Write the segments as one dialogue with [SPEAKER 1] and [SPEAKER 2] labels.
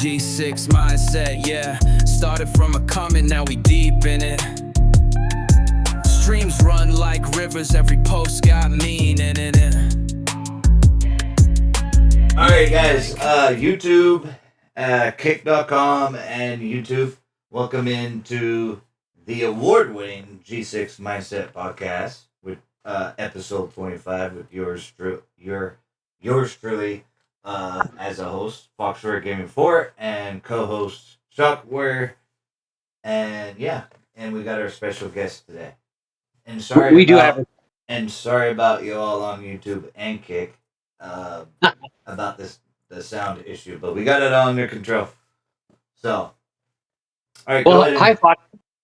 [SPEAKER 1] G.6 mindset, yeah. Started from a comment, now we deep in it. Streams run like rivers, every post got meaning in it.
[SPEAKER 2] Alright guys, YouTube, Kick.com and YouTube, welcome into the award-winning G6 Mindset Podcast with episode 25 with yours truly as a host, Foxwarriorgaming4, and co-host Foxwarrior, and we got our special guest today. And sorry about you all on YouTube and Kick about the sound issue, but we got it all under control. So, all right,
[SPEAKER 3] well,
[SPEAKER 2] go ahead.
[SPEAKER 3] hi, Fox.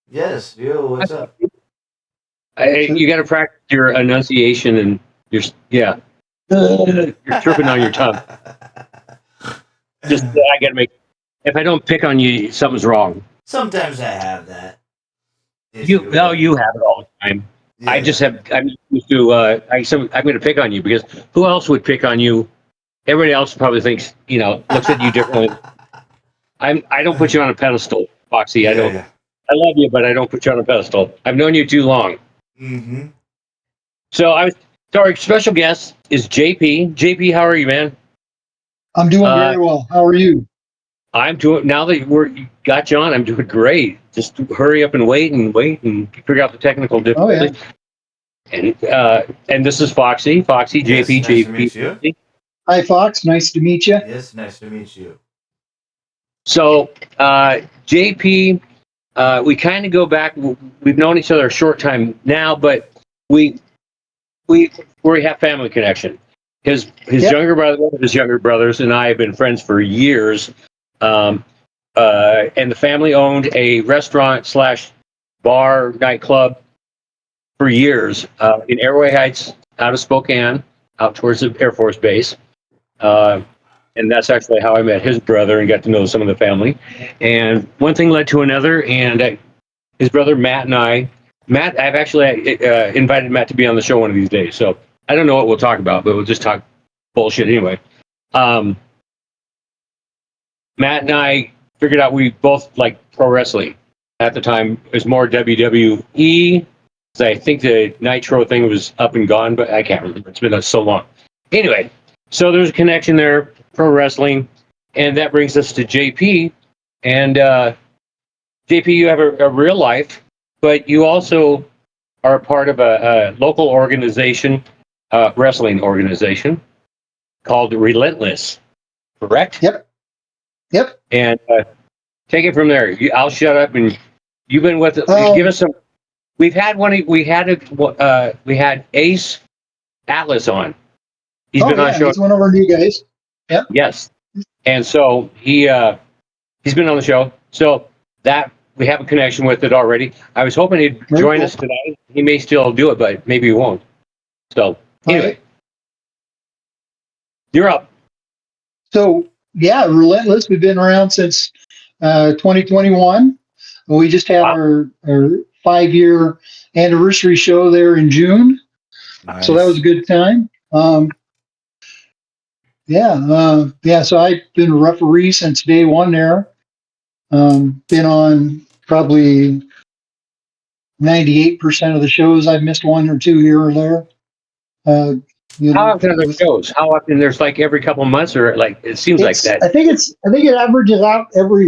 [SPEAKER 2] Yes, yo, what's up?
[SPEAKER 3] You got to practice your enunciation and you're tripping on your tongue. Just I got to make. If I don't pick on you, something's wrong.
[SPEAKER 2] Sometimes I have that.
[SPEAKER 3] You have it all the time. Yeah. I just have. I'm used to. I'm going to pick on you because who else would pick on you? Everybody else probably thinks looks at you differently. I don't put you on a pedestal, Foxy. I don't. Yeah. I love you, but I don't put you on a pedestal. I've known you too long.
[SPEAKER 2] Mm-hmm.
[SPEAKER 3] So our special guest is JP. JP, how are you, man?
[SPEAKER 4] I'm doing very well. How are you?
[SPEAKER 3] I'm doing, now that you got you on, I'm doing great. Just hurry up and wait and figure out the technical difficulties. Oh, yeah. And this is Foxy,
[SPEAKER 2] yes,
[SPEAKER 3] JP,
[SPEAKER 2] nice
[SPEAKER 3] JP.
[SPEAKER 2] To meet you.
[SPEAKER 4] Hi, Fox. Nice to meet you.
[SPEAKER 2] Yes, nice to meet you.
[SPEAKER 3] So, JP, we kind of go back. We've known each other a short time now, but we have family connection. His younger brothers and I have been friends for years. And the family owned a restaurant / bar nightclub for years in Airway Heights, out of Spokane, out towards the Air Force Base. And that's actually how I met his brother and got to know some of the family. And one thing led to another, and his brother Matt and I've actually invited Matt to be on the show one of these days. So I don't know what we'll talk about, but we'll just talk bullshit anyway. Matt and I figured out we both liked pro wrestling. At the time, it was more WWE. So I think the Nitro thing was up and gone, but I can't remember. It's been so long. Anyway, so there's a connection there, pro wrestling, and that brings us to JP. And JP, you have a real life, but you also are a part of a local organization, wrestling organization called Relentless, correct?
[SPEAKER 4] Yep.
[SPEAKER 3] And take it from there. I'll shut up, and you've been with. Give us some. We had Ace Atlas on. He's been on the show.
[SPEAKER 4] He's one of our new guys. Yep.
[SPEAKER 3] Yes, and so he's been on the show. So that we have a connection with it already. I was hoping he'd join us tonight. He may still do it, but maybe he won't. So anyway, you're up.
[SPEAKER 4] So Relentless. We've been around since 2021. We just had our 5-year anniversary show there in June. Nice. So that was a good time. So I've been a referee since day one there. Been on probably 98% of the shows. I've missed one or two here or there.
[SPEAKER 3] How often are there shows? How often? There's like every couple of months, or like it seems like that.
[SPEAKER 4] I think it averages out every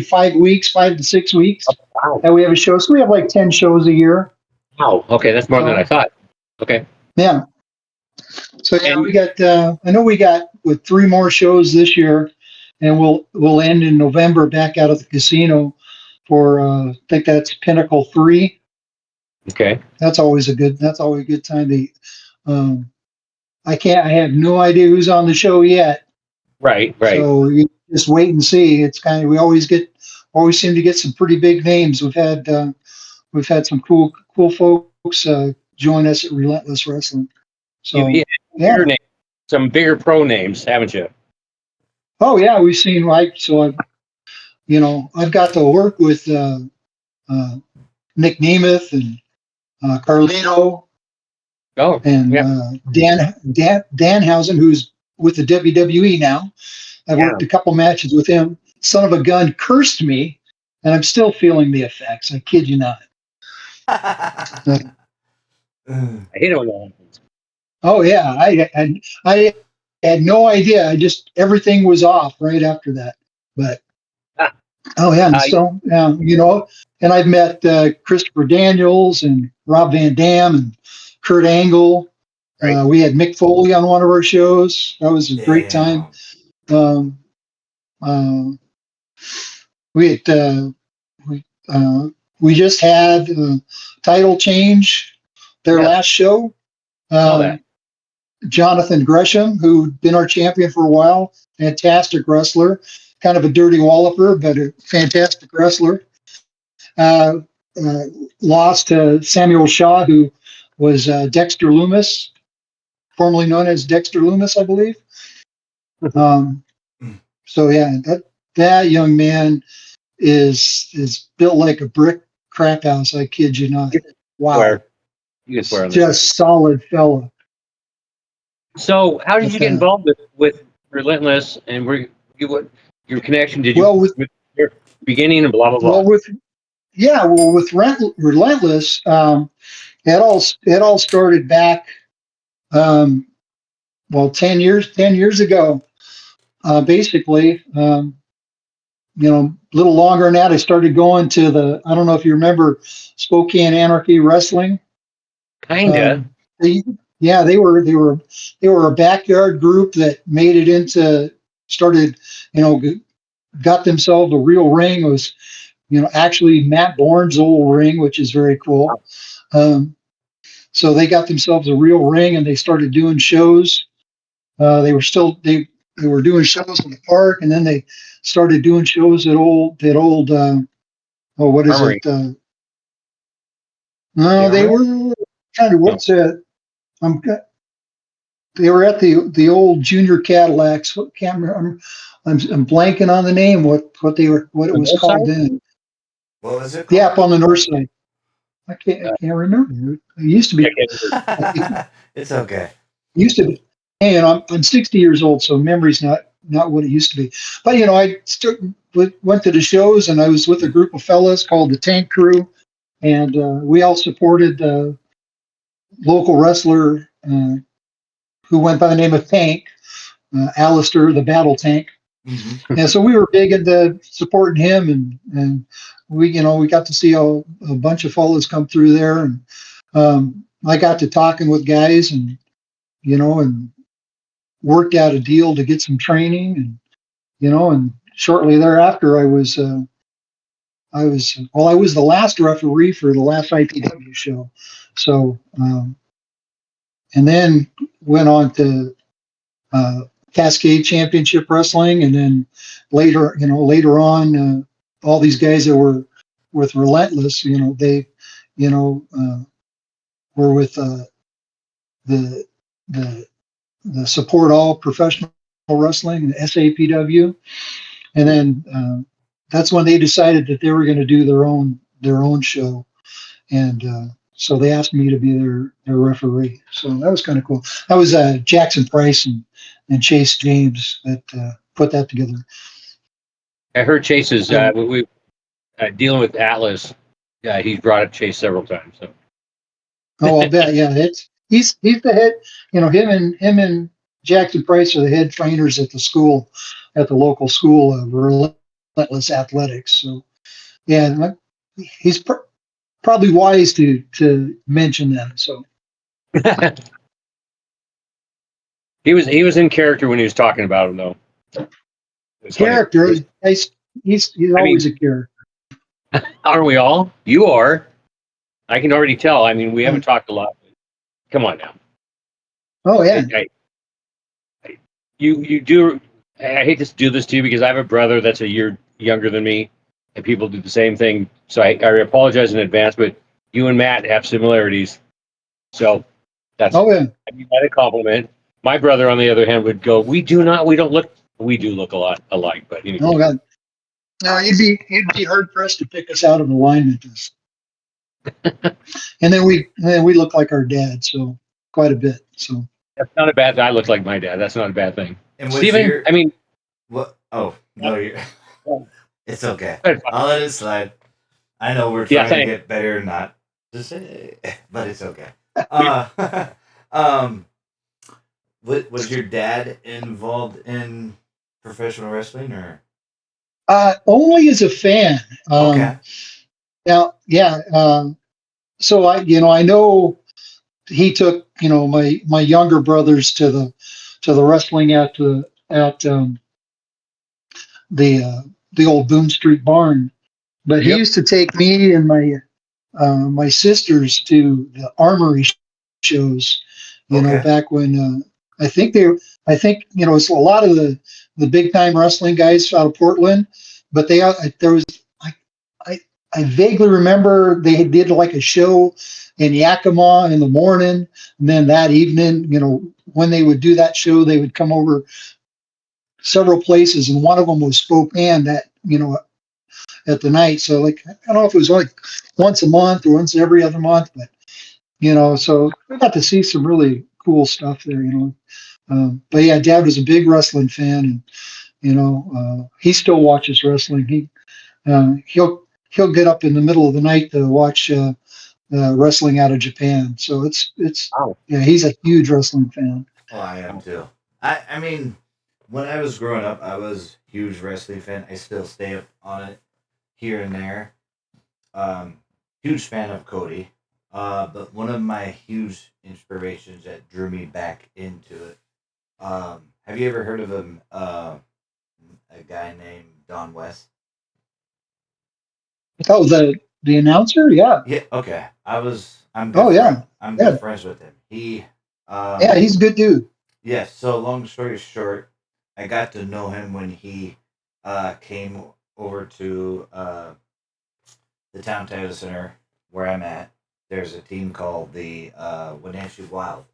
[SPEAKER 4] 5 weeks, 5 to 6 weeks.
[SPEAKER 3] Oh, wow.
[SPEAKER 4] And we have a show. So we have like 10 shows a year.
[SPEAKER 3] Wow. Okay, that's more than I thought. Okay.
[SPEAKER 4] Yeah. So we got. I know we got with 3 more shows this year, and we'll end in November back out of the casino for I think that's Pinnacle 3.
[SPEAKER 3] Okay.
[SPEAKER 4] That's always a good time to. I have no idea who's on the show yet.
[SPEAKER 3] Right.
[SPEAKER 4] So you just wait and see. It's kind of, we always seem to get some pretty big names. We've had some cool folks join us at Relentless Wrestling. So
[SPEAKER 3] some bigger pro names, haven't you?
[SPEAKER 4] Oh yeah, we've seen I've got to work with Nick Nemeth and Carlito.
[SPEAKER 3] Oh,
[SPEAKER 4] and Danhausen, who's with the WWE now. I've worked a couple matches with him. son of a gun cursed me, and I'm still feeling the effects. I kid you not.
[SPEAKER 3] I hate it when that happens.
[SPEAKER 4] Oh yeah, I had no idea. I just everything was off right after that. But
[SPEAKER 3] Ah,
[SPEAKER 4] oh yeah, and
[SPEAKER 3] uh,
[SPEAKER 4] so and I've met Christopher Daniels and Rob Van Dam and Kurt Angle.
[SPEAKER 3] right.
[SPEAKER 4] We had Mick Foley on one of our shows. That was a great time.
[SPEAKER 2] Damn.
[SPEAKER 4] Um, uh, we had we we just had title change their
[SPEAKER 3] Yes,
[SPEAKER 4] last show.
[SPEAKER 3] saw that.
[SPEAKER 4] Jonathan Gresham, who'd been our champion for a while, fantastic wrestler, kind of a dirty walloper, but a fantastic wrestler. Uh, uh, Lost to Samuel Shaw, who was Dexter Loomis, formerly known as Dexter Loomis, I believe. Um, so yeah, that young man is built like a brick crap house. I kid you not. Wow,
[SPEAKER 3] Swear. You can swear on this.
[SPEAKER 4] just solid fella.
[SPEAKER 3] So, how did you
[SPEAKER 4] But,
[SPEAKER 3] get involved with Relentless, and your connection? Did you
[SPEAKER 4] well, with
[SPEAKER 3] with your beginning and blah blah blah?
[SPEAKER 4] well with with Relentless, it all started back, um, 10 years ago, basically. A little longer than that. I started going to I don't know if you remember Spokane Anarchy Wrestling.
[SPEAKER 3] Kinda.
[SPEAKER 4] They, yeah, they were a backyard group that made it into started, got themselves a real ring. It was, actually Matt Bourne's old ring, which is very cool. Um, so they got themselves a real ring and they started doing shows. They were doing shows in the park, and then they started doing shows at old oh, what is it?
[SPEAKER 3] Armory.
[SPEAKER 4] No,
[SPEAKER 2] The
[SPEAKER 4] they
[SPEAKER 2] Armory?
[SPEAKER 4] were kind of
[SPEAKER 3] No.
[SPEAKER 4] what's that? I'm They were at the old Junior Cadillacs. Can't remember. I'm blanking on the name. What it
[SPEAKER 3] The
[SPEAKER 4] was
[SPEAKER 3] north
[SPEAKER 4] called
[SPEAKER 3] side?
[SPEAKER 4] then.
[SPEAKER 2] What was it
[SPEAKER 4] Yeah,
[SPEAKER 2] called?
[SPEAKER 4] up on the north side. I can't remember. It used to
[SPEAKER 3] Yeah,
[SPEAKER 4] be. It
[SPEAKER 2] It's okay.
[SPEAKER 4] used to be. And I'm 60 years old, so memory's not what it used to be. But went to the shows, and I was with a group of fellas called the Tank Crew, and we all supported the local wrestler who went by the name of Tank, Alistair the Battle Tank.
[SPEAKER 2] Hmm.
[SPEAKER 4] And so we were big into supporting him, and we got to see a bunch of fellas come through there, and I got to talking with guys, and worked out a deal to get some training, and shortly thereafter I was the last referee for the last IPW show, so and then went on to Cascade Championship Wrestling, and then later on, all these guys that were with Relentless, they, were with the the the Support All Professional Wrestling, the SAPW, and then that's when they decided that they were going to do their own show, and so they asked me to be their referee. So that was kind of cool. That was Jackson Price and Chase James that put that together.
[SPEAKER 3] I heard Chase is
[SPEAKER 4] So,
[SPEAKER 3] we dealing with Atlas. He's brought up Chase several times. So
[SPEAKER 4] oh, I'll bet. Yeah, he's the head. Him and Jackson Price are the head trainers at the local school of Relentless Athletics. So yeah, he's probably wise to mention them. So
[SPEAKER 3] he was in character when he was talking about him though. It was funny.
[SPEAKER 4] character, he's
[SPEAKER 3] I mean,
[SPEAKER 4] always a character.
[SPEAKER 3] aren't we all? You are. I can already tell. I mean, we haven't talked a lot. Come on now.
[SPEAKER 4] Oh yeah.
[SPEAKER 3] You do. I hate to do this to you because I have a brother that's a year younger than me, and people do the same thing. So I apologize in advance, but you and Matt have similarities. So that's
[SPEAKER 4] Oh yeah.
[SPEAKER 3] I mean that a compliment. My brother, on the other hand, would go, we do look a lot alike, but anyway.
[SPEAKER 4] Oh god. No, you'd be hard pressed to pick us out of alignment. And then we look like our dad, so quite a bit. So
[SPEAKER 3] That's not a bad thing. I look like my dad. That's not a bad thing.
[SPEAKER 2] And what's
[SPEAKER 3] Steven,
[SPEAKER 2] your
[SPEAKER 3] I mean,
[SPEAKER 2] what? Oh no, you. It's okay.
[SPEAKER 3] Good.
[SPEAKER 2] I'll let it slide. I know we're
[SPEAKER 3] Yeah,
[SPEAKER 2] trying to
[SPEAKER 3] thanks.
[SPEAKER 2] get better or not to say, but it's okay. Um, was your dad involved in professional wrestling or?
[SPEAKER 4] Only as a fan.
[SPEAKER 2] Okay.
[SPEAKER 4] Now, yeah. So I know he took, my younger brothers to the wrestling at the uh, the old Boom Street barn. But he
[SPEAKER 3] Yep.
[SPEAKER 4] used to take me and my sisters to the armory shows.
[SPEAKER 2] Okay.
[SPEAKER 4] Back when I think it's a lot of the big time wrestling guys out of Portland, but there was I I I vaguely remember they did like a show in Yakima in the morning, and then that evening, when they would do that show, they would come over several places, and one of them was Spokane that at the night. So like I don't know if it was like once a month or once every other month, but so we got to see some really cool stuff there. But yeah, Dad was a big wrestling fan, and he still watches wrestling. He'll get up in the middle of the night to watch wrestling out of Japan. So it's
[SPEAKER 3] Wow.
[SPEAKER 4] yeah, he's a huge wrestling fan.
[SPEAKER 2] Oh, I am too. I mean, when I was growing up, I was a huge wrestling fan. I still stay up on it here and there. Huge fan of Cody. But one of my huge inspirations that drew me back into it. Have you ever heard of a guy named Don West?
[SPEAKER 4] Oh, the announcer, yeah.
[SPEAKER 2] Yeah. Okay. I'm
[SPEAKER 4] Oh
[SPEAKER 2] good.
[SPEAKER 4] yeah,
[SPEAKER 2] I'm
[SPEAKER 4] yeah,
[SPEAKER 2] good friends with him.
[SPEAKER 4] yeah. He's a good dude.
[SPEAKER 2] Yes. So long story short, I got to know him when he came over to the town title center where I'm at. There's a team called the Wenatchee Wild,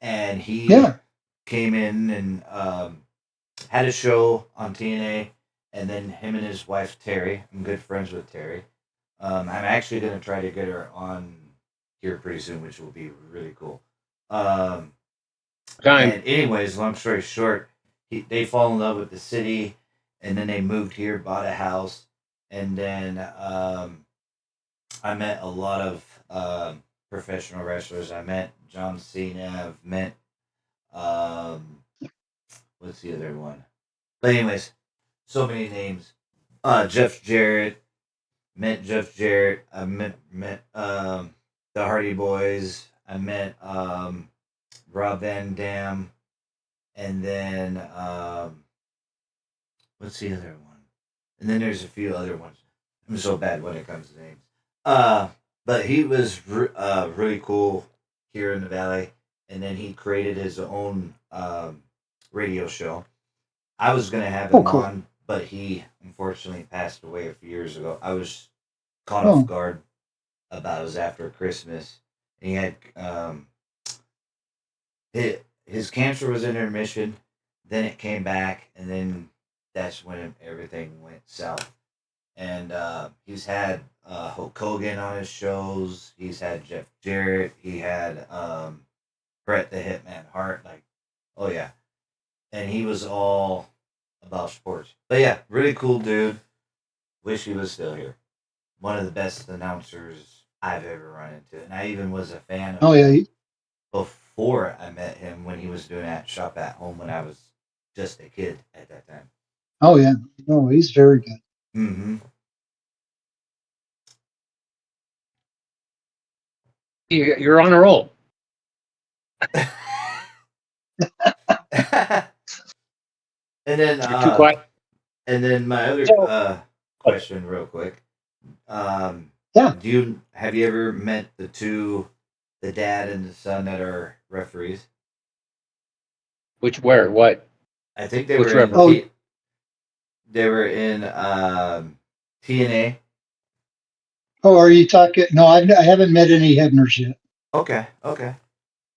[SPEAKER 2] and he
[SPEAKER 4] Yeah.
[SPEAKER 2] came in and had a show on TNA, and then him and his wife Terry. I'm good friends with Terry. I'm actually gonna try to get her on here pretty soon, which will be really cool. Um,
[SPEAKER 3] Time.
[SPEAKER 2] and anyways, long story short, they fall in love with the city, and then they moved here, bought a house, and then I met a lot of professional wrestlers. I met John Cena. I've met um, what's the other one? But anyways, so many names. Jeff Jarrett. Met Jeff Jarrett. I met the Hardy Boys. I met Rob Van Dam, and then what's the other one? And then there's a few other ones. I'm so bad when it comes to names. Uh, but he was really cool here in the valley, and then he created his own radio show. I was gonna have
[SPEAKER 4] Oh,
[SPEAKER 2] him
[SPEAKER 4] cool.
[SPEAKER 2] on, but he unfortunately passed away a few years ago. I was caught off
[SPEAKER 4] Oh,
[SPEAKER 2] guard about it was after Christmas. And he had his cancer was in remission, then it came back, and then that's when everything went south. And he's had Hulk Hogan on his shows. He's had Jeff Jarrett. He had Bret the Hitman Hart. Like, oh yeah, and he was all about sports. But yeah, really cool dude. Wish he was still here. One of the best announcers I've ever run into, and I even was a fan of
[SPEAKER 4] oh yeah.
[SPEAKER 2] him before I met him when he was doing that shop at home when I was just a kid at that time.
[SPEAKER 4] Oh yeah. No, he's very good.
[SPEAKER 2] Mm-hmm.
[SPEAKER 3] You're on a roll.
[SPEAKER 2] and then
[SPEAKER 3] You're too quiet.
[SPEAKER 2] and then my other
[SPEAKER 3] So,
[SPEAKER 2] question real quick.
[SPEAKER 4] Yeah.
[SPEAKER 2] Have you ever met the dad and the son that are referees?
[SPEAKER 3] where, what?
[SPEAKER 2] I think they
[SPEAKER 3] Which
[SPEAKER 2] were in
[SPEAKER 4] Oh,
[SPEAKER 2] they were in TNA.
[SPEAKER 4] oh, are you talking? No, I haven't met any Hebners yet.
[SPEAKER 2] Okay, okay.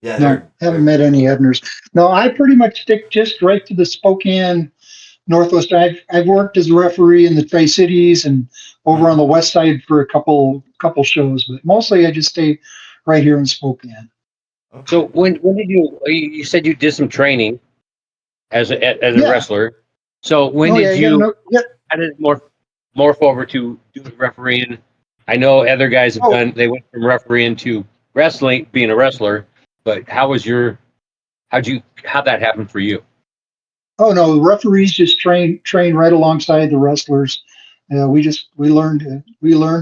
[SPEAKER 2] Yeah,
[SPEAKER 4] No, haven't
[SPEAKER 2] they're
[SPEAKER 4] met any Hebners. No, I pretty much stick just right to the Spokane Northwest. I've worked as a referee in the Tri Cities and over on
[SPEAKER 2] mhm.
[SPEAKER 4] the West Side for a couple shows, but mostly I just stay right here in Spokane.
[SPEAKER 3] So
[SPEAKER 2] Okay.
[SPEAKER 3] when did you said you did some training as a
[SPEAKER 4] Yeah,
[SPEAKER 3] wrestler? So when
[SPEAKER 4] Oh yeah,
[SPEAKER 3] did
[SPEAKER 4] you gotta
[SPEAKER 3] you
[SPEAKER 4] know. Yeah.
[SPEAKER 3] how did it morph over to doing refereeing? I know other guys have
[SPEAKER 4] Oh,
[SPEAKER 3] done. They went from refereeing to wrestling, being a wrestler. But how'd that happen for you?
[SPEAKER 4] oh no, the referees just train right alongside the wrestlers. We learned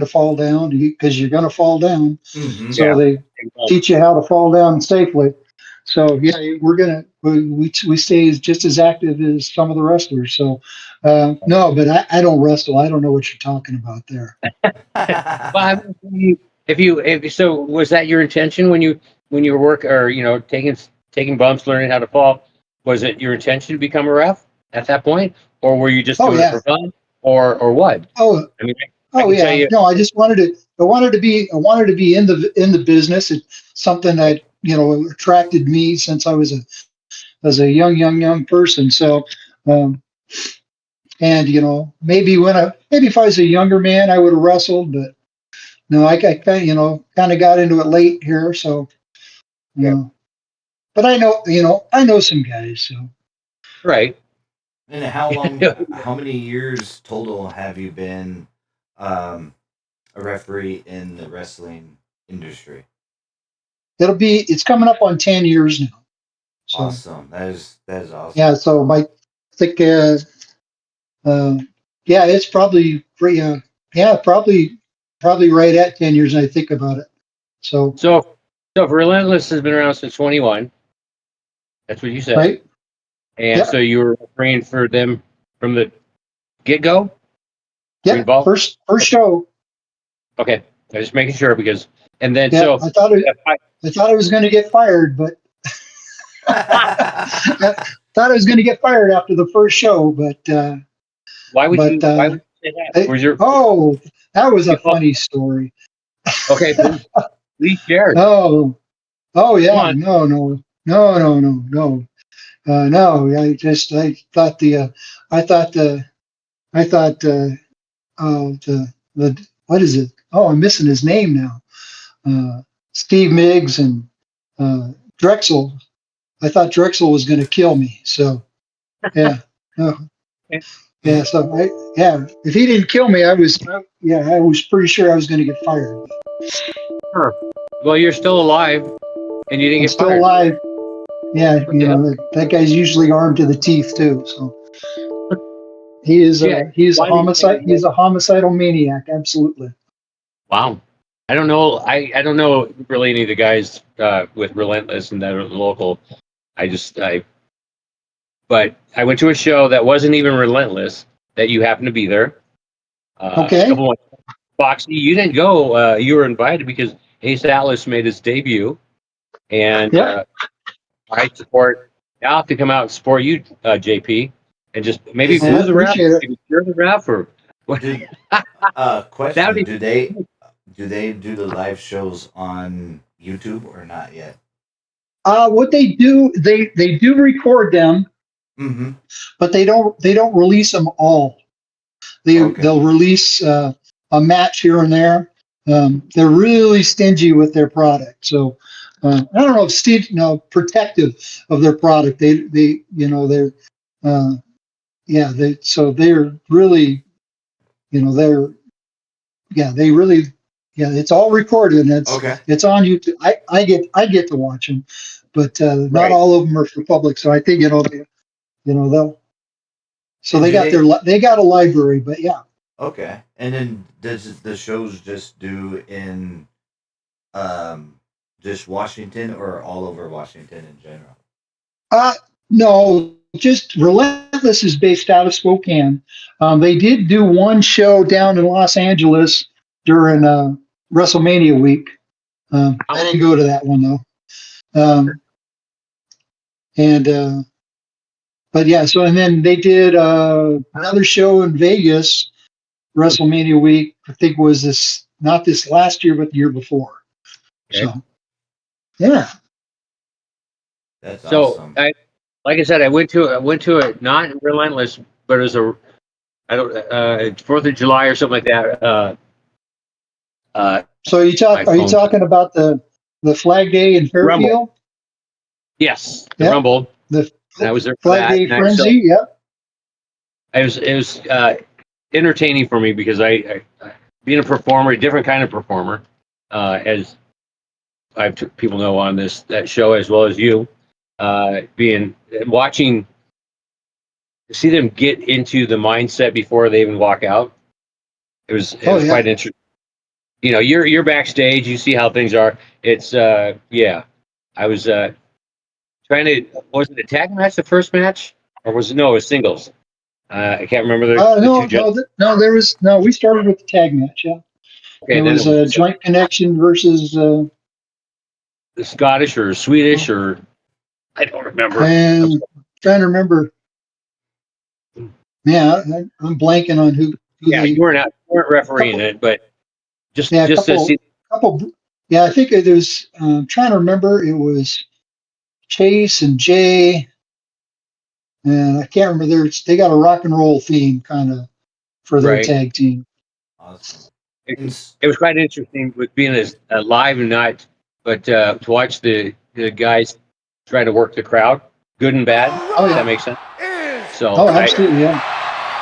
[SPEAKER 4] to fall down because you're gonna fall down.
[SPEAKER 2] Mm-hmm.
[SPEAKER 4] So
[SPEAKER 3] Yeah.
[SPEAKER 4] they teach you how to fall down safely. So yeah, we stay just as active as some of the wrestlers. So no, but I don't wrestle. I don't know what you're talking about there.
[SPEAKER 3] Well, I mean, if so, was that your intention when you were or taking bumps, learning how to fall? Was it your intention to become a ref at that point, or were you just
[SPEAKER 4] Oh
[SPEAKER 3] doing it
[SPEAKER 4] yeah.
[SPEAKER 3] for fun, or what?
[SPEAKER 4] Oh
[SPEAKER 3] I mean, I
[SPEAKER 4] oh
[SPEAKER 3] can tell
[SPEAKER 4] yeah.
[SPEAKER 3] you,
[SPEAKER 4] No, I just wanted to. I wanted to be in the business. It's something that attracted me since I was a young person. So. Um, and maybe if I was a younger man, I would have wrestled, but no, I kind of got into it late here. So,
[SPEAKER 3] yeah,
[SPEAKER 4] uh, but I know some guys. So,
[SPEAKER 3] right?
[SPEAKER 2] And how many years total have you been um, a referee in the wrestling industry?
[SPEAKER 4] it's coming up on 10 years now. So,
[SPEAKER 2] Awesome. That is awesome.
[SPEAKER 4] yeah. So I think, uh, yeah, it's probably pretty, yeah, probably right at 10 years. And I think about it. So,
[SPEAKER 3] So, if Relentless has been around since 21, that's what you said,
[SPEAKER 4] right.
[SPEAKER 3] and
[SPEAKER 4] Yeah.
[SPEAKER 3] so you were praying for them from the get go. Were you
[SPEAKER 4] Yeah.
[SPEAKER 3] involved?
[SPEAKER 4] First
[SPEAKER 3] Okay,
[SPEAKER 4] show.
[SPEAKER 3] okay. I'm just making sure because, and then
[SPEAKER 4] Yeah.
[SPEAKER 3] so.
[SPEAKER 4] I thought I was going to get fired, but I thought I was going to get fired after the first show, but but
[SPEAKER 3] Why would you say that?
[SPEAKER 4] I,
[SPEAKER 3] Was your
[SPEAKER 4] oh, that was a
[SPEAKER 3] you felt
[SPEAKER 4] funny story.
[SPEAKER 3] okay? Please share.
[SPEAKER 4] Oh, oh
[SPEAKER 3] Come
[SPEAKER 4] yeah,
[SPEAKER 3] on.
[SPEAKER 4] no. I thought I thought the what is it? Oh, I'm missing his name now. Steve Miggs and uh, Drexel. I thought Drexel was going to kill me. So yeah. No, yeah, so if he didn't kill me, I was pretty sure I was going to get fired.
[SPEAKER 3] Sure. Well, you're still alive and you didn't
[SPEAKER 4] I'm
[SPEAKER 3] get
[SPEAKER 4] still
[SPEAKER 3] fired.
[SPEAKER 4] alive. Yeah,
[SPEAKER 3] What the hell?
[SPEAKER 4] that guy's usually armed to the teeth too. So he is
[SPEAKER 3] Yeah.
[SPEAKER 4] he's a
[SPEAKER 3] Why did you
[SPEAKER 4] homicide. He's a homicidal maniac. Absolutely.
[SPEAKER 3] Wow. I don't know. I don't know really any of the guys with Relentless and that are local. I but I went to a show that wasn't even Relentless that you happened to be there. A
[SPEAKER 4] Okay.
[SPEAKER 3] couple months. Foxy, you didn't go. You were invited because Ace Atlas made his debut, and
[SPEAKER 4] Yep.
[SPEAKER 3] I support. I'll have to come out and support you, JP, and just maybe
[SPEAKER 2] Is
[SPEAKER 4] I
[SPEAKER 3] boo
[SPEAKER 2] it
[SPEAKER 3] the ref,
[SPEAKER 4] appreciate it.
[SPEAKER 3] maybe cheer the ref, or what?
[SPEAKER 2] did
[SPEAKER 3] That would
[SPEAKER 2] question?
[SPEAKER 3] be
[SPEAKER 2] Do they do the live shows on YouTube or not yet?
[SPEAKER 4] What they do, they do record them,
[SPEAKER 2] Mm-hmm.
[SPEAKER 4] but they don't release them all.
[SPEAKER 2] Okay.
[SPEAKER 4] They'll release a match here and there. They're really stingy with their product. So I don't know if protective of their product. They're uh, yeah they're really they're they really it's all recorded and
[SPEAKER 2] Okay.
[SPEAKER 4] it's on YouTube. I get to watch them, but not
[SPEAKER 3] right.
[SPEAKER 4] all of them are for public. So I think they'll so
[SPEAKER 2] And
[SPEAKER 4] they
[SPEAKER 2] do
[SPEAKER 4] got
[SPEAKER 2] they?
[SPEAKER 4] they got a library, but yeah.
[SPEAKER 2] Okay. And then does the shows just do in um just Washington or all over Washington in general?
[SPEAKER 4] Uh, no, just Relentless is based out of Spokane. They did do one show down in Los Angeles during WrestleMania week. I didn't go to that one though. And but yeah, so and then they did another show in Vegas WrestleMania week. I think was this not this last year, but the year before.
[SPEAKER 3] Okay.
[SPEAKER 4] So yeah.
[SPEAKER 2] That's
[SPEAKER 3] So
[SPEAKER 2] awesome.
[SPEAKER 3] like I said, I went to it not Relentless, but it was a I don't 4th of July or something like that. Uh,
[SPEAKER 4] So
[SPEAKER 3] my
[SPEAKER 4] are you
[SPEAKER 3] phone.
[SPEAKER 4] talking about the Flag Day in
[SPEAKER 3] Rumble.
[SPEAKER 4] Fairfield?
[SPEAKER 3] Yes, the
[SPEAKER 4] Yep.
[SPEAKER 3] Rumble.
[SPEAKER 4] The
[SPEAKER 3] And I was there for
[SPEAKER 4] Flag
[SPEAKER 3] that,
[SPEAKER 4] Day
[SPEAKER 3] and I so
[SPEAKER 4] Frenzy. Yep.
[SPEAKER 3] it was entertaining for me because I being a performer, a different kind of performer, as people know on that show as well as you, being watching, see them get into the mindset before they even walk out. It was quite interesting. You know, you're backstage, you see how things are. It's yeah. I was trying to, was it a tag match the first match, or was it, no, it was singles. I can't remember the
[SPEAKER 4] No,
[SPEAKER 3] two gentlemen.
[SPEAKER 4] there was no. We started with the tag match. Yeah,
[SPEAKER 3] Okay,
[SPEAKER 4] there
[SPEAKER 3] then it
[SPEAKER 4] was
[SPEAKER 3] was
[SPEAKER 4] a joint connection versus
[SPEAKER 3] the Scottish or Swedish or I don't remember.
[SPEAKER 4] and trying to remember. Yeah, I'm blanking on who
[SPEAKER 3] Yeah,
[SPEAKER 4] they.
[SPEAKER 3] you weren't refereeing
[SPEAKER 4] Couple,
[SPEAKER 3] it, but
[SPEAKER 4] yeah,
[SPEAKER 3] just to see.
[SPEAKER 4] couple. Yeah, I think it was. Trying to remember. It was Chase and Jay, and I can't remember. They got a rock and roll theme kind of for their
[SPEAKER 3] Right.
[SPEAKER 4] tag team.
[SPEAKER 2] Awesome.
[SPEAKER 3] It was quite interesting with being as live and not, but to watch the guys try to work the crowd, good and bad.
[SPEAKER 4] Oh
[SPEAKER 3] If
[SPEAKER 4] yeah.
[SPEAKER 3] that makes sense. So
[SPEAKER 4] Oh, absolutely. Yeah.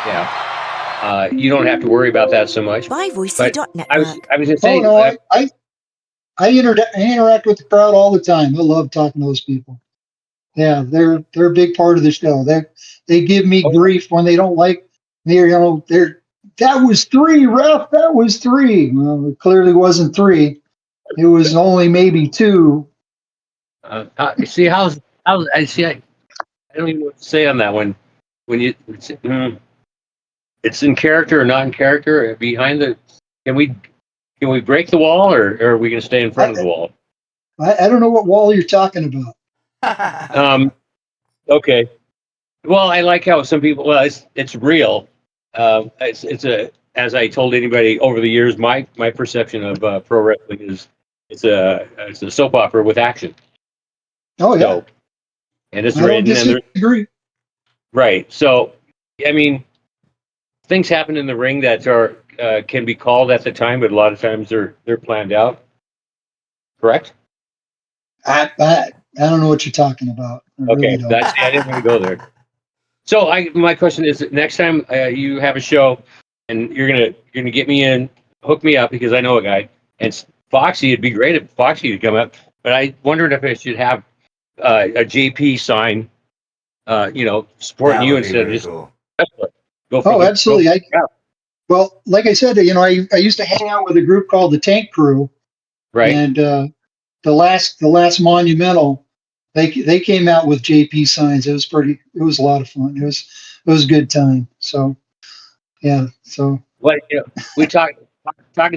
[SPEAKER 3] yeah, you don't have to worry about that so much. But I was gonna
[SPEAKER 4] Oh
[SPEAKER 3] say,
[SPEAKER 4] no, I interact with the crowd all the time. I love talking to those people. Yeah, they're a big part of the show. They give me
[SPEAKER 3] oh,
[SPEAKER 4] grief when they don't like they're that was three, ref. That was three. Well, it clearly wasn't three. It was only maybe two.
[SPEAKER 3] see how I see I don't even know what to say on that one. When it's in character or not in character behind the, can we break the wall, or are we going to stay in front of the
[SPEAKER 4] I,
[SPEAKER 3] wall?
[SPEAKER 4] I don't know what wall you're talking about.
[SPEAKER 3] Okay. Well, I like how some people. Well, it's real. It's a, as I told anybody over the years, my perception of pro wrestling is it's a soap opera with action.
[SPEAKER 4] Oh yeah,
[SPEAKER 3] So, and it's
[SPEAKER 4] I don't
[SPEAKER 3] written and there's
[SPEAKER 4] disagree.
[SPEAKER 3] right. So, I mean, things happen in the ring that are can be called at the time, but a lot of times they're planned out. Correct.
[SPEAKER 4] I don't know what you're talking about. I really
[SPEAKER 3] Okay,
[SPEAKER 4] don't.
[SPEAKER 3] that's I didn't want to go there. So my question is, next time you have a show, and you're gonna get me in, hook me up because I know a guy, and Foxy. It'd be great if Foxy would come up, but I wondered if I should have a JP sign, supporting
[SPEAKER 2] That
[SPEAKER 3] you
[SPEAKER 2] would be
[SPEAKER 3] instead of
[SPEAKER 2] very
[SPEAKER 3] just
[SPEAKER 2] cool.
[SPEAKER 3] go for
[SPEAKER 4] Oh,
[SPEAKER 3] the go.
[SPEAKER 4] absolutely.
[SPEAKER 3] Yeah,
[SPEAKER 4] Well, like I said, I used to hang out with a group called the Tank Crew,
[SPEAKER 3] right.
[SPEAKER 4] and the last Monumental, they came out with JP signs. It was a lot of fun. It was a good time. So yeah, so
[SPEAKER 3] What we talking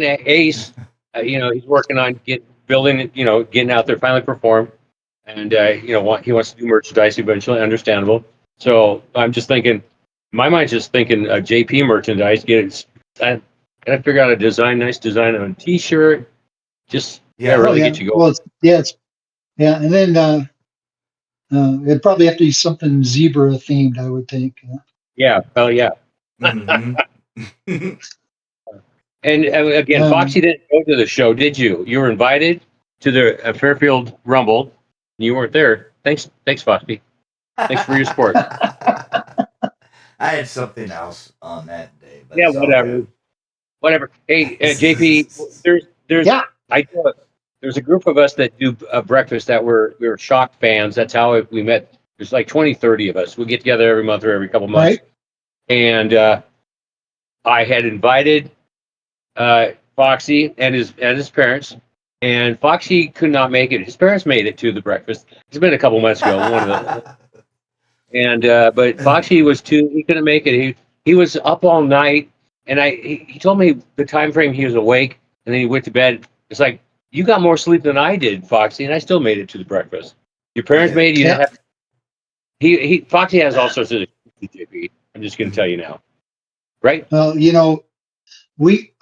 [SPEAKER 3] to Ace. He's working on building it. Getting out there, finally perform, and he wants to do merchandise eventually. Understandable. So I'm just thinking, my mind's just thinking JP merchandise. I gotta figure out a nice design on a T-shirt. Just
[SPEAKER 2] Yeah.
[SPEAKER 4] oh
[SPEAKER 3] really
[SPEAKER 4] yeah,
[SPEAKER 3] get you going.
[SPEAKER 4] well it's yeah, and then it'd probably have to be something zebra themed, I would think.
[SPEAKER 3] Yeah. Oh yeah.
[SPEAKER 2] hmm
[SPEAKER 3] And again, Foxy
[SPEAKER 4] Um,
[SPEAKER 3] didn't go to the show, did you? You were invited to the Fairfield Rumble. You weren't there. Thanks, Foxy. Thanks for your support.
[SPEAKER 2] I had something else on that day, but
[SPEAKER 3] Yeah,
[SPEAKER 2] it's all good.
[SPEAKER 3] whatever. Hey, JP, there's
[SPEAKER 4] yeah,
[SPEAKER 3] I know there's a group of us that do breakfast that we were Shock fans. That's how we met. There's like 20, 30 of us. We get together every month or every couple months.
[SPEAKER 4] right.
[SPEAKER 3] And I had invited Foxy and his parents, and Foxy could not make it. His parents made it to the breakfast. It's been a couple months ago. And but Foxy was too. He couldn't make it. He was up all night, and he told me the time frame he was awake, and then he went to bed. It's like, you got more sleep than I did, Foxy, and I still made it to the breakfast. Your parents
[SPEAKER 2] Yeah.
[SPEAKER 3] made it. You
[SPEAKER 4] Yeah.
[SPEAKER 3] didn't have. Foxy has all sorts of JP. I'm just going to tell you now, right?
[SPEAKER 4] Well, we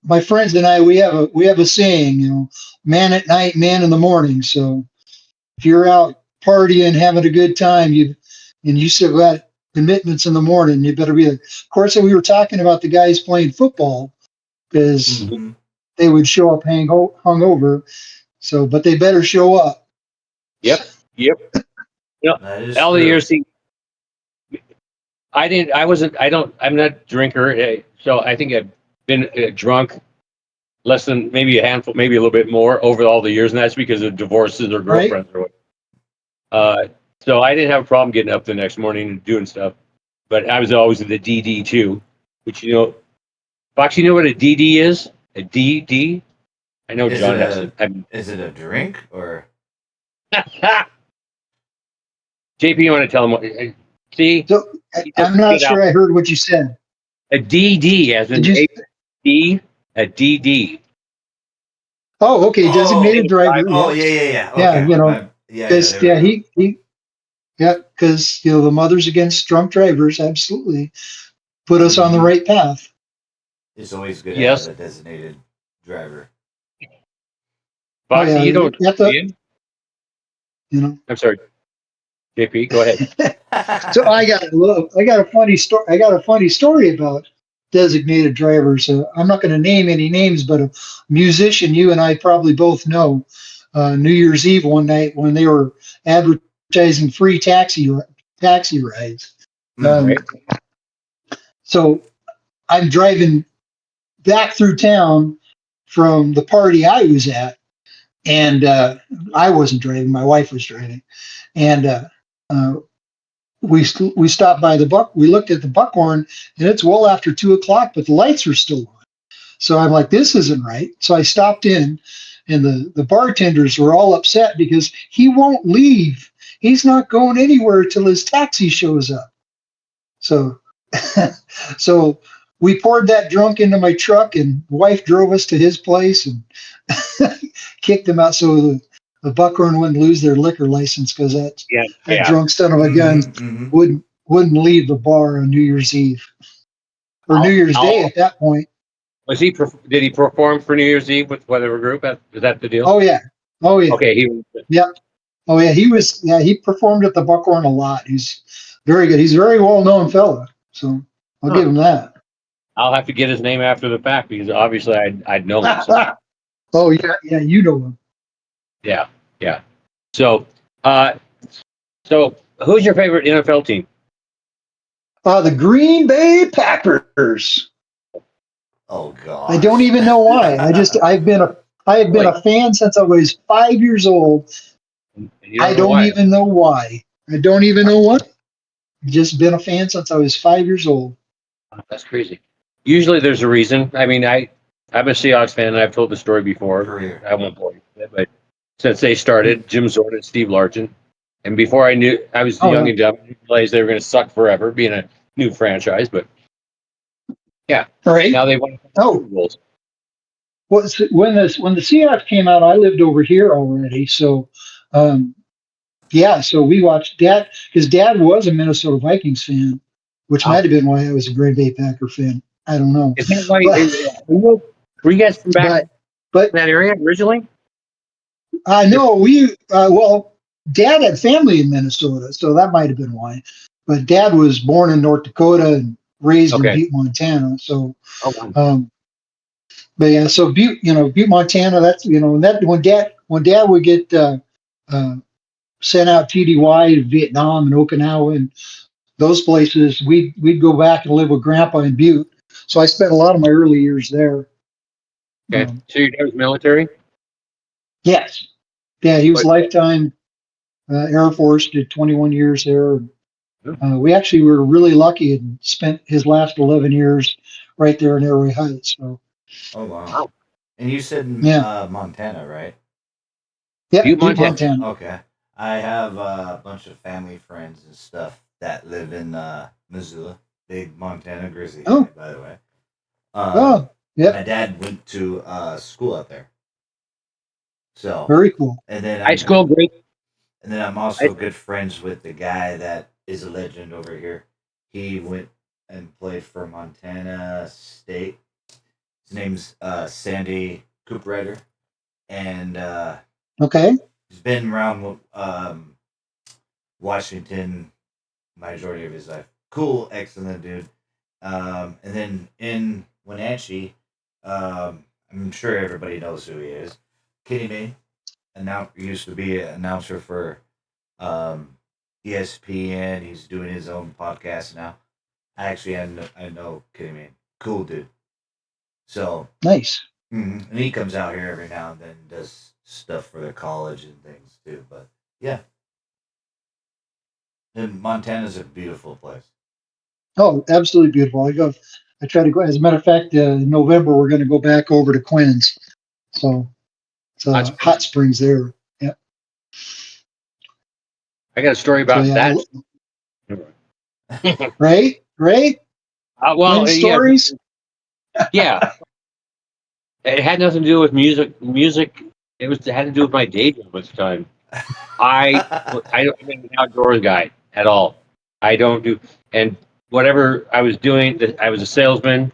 [SPEAKER 4] my friends and I we have a saying, man at night, man in the morning. So if you're out partying, having a good time, you still got commitments in the morning, you better be there. Of course, we were talking about the guys playing football because
[SPEAKER 2] hmm
[SPEAKER 4] they would show up hungover. So, but they better show up.
[SPEAKER 3] Yep. Yep.
[SPEAKER 2] That is
[SPEAKER 3] All the
[SPEAKER 2] true.
[SPEAKER 3] years I didn't. I wasn't. I don't. I'm not a drinker, so I think I've been drunk less than maybe a handful, maybe a little bit more over all the years, and that's because of divorces or
[SPEAKER 4] Right?
[SPEAKER 3] girlfriends or what. So I didn't have a problem getting up the next morning and doing stuff. But I was always in the DD too, which Fox, you know what a DD is? A DD? I know
[SPEAKER 2] Is it
[SPEAKER 3] John has
[SPEAKER 2] a
[SPEAKER 3] it. I mean,
[SPEAKER 2] is it a drink or
[SPEAKER 3] JP, you want to tell him what? See,
[SPEAKER 4] So
[SPEAKER 3] he
[SPEAKER 4] I'm
[SPEAKER 3] doesn't
[SPEAKER 4] not
[SPEAKER 3] get out.
[SPEAKER 4] sure I heard what you said.
[SPEAKER 3] A DD, as
[SPEAKER 4] Did
[SPEAKER 3] in
[SPEAKER 4] you?
[SPEAKER 3] AD, a DD.
[SPEAKER 4] Oh, okay.
[SPEAKER 2] oh
[SPEAKER 4] Designated driver.
[SPEAKER 2] oh
[SPEAKER 4] Yeah.
[SPEAKER 2] yeah
[SPEAKER 4] Yeah.
[SPEAKER 2] okay
[SPEAKER 4] Because
[SPEAKER 2] there we go.
[SPEAKER 4] yeah, because the Mothers Against Drunk Drivers absolutely put us on the
[SPEAKER 2] Hmm.
[SPEAKER 4] right path.
[SPEAKER 2] It's always good to have
[SPEAKER 3] Yes,
[SPEAKER 2] a designated driver.
[SPEAKER 4] Oh
[SPEAKER 3] Foxy,
[SPEAKER 4] yeah,
[SPEAKER 3] you don't.
[SPEAKER 4] you have to,
[SPEAKER 3] Ian?
[SPEAKER 4] you know.
[SPEAKER 3] I'm sorry, JP. Go ahead.
[SPEAKER 4] So I got a funny story. I got a funny story about designated drivers. I'm not going to name any names, but a musician you and I probably both know. New Year's Eve one night when they were advertising free taxi rides.
[SPEAKER 2] Hmm.
[SPEAKER 4] Um,
[SPEAKER 3] Right.
[SPEAKER 4] so I'm driving back through town from the party I was at, and I wasn't driving. My wife was driving, and uh, we stopped by the buck. We looked at the Buckhorn, and it's well after 2 o'clock, but the lights are still on. So I'm like, this isn't right. So I stopped in, and the bartenders were all upset because he won't leave. He's not going anywhere till his taxi shows up. So, so we poured that drunk into my truck, and wife drove us to his place and kicked him out so the Buckhorn wouldn't lose their liquor license because
[SPEAKER 3] Yeah.
[SPEAKER 4] that
[SPEAKER 3] Yeah.
[SPEAKER 4] drunk son of a gun
[SPEAKER 2] Hmm. Hmm.
[SPEAKER 4] wouldn't leave the bar on New Year's Eve or New Year's Day
[SPEAKER 3] I'll
[SPEAKER 4] at that point.
[SPEAKER 3] Was he? Did he perform for New Year's Eve with whatever group? Is that the deal?
[SPEAKER 4] Oh yeah, oh yeah,
[SPEAKER 3] Okay, he was.
[SPEAKER 4] yeah, oh yeah. He performed at the Buckhorn a lot. He's very good. He's a very well known fella. So I'll
[SPEAKER 3] Huh.
[SPEAKER 4] give him that.
[SPEAKER 3] I'll have to get his name after the fact because obviously I'd know him somehow.
[SPEAKER 4] Oh yeah, yeah. You know him.
[SPEAKER 3] Yeah, yeah. So, uh, so who's your favorite NFL team?
[SPEAKER 4] The Green Bay Packers.
[SPEAKER 2] Oh
[SPEAKER 4] I don't
[SPEAKER 2] gosh.
[SPEAKER 4] even know why. I have been
[SPEAKER 3] Really?
[SPEAKER 4] a fan since I was 5 years old.
[SPEAKER 3] And you
[SPEAKER 4] I
[SPEAKER 3] don't know
[SPEAKER 4] don't
[SPEAKER 3] why?
[SPEAKER 4] even know why. I don't even know what. Just been a fan since I was 5 years old.
[SPEAKER 3] That's crazy. Usually there's a reason. I mean, I'm a Seahawks fan, and I've told the story before.
[SPEAKER 2] Career.
[SPEAKER 3] I won't bore you with it, but since they started, Jim Zorn and Steve Largent, and before I knew, I was
[SPEAKER 4] Oh
[SPEAKER 3] young
[SPEAKER 4] yeah.
[SPEAKER 3] and dumb, and realized they were going to suck forever, being a new franchise. But yeah,
[SPEAKER 4] All right.
[SPEAKER 3] now they won a couple
[SPEAKER 4] Oh,
[SPEAKER 3] Super Bowls.
[SPEAKER 4] when the Seahawks came out, I lived over here already. So um, yeah, so we watched Dad because Dad was a Minnesota Vikings fan, which
[SPEAKER 3] Wow.
[SPEAKER 4] might have been why I was a Green Bay Packer fan. I don't know,
[SPEAKER 3] Is that why?
[SPEAKER 4] but
[SPEAKER 3] Were you guys from back in
[SPEAKER 4] but
[SPEAKER 3] that area originally?
[SPEAKER 4] I know we well, Dad had family in Minnesota, so that might have been why. But Dad was born in North Dakota and raised in
[SPEAKER 3] Okay.
[SPEAKER 4] Butte, Montana. So,
[SPEAKER 3] Oh, wow.
[SPEAKER 4] um, but yeah, so Butte, Montana. That's that when Dad would get uh, sent out TDY to Vietnam and Okinawa and those places, we'd go back and live with Grandpa in Butte. So I spent a lot of my early years there.
[SPEAKER 3] Okay. So your dad was military?
[SPEAKER 4] Yes, yeah, he was
[SPEAKER 3] What?
[SPEAKER 4] lifetime Air Force, did 21 years there.
[SPEAKER 3] Oh,
[SPEAKER 4] We actually were really lucky and spent his last 11 years right there in Airway Heights. So,
[SPEAKER 2] Oh wow.
[SPEAKER 3] wow.
[SPEAKER 2] And you said
[SPEAKER 4] yeah,
[SPEAKER 2] Montana, right?
[SPEAKER 4] yeah,
[SPEAKER 3] Butte,
[SPEAKER 4] Butte,
[SPEAKER 3] Montana.
[SPEAKER 4] Montana.
[SPEAKER 2] Okay. I have a bunch of family friends and stuff that live in Missoula. Big Montana Grizzly
[SPEAKER 4] Oh,
[SPEAKER 2] guy, by the way.
[SPEAKER 4] oh,
[SPEAKER 2] My
[SPEAKER 4] yep,
[SPEAKER 2] dad went to school out there. So,
[SPEAKER 4] very cool.
[SPEAKER 2] and then
[SPEAKER 3] High school, great.
[SPEAKER 2] I'm
[SPEAKER 3] High,
[SPEAKER 2] also good friends with the guy that is a legend over here. He went and played for Montana State. His name's Sandy Cooprider, and
[SPEAKER 4] Okay,
[SPEAKER 2] he's been around Washington majority of his life. Cool, excellent dude. And then in Wenatchee, I'm sure everybody knows who he is. Kenny May, used to be an announcer for um, ESPN. He's doing his own podcast now. Actually, I know Kitty Man. Cool dude. So,
[SPEAKER 4] Nice.
[SPEAKER 2] and he comes out here every now and then and does stuff for the college and things too. But yeah, and Montana's a beautiful place.
[SPEAKER 4] Oh, absolutely beautiful. I try to go. As a matter of fact, in November we're going to go back over to Quinn's. So it's hot springs there. Yeah.
[SPEAKER 3] I got a story
[SPEAKER 4] So
[SPEAKER 3] about
[SPEAKER 4] yeah,
[SPEAKER 3] that.
[SPEAKER 4] Ray,
[SPEAKER 3] Well,
[SPEAKER 4] Quinn's
[SPEAKER 3] yeah,
[SPEAKER 4] stories.
[SPEAKER 3] yeah. It had nothing to do with music. Music. It had to do with my day job at the time. I don't I'm an outdoors guy at all. I don't do and whatever I was doing. I was a salesman,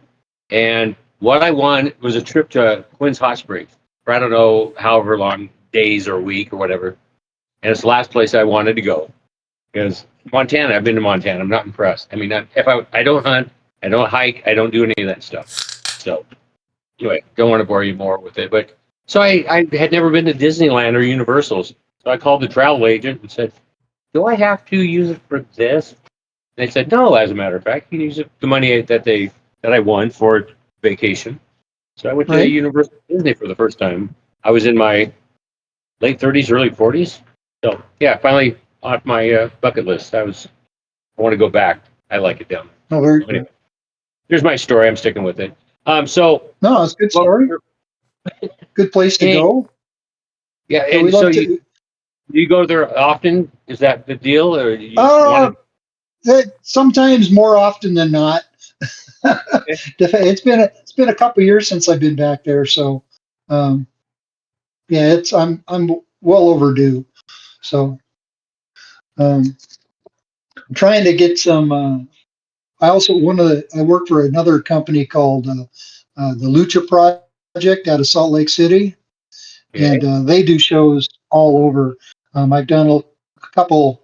[SPEAKER 3] and what I won was a trip to Quinn's Hot Springs for I don't know however long days or a week or whatever. And it's the last place I wanted to go because Montana. I've been to Montana. I'm not impressed. I mean, if I don't hunt, I don't hike, I don't do any of that stuff. So anyway, don't want to bore you more with it, but so I had never been to Disneyland or Universal's. So I called the travel agent and said, "Do I have to use it for this?" And they said, "No, as a matter of fact, you can use it the money that I won for vacation." So I went to
[SPEAKER 4] Right.
[SPEAKER 3] Universal Disney for the first time. I was in my late 30s, early 40s. So yeah, finally off my bucket list. I want to go back. I like it down
[SPEAKER 4] Oh, very
[SPEAKER 3] there.
[SPEAKER 4] cool.
[SPEAKER 3] Anyway, here's my story. I'm sticking with it. So
[SPEAKER 4] No, it's a good
[SPEAKER 3] well,
[SPEAKER 4] story. Good place to
[SPEAKER 3] hey,
[SPEAKER 4] go.
[SPEAKER 3] yeah,
[SPEAKER 4] Yeah, we
[SPEAKER 3] and so
[SPEAKER 4] love to.
[SPEAKER 3] you go there often? Is that the deal, or you just
[SPEAKER 4] Uh,
[SPEAKER 3] wanted?
[SPEAKER 4] Sometimes more often than not. It's been a couple years since I've been back there, so um, yeah, I'm well overdue. So um, I'm trying to get some. I also I work for another company called the Lucha Project out of Salt Lake City, and
[SPEAKER 3] Okay.
[SPEAKER 4] they do shows all over. I've done a couple,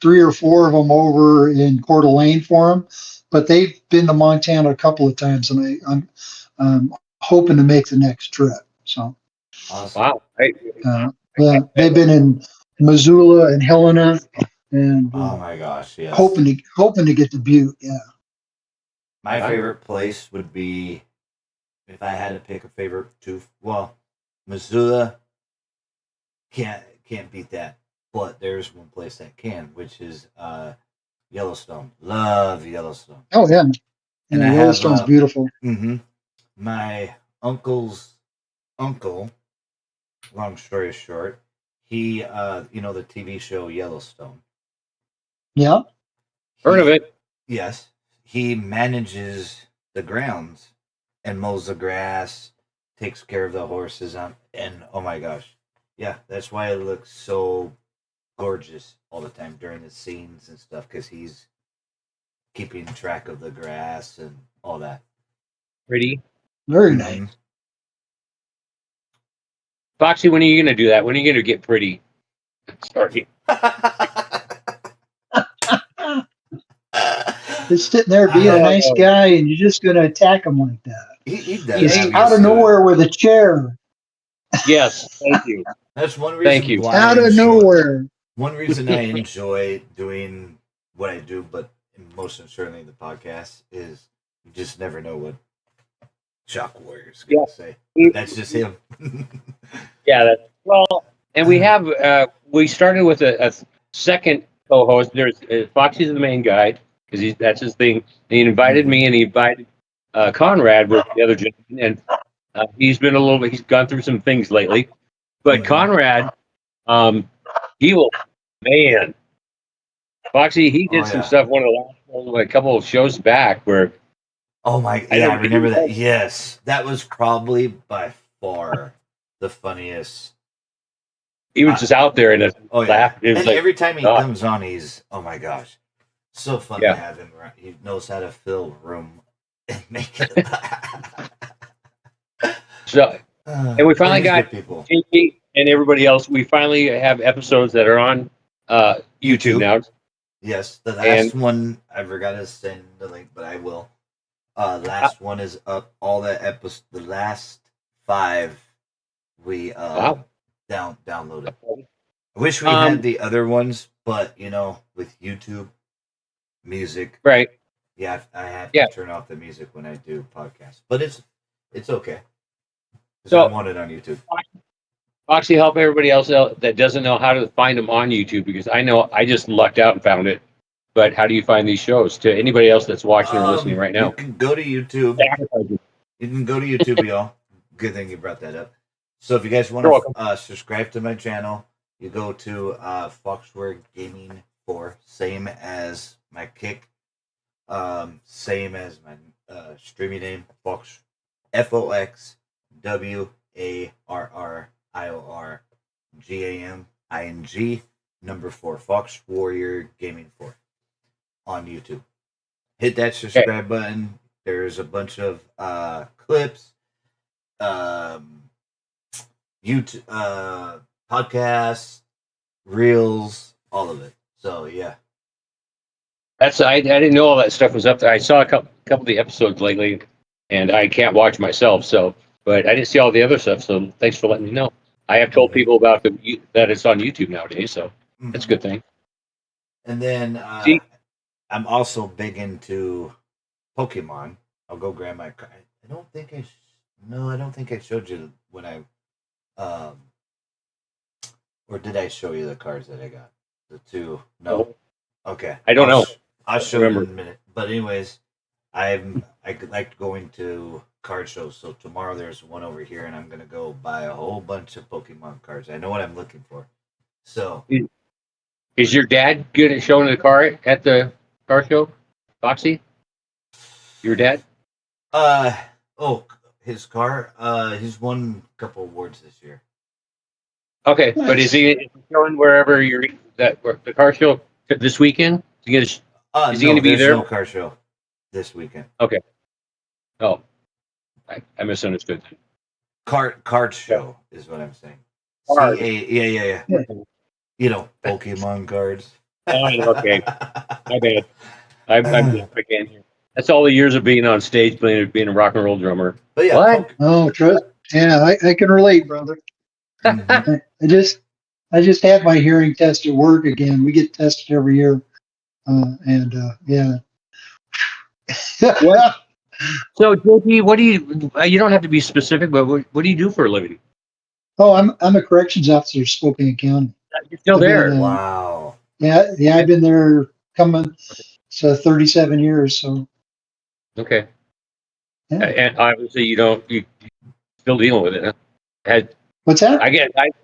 [SPEAKER 4] three or four of them over in Coeur d'Alene for them, but they've been to Montana a couple of times, and I'm hoping to make the next trip. So
[SPEAKER 2] Awesome.
[SPEAKER 3] Wow. I,
[SPEAKER 4] yeah, they've been in Missoula and Helena, and
[SPEAKER 2] Oh my gosh, yes.
[SPEAKER 4] hoping to get to Butte. Yeah.
[SPEAKER 2] My
[SPEAKER 3] wow.
[SPEAKER 2] favorite place would be if I had to pick a favorite two. Well, Missoula can't beat that. But there's one place that can, which is Yellowstone. Love Yellowstone.
[SPEAKER 4] Oh yeah,
[SPEAKER 2] And
[SPEAKER 4] yeah.
[SPEAKER 2] I have
[SPEAKER 4] Yellowstone's beautiful.
[SPEAKER 2] my uncle's uncle. Long story short, he the TV show Yellowstone.
[SPEAKER 4] Yeah.
[SPEAKER 3] Heard of
[SPEAKER 2] He
[SPEAKER 3] it?
[SPEAKER 2] Yes, he manages the grounds and mows the grass, takes care of the horses and oh my gosh. Yeah, that's why it looks so gorgeous all the time during the scenes and stuff because he's keeping track of the grass and all that.
[SPEAKER 3] Pretty.
[SPEAKER 4] Very nice.
[SPEAKER 2] Mm-hmm.
[SPEAKER 3] Foxy, when are you gonna do that? When are you gonna get pretty? Sorry.
[SPEAKER 4] Just sitting there being a nice
[SPEAKER 3] Oh,
[SPEAKER 4] guy, and you're just going to attack him like that.
[SPEAKER 2] he does
[SPEAKER 3] yeah,
[SPEAKER 2] have
[SPEAKER 4] Just out
[SPEAKER 2] used
[SPEAKER 4] of
[SPEAKER 2] to it.
[SPEAKER 4] nowhere with a chair.
[SPEAKER 3] yes. Thank you.
[SPEAKER 2] That's one
[SPEAKER 3] Thank
[SPEAKER 2] reason
[SPEAKER 3] you.
[SPEAKER 2] why I
[SPEAKER 4] Out of
[SPEAKER 2] enjoy.
[SPEAKER 4] nowhere.
[SPEAKER 2] One reason I enjoy doing what I do, but most certainly the podcast is you just never know what Shock Warrior's
[SPEAKER 3] Yeah.
[SPEAKER 2] gonna say. But that's just him.
[SPEAKER 3] Yeah. Well, and we started with a second co-host. There's Foxy's the main guy because that's his thing. He invited
[SPEAKER 2] Mhm.
[SPEAKER 3] me, and he invited Conrad with the other gentleman, and he's been a little bit. He's gone through some things lately, but
[SPEAKER 2] Mhm.
[SPEAKER 3] Conrad, um, he will, man, Foxy, he
[SPEAKER 2] Oh
[SPEAKER 3] did some
[SPEAKER 2] yeah.
[SPEAKER 3] stuff one of the last, a couple of shows back where
[SPEAKER 2] Oh my.
[SPEAKER 3] I
[SPEAKER 2] Yeah, I
[SPEAKER 3] never
[SPEAKER 2] remember that. Yes, that was probably by far the funniest.
[SPEAKER 3] he was just out there and just
[SPEAKER 2] Oh yeah,
[SPEAKER 3] laughed. It was
[SPEAKER 2] and
[SPEAKER 3] like,
[SPEAKER 2] every time he
[SPEAKER 3] God,
[SPEAKER 2] comes on, he's oh my gosh, so fun to
[SPEAKER 3] yeah.
[SPEAKER 2] have him around. He knows how to fill room and make it.
[SPEAKER 3] So, and we
[SPEAKER 2] But
[SPEAKER 3] finally
[SPEAKER 2] he's
[SPEAKER 3] got
[SPEAKER 2] good people.
[SPEAKER 3] JP and everybody else. We finally have episodes that are on YouTube
[SPEAKER 2] YouTube.
[SPEAKER 3] now.
[SPEAKER 2] Yes, the
[SPEAKER 3] And
[SPEAKER 2] last one I forgot to send the link, but I will.
[SPEAKER 3] uh,
[SPEAKER 2] Last one is up. All the episodes, the last five, we
[SPEAKER 3] wow,
[SPEAKER 2] downloaded. I wish we had
[SPEAKER 3] um,
[SPEAKER 2] the other ones, but with YouTube music,
[SPEAKER 3] right.
[SPEAKER 2] Yeah, I have
[SPEAKER 3] Yeah.
[SPEAKER 2] to turn off the music when I do podcasts, but it's okay because I
[SPEAKER 3] So
[SPEAKER 2] want it on YouTube.
[SPEAKER 3] Foxy, help everybody else out that doesn't know how to find them on YouTube, because I know I just lucked out and found it. But how do you find these shows to anybody else that's watching or listening right
[SPEAKER 2] You
[SPEAKER 3] now?
[SPEAKER 2] can go to YouTube. You can go to YouTube, y'all. Good thing you brought that up. So if you guys want to subscribe to my channel, you go to Foxwarriorgaming4, same as my kick, same as my streaming name, Fox, FOXWARRIORGAMING number 4, Fox Warrior Gaming 4 on YouTube. Hit that subscribe button. There's a bunch of clips, YouTube, podcasts, reels, all of it. So yeah.
[SPEAKER 3] I didn't know all that stuff was up there. I saw a couple of the episodes lately, and I can't watch myself. So, but I didn't see all the other stuff. So thanks for letting me know. I have told people about that it's on YouTube nowadays. So that's a good thing.
[SPEAKER 2] And then
[SPEAKER 3] See,
[SPEAKER 2] I'm also big into Pokemon. I'll go grab my card. I don't think I don't think I showed you when I or did I show you the cards that I got? The two? No. Okay.
[SPEAKER 3] I don't know.
[SPEAKER 2] I'll show you in a minute. But anyways, I like going to card shows. So tomorrow there's one over here, and I'm gonna go buy a whole bunch of Pokemon cards. I know what I'm looking for. So
[SPEAKER 3] is your dad good at showing the car at the car show, Foxy? Your dad?
[SPEAKER 2] His car. He's won a couple awards this year.
[SPEAKER 3] Okay,
[SPEAKER 4] Nice.
[SPEAKER 3] but is he showing wherever the car show this weekend? Is he going to be there?
[SPEAKER 2] No car show this weekend.
[SPEAKER 3] Okay. Oh, I misunderstood.
[SPEAKER 2] Card show is what I'm saying.
[SPEAKER 3] Card.
[SPEAKER 2] Yeah. You know, Pokemon cards.
[SPEAKER 3] Oh, okay. My bad. I'm just again here. That's all the years of being on stage, being a rock and roll drummer.
[SPEAKER 2] But yeah,
[SPEAKER 3] What?
[SPEAKER 4] Oh, trust. Yeah, I can relate, brother.
[SPEAKER 2] Mhm.
[SPEAKER 4] I just had my hearing test at work again. We get tested every year, yeah.
[SPEAKER 3] What? So, JP, what do you? You don't have to be specific, but what do you do for a living?
[SPEAKER 4] Oh, I'm a corrections officer, Spokane County.
[SPEAKER 3] You're still
[SPEAKER 4] I've been,
[SPEAKER 3] there.
[SPEAKER 2] Wow.
[SPEAKER 4] Yeah, I've been there coming 37 years. So
[SPEAKER 3] Okay.
[SPEAKER 4] yeah.
[SPEAKER 3] And obviously, you still dealing with it. Huh?
[SPEAKER 4] What's that?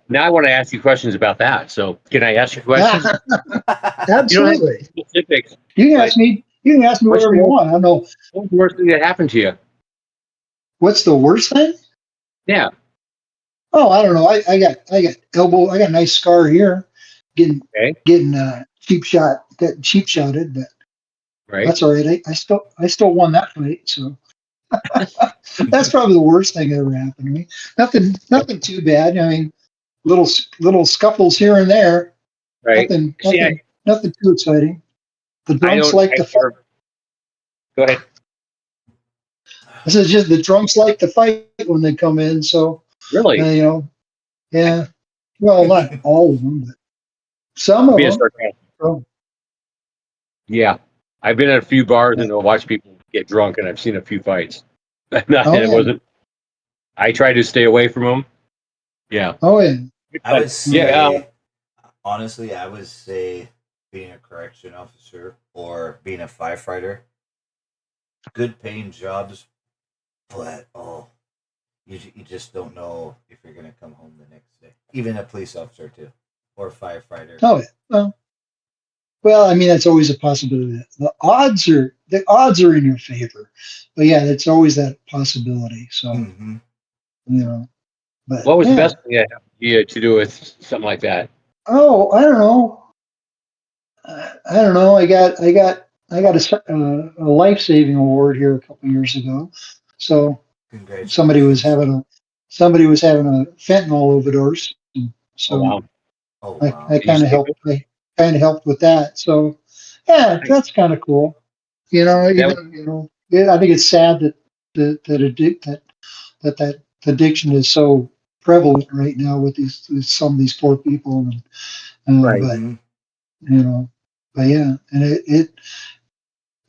[SPEAKER 3] Now I want to ask you questions about that. So, can I ask you questions? You don't have to
[SPEAKER 4] Absolutely.
[SPEAKER 3] be specifics.
[SPEAKER 4] You can ask me. You can ask me
[SPEAKER 3] What's
[SPEAKER 4] whatever
[SPEAKER 3] the
[SPEAKER 4] you
[SPEAKER 3] worst-
[SPEAKER 4] want. I don't know
[SPEAKER 3] What's the worst thing that happened to you?
[SPEAKER 4] what's the worst thing.
[SPEAKER 3] Yeah.
[SPEAKER 4] Oh, I don't know. I got elbow. I got a nice scar here. Getting
[SPEAKER 3] Okay.
[SPEAKER 4] cheap shot. Got cheap shotted, but
[SPEAKER 3] Right.
[SPEAKER 4] that's all right. I still won that fight. So that's probably the worst thing that ever happened to me. Nothing too bad. I mean, little scuffles here and there.
[SPEAKER 3] Right. See,
[SPEAKER 4] Nothing too exciting. The
[SPEAKER 3] I
[SPEAKER 4] drunks
[SPEAKER 3] don't.
[SPEAKER 4] like to fight.
[SPEAKER 3] Go ahead.
[SPEAKER 4] This is just the drunks like to fight when they come in. So
[SPEAKER 3] Really?
[SPEAKER 4] Yeah. Well, not all of them, but some of
[SPEAKER 3] Be a
[SPEAKER 4] them.
[SPEAKER 3] sarcastic.
[SPEAKER 4] So,
[SPEAKER 3] Yeah. I've been at a few bars and watched people get drunk, and I've seen a few fights. It
[SPEAKER 4] yeah.
[SPEAKER 3] wasn't. I try to stay away from them. Yeah.
[SPEAKER 4] Oh yeah.
[SPEAKER 2] I would say,
[SPEAKER 3] Yeah.
[SPEAKER 2] honestly, I would say being a correction officer or being a firefighter, good paying jobs, but you just don't know if you're gonna come home the next day. Even a police officer too, or a firefighter.
[SPEAKER 4] Oh yeah. Well, I mean that's always a possibility. The odds are in your favor, but yeah, it's always that possibility. So
[SPEAKER 2] Mm-hmm.
[SPEAKER 4] but
[SPEAKER 3] What was the best thing that happened to you to do with something like that?
[SPEAKER 4] Oh, I don't know. I don't know. I got a life saving award here a couple years ago. So
[SPEAKER 2] Congratulations.
[SPEAKER 4] somebody was having a fentanyl overdose. And
[SPEAKER 3] Oh,
[SPEAKER 4] so
[SPEAKER 3] wow.
[SPEAKER 4] I kind of helped. I kind of helped with that. So yeah, that's kind of cool. I think it's sad that addiction is so prevalent right now with some of these poor people.
[SPEAKER 3] Right.
[SPEAKER 4] But but yeah, and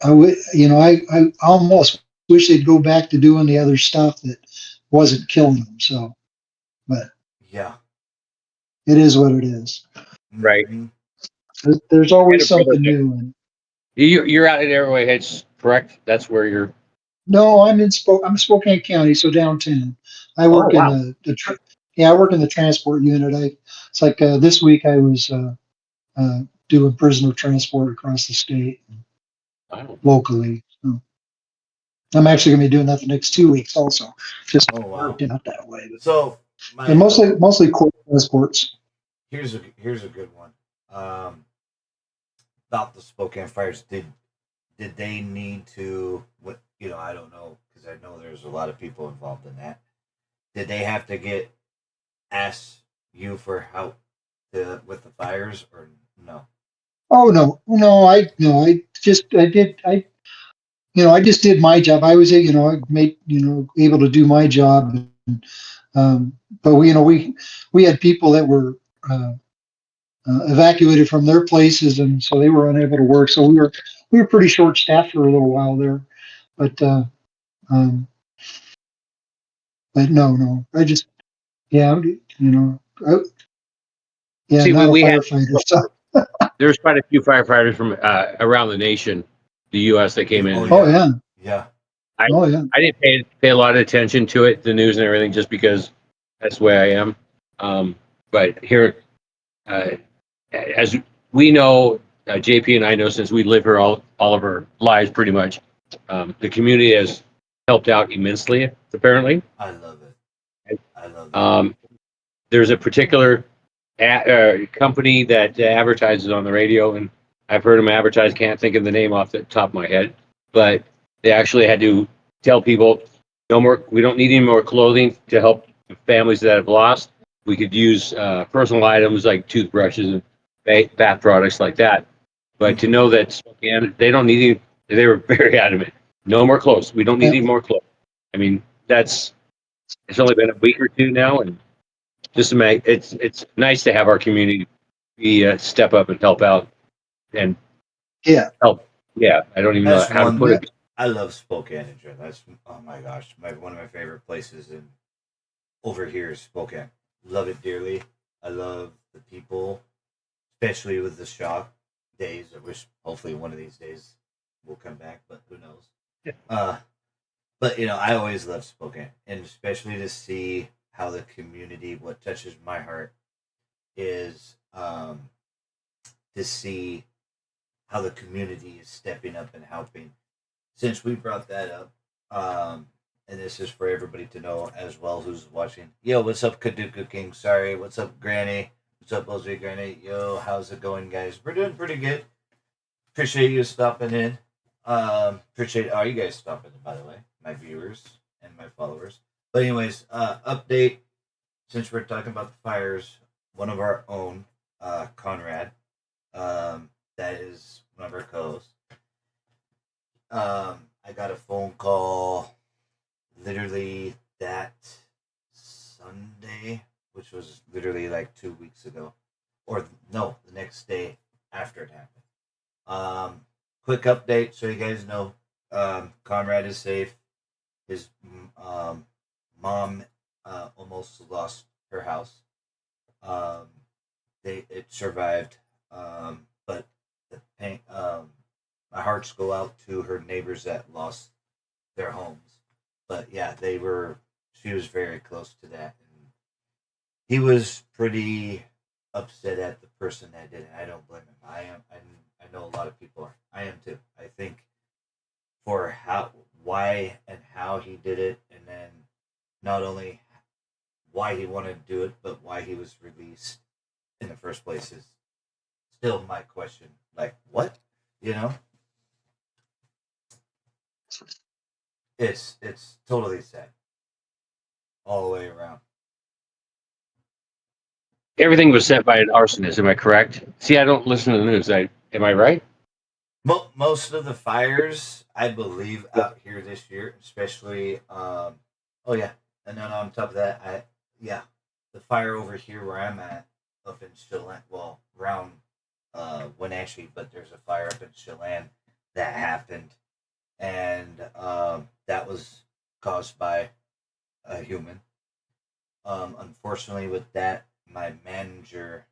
[SPEAKER 4] I would, I almost wish they'd go back to doing the other stuff that wasn't killing them. So, but
[SPEAKER 2] Yeah.
[SPEAKER 4] it is what it is.
[SPEAKER 3] Right.
[SPEAKER 2] Mhm.
[SPEAKER 4] There's
[SPEAKER 3] I had a
[SPEAKER 4] always
[SPEAKER 3] brother
[SPEAKER 4] something new. And
[SPEAKER 3] you're out at Arrowheads, correct? That's where you're.
[SPEAKER 4] no, I'm Spokane County, so downtown. I
[SPEAKER 3] Oh
[SPEAKER 4] work in
[SPEAKER 3] wow.
[SPEAKER 4] I work in the transport unit. It's like this week I was doing prisoner transport across the state
[SPEAKER 3] Wow.
[SPEAKER 4] locally. So I'm actually going to be doing that the next 2 weeks also. Just
[SPEAKER 2] Oh wow.
[SPEAKER 4] worked out that way,
[SPEAKER 2] So
[SPEAKER 4] and
[SPEAKER 2] my
[SPEAKER 4] mostly court transports.
[SPEAKER 2] here's a good one. Um, about the Spokane fires, did they need to what I don't know because I know there's a lot of people involved in that. Did they have to ask you for help with the fires or no?
[SPEAKER 4] Oh no, no, I just did my job. I was I made able to do my job. Um, but we had people that were uh, evacuated from their places, and so they were unable to work. So we were pretty short staffed for a little while there. But um, but no, I just yeah, I, yeah,
[SPEAKER 3] See,
[SPEAKER 4] not a
[SPEAKER 3] we had
[SPEAKER 4] firefighter. So
[SPEAKER 3] there's quite a few firefighters from around the nation, the U.S. that came in.
[SPEAKER 2] Oh
[SPEAKER 3] And
[SPEAKER 4] oh
[SPEAKER 2] yeah,
[SPEAKER 4] yeah,
[SPEAKER 2] yeah.
[SPEAKER 3] I
[SPEAKER 4] oh yeah,
[SPEAKER 3] I didn't pay a lot of attention to it, the news and everything, just because that's the way I am. But here, uh, as we know, JP and I know since we live here all of our lives, pretty much, the community has helped out immensely. Apparently,
[SPEAKER 2] I love it. I love that.
[SPEAKER 3] um, there's a particular company that advertises on the radio, and I've heard them advertise. Can't think of the name off the top of my head, but they actually had to tell people, no more. We don't need any more clothing to help the families that have lost. We could use personal items like toothbrushes and bath products like that. But to
[SPEAKER 2] Mm-hmm.
[SPEAKER 3] know that Spokane, they don't need any. They were very adamant. No more clothes. We don't need
[SPEAKER 4] yeah,
[SPEAKER 3] any more clothes. I mean, that's. It's only been a week or two now, and just to make it's nice to have our community be step up and help out and
[SPEAKER 4] yeah,
[SPEAKER 3] help. Yeah, I don't even know
[SPEAKER 2] That's
[SPEAKER 3] how to
[SPEAKER 2] one.
[SPEAKER 3] put
[SPEAKER 4] yeah.
[SPEAKER 3] it.
[SPEAKER 2] I love Spokane in general. That's oh my gosh, one of my favorite places in over here is Spokane. Love it dearly. I love the people, especially with the shock days. I wish hopefully one of these days we'll come back, but who knows? Uh, but I always love Spokane, and especially to see how the community. What touches my heart is to see how the community is stepping up and helping. Since we brought that up, and this is for everybody to know as well who's watching. Yo, what's up, Kaduka King? Sorry, what's up, Granny? What's up, Ozzy Granny? Yo, how's it going, guys? We're doing pretty good. Appreciate you stopping in. Appreciate all you guys stopping in, by the way, my viewers and my followers. But anyways, update. Since we're talking about the fires, one of our own, Conrad, that is one of our co-hosts. I got a phone call literally that Sunday, which was literally like 2 weeks ago, or no, the next day after it happened. Quick update so you guys know, Conrad is safe. His mom almost lost her house. Um, it survived, but the pain. My hearts go out to her neighbors that lost their homes. But yeah, they were. She was very close to that, and he was pretty upset at the person that did it. I don't blame him. I am. I know a lot of people are. I am too. I think for why, and how he did it, and then not only why he wanted to do it, but why he was released in the first place is still my question. Like, what? You know, it's totally sad all the way around.
[SPEAKER 3] Everything was set by an arsonist. Am I correct? See, I don't listen to the news. Am I right?
[SPEAKER 2] Most of the fires, I believe, out here this year, especially, oh yeah, and then on top of that, yeah, the fire over here where I'm at, up in Chelan, well, around Wenatchee, but there's a fire up in Chelan that happened, and that was caused by a human. Unfortunately, with that, my manager,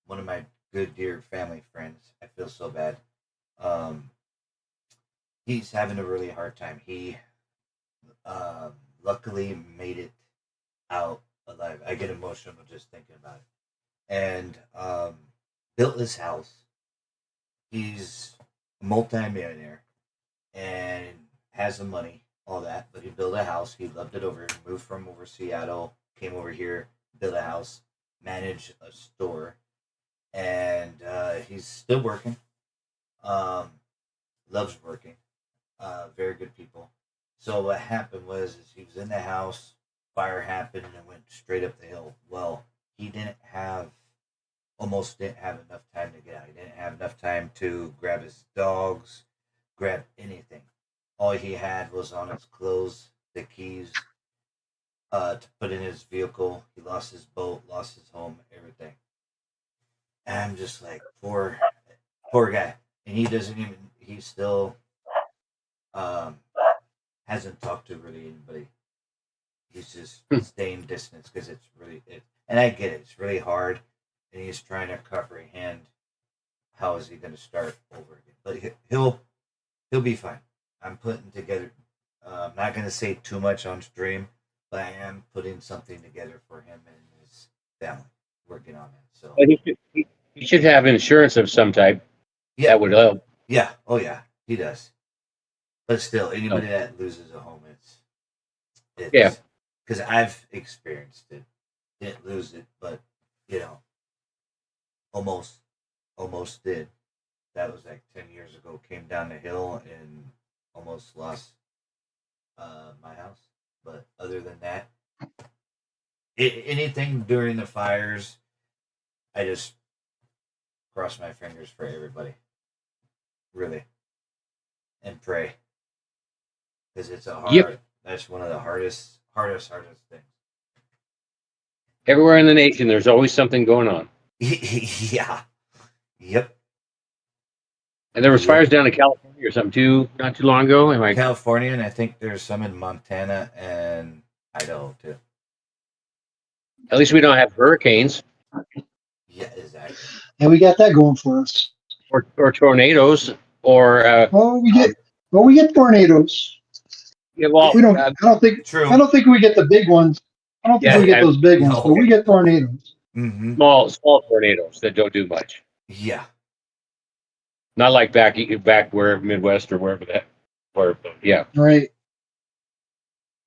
[SPEAKER 2] one of my good dear family friends, I feel so bad. Um, he's having a really hard time. He luckily made it out alive. I get emotional just thinking about it. And built this house. He's a multi-millionaire and has the money, all that. But he built a house. He loved it over here. Moved from over Seattle, came over here, built a house, managed a store, and he's still working. Um, loves working. Very good people. So what happened was is he was in the house, fire happened and went straight up the hill. Well, he didn't have almost didn't have enough time to get out. He didn't have enough time to grab his dogs, grab anything. All he had was on his clothes, the keys, to put in his vehicle. He lost his boat, lost his home, everything. And I'm just like, poor guy. And he doesn't even he still um hasn't talked to really anybody. He's just staying distance because it's really it, and I get it. It's really hard, and he's trying to comprehend how is he going to start over again. But he'll be fine. I'm putting together. I'm not going to say too much on stream, but I am putting something together for him and his family. Working on it. So
[SPEAKER 3] But he should have insurance of some type.
[SPEAKER 2] yeah,
[SPEAKER 3] That would help.
[SPEAKER 2] yeah, oh yeah, he does. But still,
[SPEAKER 3] Oh,
[SPEAKER 2] anybody that loses a home,
[SPEAKER 3] yeah.
[SPEAKER 2] it's because I've experienced it. Didn't lose it, but you know, almost almost did. That was like 10 years ago. Came down the hill and almost lost my house. But other than that, anything during the fires, I just cross my fingers for everybody, really, and pray because it's a hard.
[SPEAKER 3] Yep.
[SPEAKER 2] That's one of the hardest things.
[SPEAKER 3] Everywhere in the nation, there's always something going on.
[SPEAKER 2] Yeah. Yep.
[SPEAKER 3] And there was
[SPEAKER 2] Yep.
[SPEAKER 3] fires down in California or something too, not too long ago. Am I?
[SPEAKER 2] California, and I think there's some in Montana and Idaho too.
[SPEAKER 3] At least we don't have hurricanes
[SPEAKER 2] Yeah, exactly.
[SPEAKER 4] And we got that going for us.
[SPEAKER 3] or tornadoes or
[SPEAKER 4] Well, we get tornadoes.
[SPEAKER 3] yeah, well,
[SPEAKER 4] We don't. I don't think.
[SPEAKER 2] True.
[SPEAKER 4] I don't think we get the big ones. I don't think
[SPEAKER 3] yeah,
[SPEAKER 4] we get those big ones,
[SPEAKER 2] No.
[SPEAKER 4] but we get tornadoes.
[SPEAKER 2] Mm-hmm.
[SPEAKER 3] small tornadoes that don't do much.
[SPEAKER 2] Yeah.
[SPEAKER 3] Not like back where Midwest or wherever that. Or yeah,
[SPEAKER 4] Right.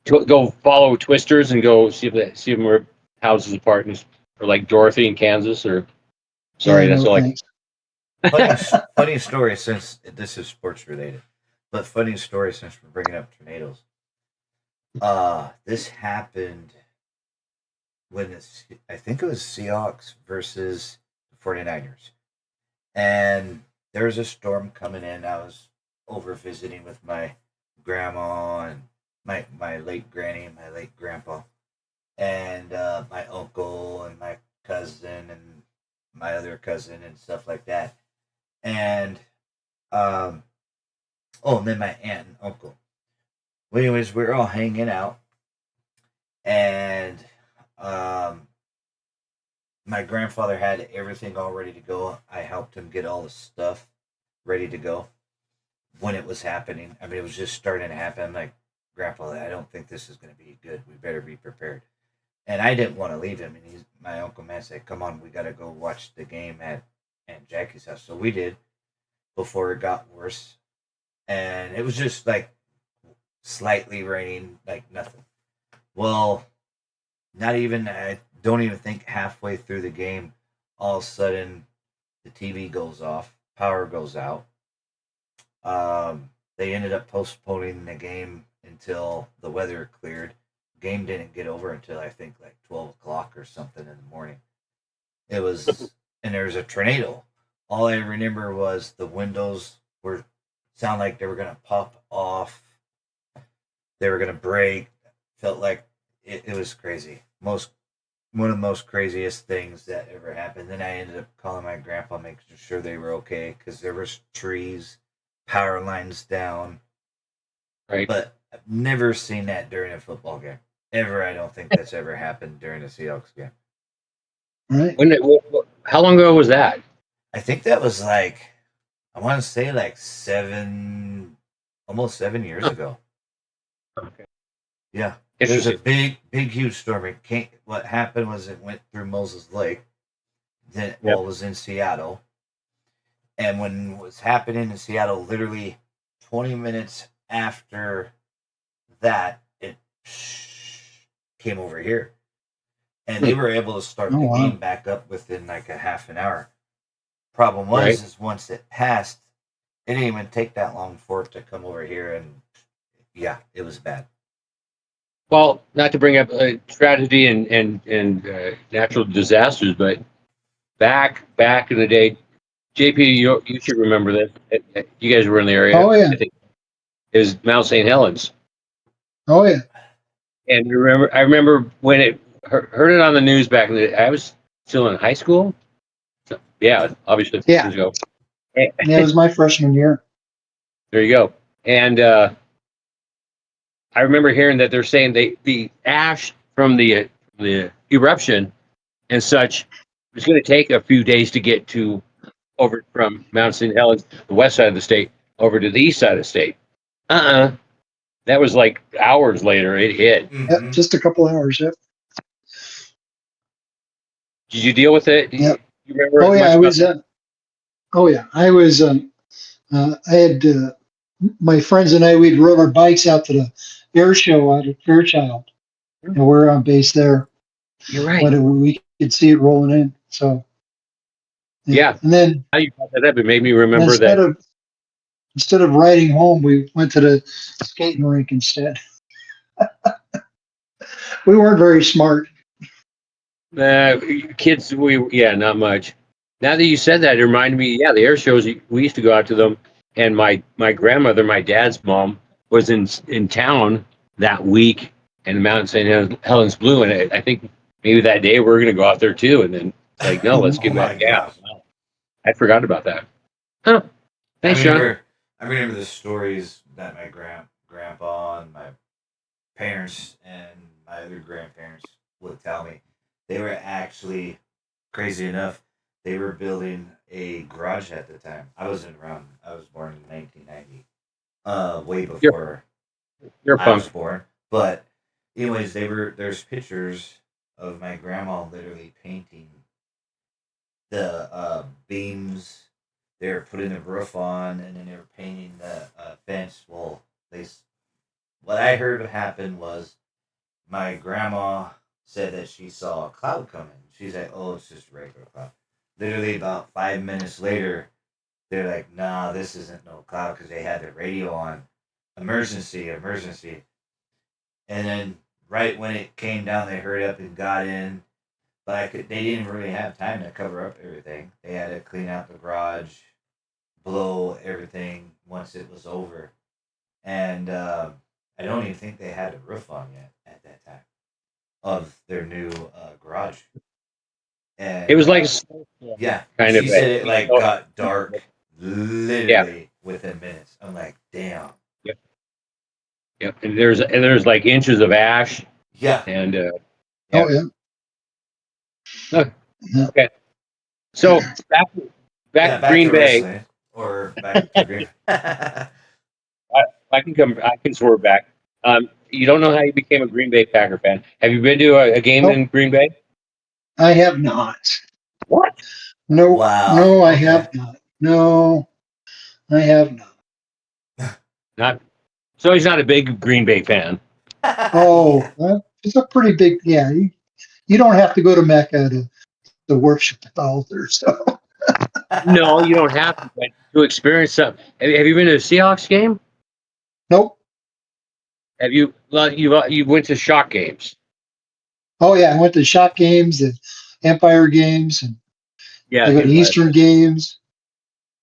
[SPEAKER 3] go follow twisters and go see if where houses apart or like Dorothy in Kansas or sorry,
[SPEAKER 4] Yeah,
[SPEAKER 3] that's
[SPEAKER 4] no
[SPEAKER 3] all
[SPEAKER 4] thanks.
[SPEAKER 2] Funny story since this is sports related, but funny story since we're bringing up tornadoes. This happened when I think it was Seahawks versus the 49ers. And there was a storm coming in. I was over visiting with my grandma and my late granny and my late grandpa and my uncle and my cousin and my other cousin and stuff like that. And um, oh, and then my aunt and uncle. Well, anyways, we were all hanging out, and um, my grandfather had everything all ready to go. I helped him get all the stuff ready to go when it was happening. I mean, it was just starting to happen. I'm like, Grandpa, I don't think this is going to be good. We better be prepared. And I didn't want to leave him. And my Uncle Matt said, come on, we got to go watch the game at Aunt Jackie's house. So we did before it got worse. And it was just like slightly raining, like nothing. Well, not even, I don't even think halfway through the game, all of a sudden the TV goes off, power goes out. They ended up postponing the game until the weather cleared. Game didn't get over until I think like 12 o'clock or something in the morning. It was, and there was a tornado. All I remember was the windows were sound like they were gonna pop off. They were gonna break. Felt like it was crazy. One of the most craziest things that ever happened. Then I ended up calling my grandpa, making sure they were okay because there was trees power lines down.
[SPEAKER 3] Right.
[SPEAKER 2] But I've never seen that during a football game. Ever, I don't think that's ever happened during a Seahawks game.
[SPEAKER 4] Right.
[SPEAKER 3] How long ago was that?
[SPEAKER 2] I think that was like, I want to say like almost 7 years ago.
[SPEAKER 3] Okay.
[SPEAKER 2] Yeah. It was a
[SPEAKER 3] Interesting.
[SPEAKER 2] big, huge storm. What happened was it went through Moses Lake. Then,
[SPEAKER 3] Yep.
[SPEAKER 2] it was in Seattle. And when it was happening in Seattle, literally 20 minutes after that, it came over here. And they were able to start
[SPEAKER 4] Oh,
[SPEAKER 2] the
[SPEAKER 4] wow.
[SPEAKER 2] game back up within like a half an hour. Problem was,
[SPEAKER 3] Right.
[SPEAKER 2] is once it passed, it didn't even take that long for it to come over here. And yeah, it was bad.
[SPEAKER 3] Well, not to bring up tragedy and natural disasters, but back in the day, JP, you should remember this. You guys were in the area,
[SPEAKER 4] Oh, yeah.
[SPEAKER 3] I think. Is Mount St. Helens,
[SPEAKER 4] Oh, yeah.
[SPEAKER 3] and I remember when it heard it on the news back in the day. I was still in high school. So, yeah, obviously
[SPEAKER 4] Yeah.
[SPEAKER 3] years ago.
[SPEAKER 4] Yeah, it was my freshman year.
[SPEAKER 3] There you go. And I remember hearing that they're saying the ash from the eruption and such was going to take a few days to get to over from Mount St. Helens, the west side of the state, over to the east side of the state. That was like hours later. It hit.
[SPEAKER 4] Yep,
[SPEAKER 2] Mm-hmm.
[SPEAKER 4] just a couple hours. Yep.
[SPEAKER 3] Did you deal with it?
[SPEAKER 4] Yep.
[SPEAKER 3] You remember
[SPEAKER 4] Oh, yeah.
[SPEAKER 3] much
[SPEAKER 4] I
[SPEAKER 3] about
[SPEAKER 4] was.
[SPEAKER 3] that?
[SPEAKER 4] Oh, yeah. I was. I had my friends and I. We'd rode our bikes out to the air show out at Fairchild, and we're on base there.
[SPEAKER 3] You're right.
[SPEAKER 4] But we could see it rolling in. So yeah.
[SPEAKER 3] Yeah.
[SPEAKER 4] And then
[SPEAKER 3] How you brought that up? It made me remember
[SPEAKER 4] instead
[SPEAKER 3] that.
[SPEAKER 4] of riding home, we went to the skating rink instead. We weren't very smart.
[SPEAKER 3] Uh, Kids, not much. Now that you said that, it reminded me. Yeah, the air shows we used to go out to them, and my grandmother, my dad's mom, was in town that week, and Mount St. Helens blew, and I think maybe that day we are going to go out there too. And then it's like, no, let's
[SPEAKER 2] Oh
[SPEAKER 3] get back.
[SPEAKER 2] my
[SPEAKER 3] Yeah,
[SPEAKER 2] gosh.
[SPEAKER 3] wow. I forgot about that. Huh.
[SPEAKER 2] I
[SPEAKER 3] Thanks, John.
[SPEAKER 2] remember I remember the stories that my grandpa and my parents and my other grandparents would tell me. They were actually, crazy enough, they were building a garage at the time. I wasn't around. I was born in 1990. Way
[SPEAKER 3] You're
[SPEAKER 2] before
[SPEAKER 3] you're a
[SPEAKER 2] I was
[SPEAKER 3] punk.
[SPEAKER 2] born. But anyways, there's pictures of my grandma literally painting the beams. They were putting the roof on, and then they were painting the fence. Well, what I heard happen was my grandma said that she saw a cloud coming. She's like, "Oh, it's just a regular cloud." Literally, about 5 minutes later, they're like, "Nah, this isn't no cloud," because they had the radio on, emergency, emergency. And then right when it came down, they hurried up and got in. But they didn't really have time to cover up everything. They had to clean out the garage, blow everything once it was over. And I don't even think they had a roof on yet at that time of their new garage. And
[SPEAKER 3] It was like
[SPEAKER 2] yeah,
[SPEAKER 3] kind of
[SPEAKER 2] she said it like
[SPEAKER 3] oh,
[SPEAKER 2] got dark
[SPEAKER 3] yeah,
[SPEAKER 2] literally within minutes. I'm like, damn.
[SPEAKER 3] yep, yep. And there's like inches of ash,
[SPEAKER 2] Yeah.
[SPEAKER 3] and
[SPEAKER 4] Oh,
[SPEAKER 3] yeah.
[SPEAKER 4] yeah.
[SPEAKER 3] Huh.
[SPEAKER 4] Yeah.
[SPEAKER 3] Okay, so back
[SPEAKER 2] Yeah,
[SPEAKER 3] to
[SPEAKER 2] back
[SPEAKER 3] Green
[SPEAKER 2] to
[SPEAKER 3] Bay.
[SPEAKER 2] wrestling. Or back to Green.
[SPEAKER 3] I can swerve back. You don't know how you became a Green Bay Packer fan. Have you been to a game
[SPEAKER 4] Nope.
[SPEAKER 3] in Green Bay?
[SPEAKER 4] I have not.
[SPEAKER 3] What?
[SPEAKER 4] No,
[SPEAKER 2] Wow.
[SPEAKER 4] no, I
[SPEAKER 2] Okay.
[SPEAKER 4] have not. No, I have not.
[SPEAKER 3] Not. So he's not a big Green Bay fan.
[SPEAKER 4] Oh,
[SPEAKER 2] Yeah.
[SPEAKER 4] it's a pretty big, yeah. You don't have to go to Mecca to worship the altar. So,
[SPEAKER 3] No, you don't have to. But to experience something. Have you been to a Seahawks game?
[SPEAKER 4] nope.
[SPEAKER 3] Have you? Well, you went to Shock games.
[SPEAKER 4] Oh, yeah. I went to shop games and Empire games, and
[SPEAKER 3] Yeah,
[SPEAKER 4] I go to
[SPEAKER 3] Midwest.
[SPEAKER 4] Eastern games.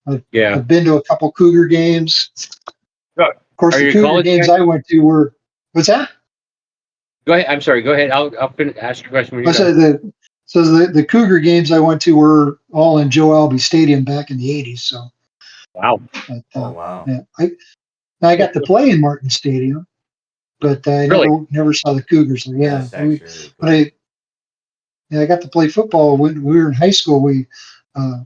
[SPEAKER 4] I've,
[SPEAKER 3] Yeah.
[SPEAKER 4] I've been to a couple Cougar games.
[SPEAKER 3] So,
[SPEAKER 4] Of course,
[SPEAKER 3] are
[SPEAKER 4] the
[SPEAKER 3] you a
[SPEAKER 4] Cougar
[SPEAKER 3] college
[SPEAKER 4] games
[SPEAKER 3] guy?
[SPEAKER 4] I went to were, what's that?
[SPEAKER 3] Go ahead. I'm sorry. Go ahead. I'll ask your question when
[SPEAKER 4] I
[SPEAKER 3] you're done.
[SPEAKER 4] said the Cougar games I went to were all in Joe Albee Stadium back in the '80s. So
[SPEAKER 3] Wow.
[SPEAKER 4] But,
[SPEAKER 2] Oh wow.
[SPEAKER 4] yeah, I got to play in Martin Stadium, but I
[SPEAKER 3] Really?
[SPEAKER 4] never saw the Cougars there. Yeah,
[SPEAKER 2] That's actually really
[SPEAKER 4] but
[SPEAKER 2] cool.
[SPEAKER 4] I got to play football when we were in high school. We uh,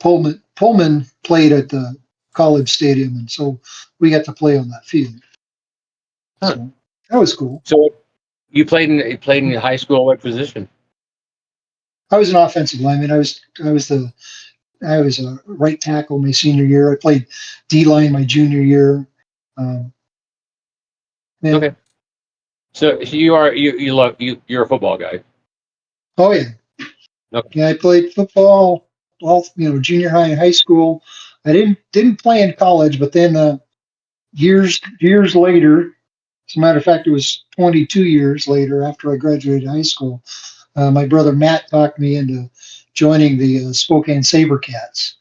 [SPEAKER 4] Pullman played at the college stadium, and so we got to play on that field.
[SPEAKER 3] Huh.
[SPEAKER 4] So that was cool.
[SPEAKER 3] So you played in high school. What position?
[SPEAKER 4] I was an offensive lineman. I was a right tackle my senior year. I played D line my junior year. Um, yeah.
[SPEAKER 3] Okay. So you're a football guy.
[SPEAKER 4] Oh yeah.
[SPEAKER 3] Okay.
[SPEAKER 4] Yeah. I played football all junior high and high school. I didn't play in college, but then years later, as a matter of fact, it was 22 years later after I graduated high school. My brother Matt talked me into joining the Spokane SaberCats.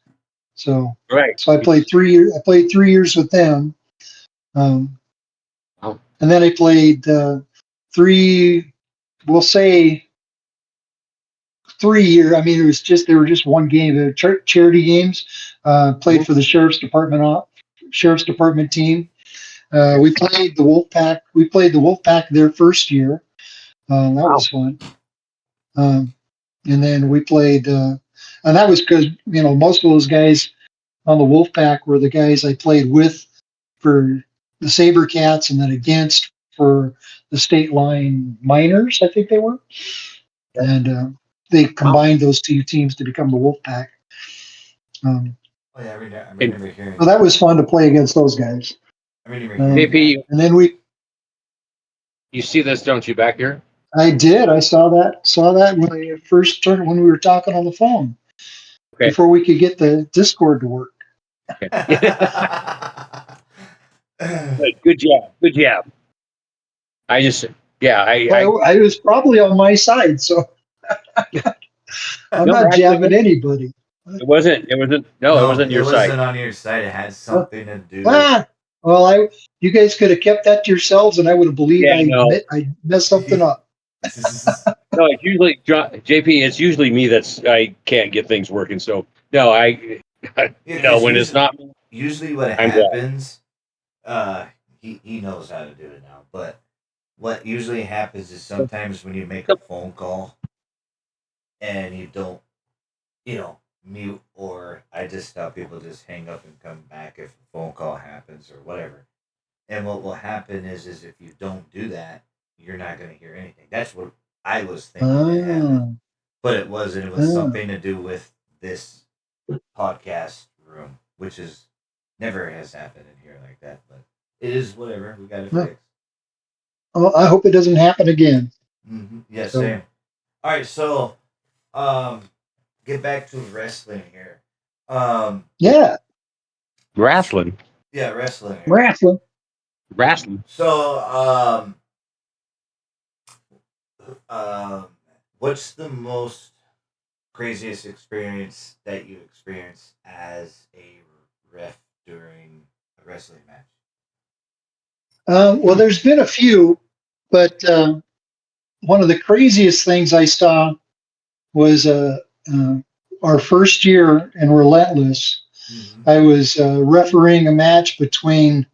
[SPEAKER 4] So
[SPEAKER 3] Right.
[SPEAKER 4] so I played 3 years. I played 3 years with them, um,
[SPEAKER 3] Wow.
[SPEAKER 4] and then I played three. We'll say 3 year. I mean, they were just one game. They were charity games. Played
[SPEAKER 3] Mhm.
[SPEAKER 4] for the sheriff's department team.
[SPEAKER 3] Okay.
[SPEAKER 4] We played the Wolfpack. We played the Wolfpack their first year. That
[SPEAKER 3] Wow.
[SPEAKER 4] was fun. Um, and then we played, and that was because most of those guys on the Wolfpack were the guys I played with for the SaberCats and then against for the state line miners, I think they were.
[SPEAKER 3] Okay.
[SPEAKER 4] And they
[SPEAKER 3] Wow.
[SPEAKER 4] combined those two teams to become the Wolfpack. Um,
[SPEAKER 2] Oh yeah, I
[SPEAKER 3] And
[SPEAKER 2] remember hearing
[SPEAKER 4] so that
[SPEAKER 2] that.
[SPEAKER 4] was fun to play against those guys.
[SPEAKER 2] I remember hearing
[SPEAKER 3] JP,
[SPEAKER 2] that.
[SPEAKER 4] And then
[SPEAKER 3] you see this, don't you, back here?
[SPEAKER 4] I did. I saw that when I first started when we were talking on the phone
[SPEAKER 3] Okay.
[SPEAKER 4] before we could get the Discord to work.
[SPEAKER 3] Okay. Good job. Good job. I just, yeah,
[SPEAKER 4] Well, I was probably on my side, so I'm
[SPEAKER 3] no,
[SPEAKER 4] not
[SPEAKER 3] actually,
[SPEAKER 4] jabbing anybody.
[SPEAKER 3] no, it
[SPEAKER 2] No,
[SPEAKER 3] wasn't
[SPEAKER 2] it
[SPEAKER 3] your site.
[SPEAKER 2] wasn't on your site. It had
[SPEAKER 4] Uh,
[SPEAKER 2] something to do.
[SPEAKER 4] ah, well, you guys could have kept that to yourselves, and I would have believed
[SPEAKER 3] Yeah, no,
[SPEAKER 4] I messed something up.
[SPEAKER 3] no, it's usually, JP, it's usually me I can't get things working. So, no,
[SPEAKER 2] Yeah, because
[SPEAKER 3] when it's not me,
[SPEAKER 2] usually what
[SPEAKER 3] I'm glad.
[SPEAKER 2] happens, he knows how to do it now. But what usually happens is sometimes when you make a phone call and you don't, mute, or I just tell people just hang up and come back if a phone call happens or whatever. And what will happen is if you don't do that, you're not going to hear anything. That's what I was thinking that happened,
[SPEAKER 4] Ah,
[SPEAKER 2] but it wasn't. It was
[SPEAKER 4] ah.
[SPEAKER 2] something to do with this podcast room, which is never has happened in here like that. But it is whatever. We got it
[SPEAKER 4] Well,
[SPEAKER 2] fixed.
[SPEAKER 4] I hope it doesn't happen again.
[SPEAKER 2] Yeah,
[SPEAKER 4] So,
[SPEAKER 2] same. All right, so um, get back to wrestling here. Um,
[SPEAKER 4] yeah,
[SPEAKER 3] Wrestling.
[SPEAKER 2] yeah, wrestling here.
[SPEAKER 4] wrestling.
[SPEAKER 3] Wrestling.
[SPEAKER 2] So um, what's the most craziest experience that you experienced as a ref during a wrestling match?
[SPEAKER 4] Well, there's been a few, but one of the craziest things I saw was uh, our first year in Relentless.
[SPEAKER 2] Mm-hmm.
[SPEAKER 4] I was refereeing a match between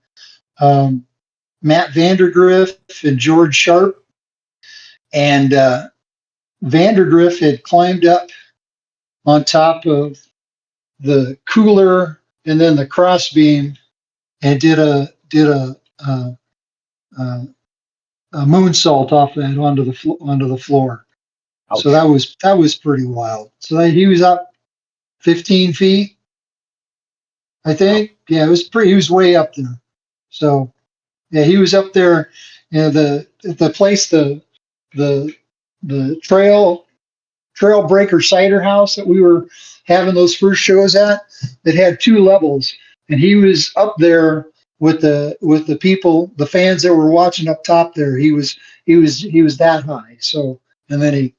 [SPEAKER 4] um, Matt Vandergriff and George Sharp, and Vandergriff had climbed up on top of the cooler and then the crossbeam and did uh, a moonsault off that onto the floor. So
[SPEAKER 3] Ouch.
[SPEAKER 4] that was pretty wild. So he was up 15 feet, I
[SPEAKER 3] Wow.
[SPEAKER 4] think. Yeah, it was pretty. He was way up there. So yeah, he was up there. The place the the Trailbreaker Cider House that we were having those first shows at. It had 2 levels, and he was up there with the people, the fans that were watching up top there. He was that high. So and then he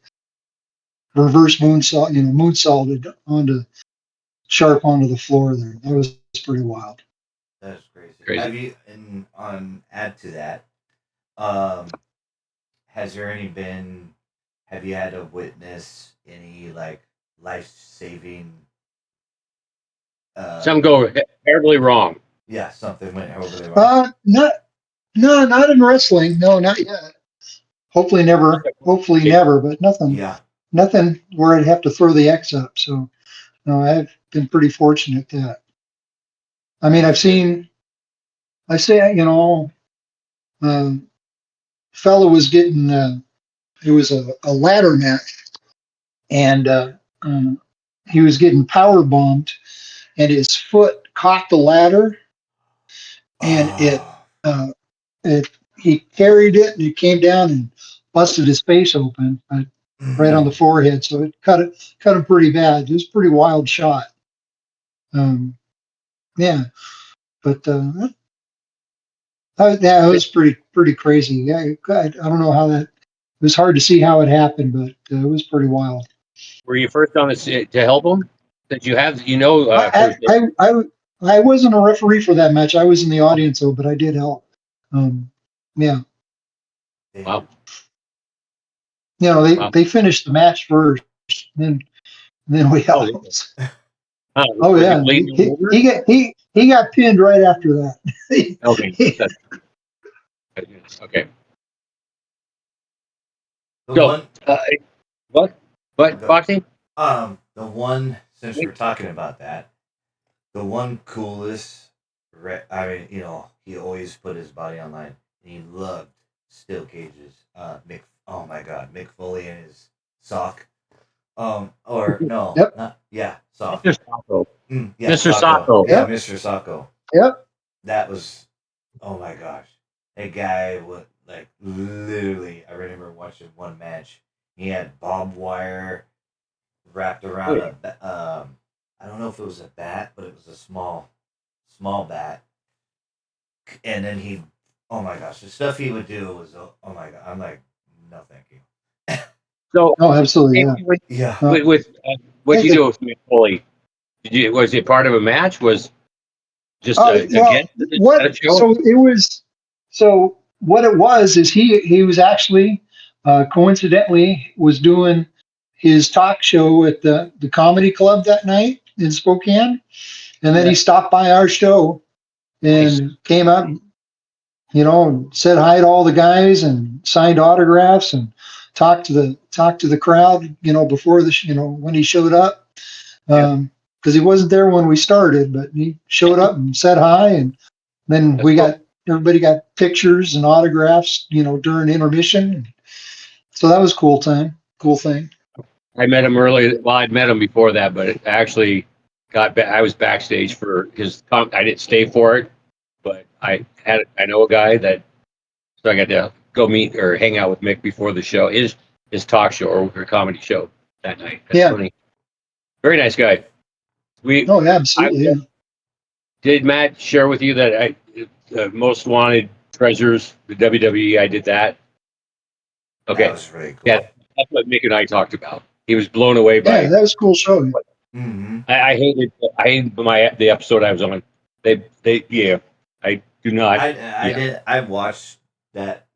[SPEAKER 4] moonsaulted onto sharp onto the floor there. That was pretty wild.
[SPEAKER 2] That's crazy.
[SPEAKER 3] Crazy.
[SPEAKER 2] Have you, and on add to that, um, has there any been? Have you had to witness any like life saving
[SPEAKER 3] Some go terribly wrong.
[SPEAKER 2] Yeah, something went horribly wrong.
[SPEAKER 4] Not in wrestling. No, not yet. Hopefully never. Hopefully never. But nothing.
[SPEAKER 2] Yeah.
[SPEAKER 4] Nothing where I'd have to throw the X up. So no, I've been pretty fortunate that. I mean, I've seen. I say, fellow was getting. It was a ladder match, and he was getting power bombed, and his foot caught the ladder, and
[SPEAKER 2] Oh.
[SPEAKER 4] it he carried it, and it came down and busted his face open, right on the forehead. So it cut him pretty bad. It was a pretty wild shot. Yeah, but that was pretty crazy. Yeah, I don't know how that. It was hard to see how it happened, but it was pretty wild.
[SPEAKER 3] Were you first on to help them? Did you have
[SPEAKER 4] I,
[SPEAKER 3] first aid?
[SPEAKER 4] I wasn't a referee for that match. I was in the audience though, but I did help. Yeah,
[SPEAKER 3] Wow.
[SPEAKER 4] they finished the match first, then we
[SPEAKER 3] Oh,
[SPEAKER 4] helped.
[SPEAKER 3] was
[SPEAKER 4] Oh
[SPEAKER 3] he
[SPEAKER 4] yeah,
[SPEAKER 3] bleeding over?
[SPEAKER 4] he got pinned right after that.
[SPEAKER 3] Okay. Okay.
[SPEAKER 2] The
[SPEAKER 3] So,
[SPEAKER 2] one,
[SPEAKER 3] what, Foxy?
[SPEAKER 2] the one. Since we're talking about that, the one coolest. I mean, he always put his body online. And he loved steel cages. Mick. Oh my God, Mick Foley and his sock. Or no,
[SPEAKER 4] Yep.
[SPEAKER 2] not yeah, sock.
[SPEAKER 3] Mr. Sacco.
[SPEAKER 2] Yeah,
[SPEAKER 3] Mr.
[SPEAKER 2] Sacco.
[SPEAKER 3] Sacco.
[SPEAKER 2] Yeah,
[SPEAKER 4] Yep.
[SPEAKER 2] Mr. Sacco.
[SPEAKER 4] Yep.
[SPEAKER 2] That was, oh my gosh, that guy was like literally. I remember watching one match. He had barbed wire wrapped around I don't know if it was a bat, but it was a small bat. And then oh my gosh, the stuff he would do was, oh my God. I'm like, no, thank you.
[SPEAKER 3] So,
[SPEAKER 4] Oh, absolutely. Yeah.
[SPEAKER 2] Yeah.
[SPEAKER 3] with what you do with Mick Foley? Was it part of a match? Was just
[SPEAKER 4] Well,
[SPEAKER 3] against
[SPEAKER 4] what?
[SPEAKER 3] a show?
[SPEAKER 4] So what it was is he was actually coincidentally was doing his talk show at the comedy club that night in Spokane, and then he stopped by our show
[SPEAKER 3] Nice.
[SPEAKER 4] and came up, and said hi to all the guys and signed autographs and talked to the crowd, before when he showed up. Because he wasn't there when we started, but he showed up and said hi, and then everybody got pictures and autographs, during intermission. So that was cool thing.
[SPEAKER 3] I met him early. Well, I'd met him before that, but I actually I was backstage for his. I didn't stay for it, but I know a guy so I got to go meet or hang out with Mick before the show, his talk show or comedy show that night. That's funny. Very nice guy.
[SPEAKER 4] Oh, absolutely.
[SPEAKER 3] Did Matt share with you that Most Wanted Treasures, the WWE? I did that. Okay,
[SPEAKER 2] That was really cool.
[SPEAKER 3] yeah, that's what Mick and I talked about. He was blown away by.
[SPEAKER 4] Yeah, that was a cool show.
[SPEAKER 2] Mm-hmm.
[SPEAKER 3] I hated the episode I was on. I do not.
[SPEAKER 2] I watched that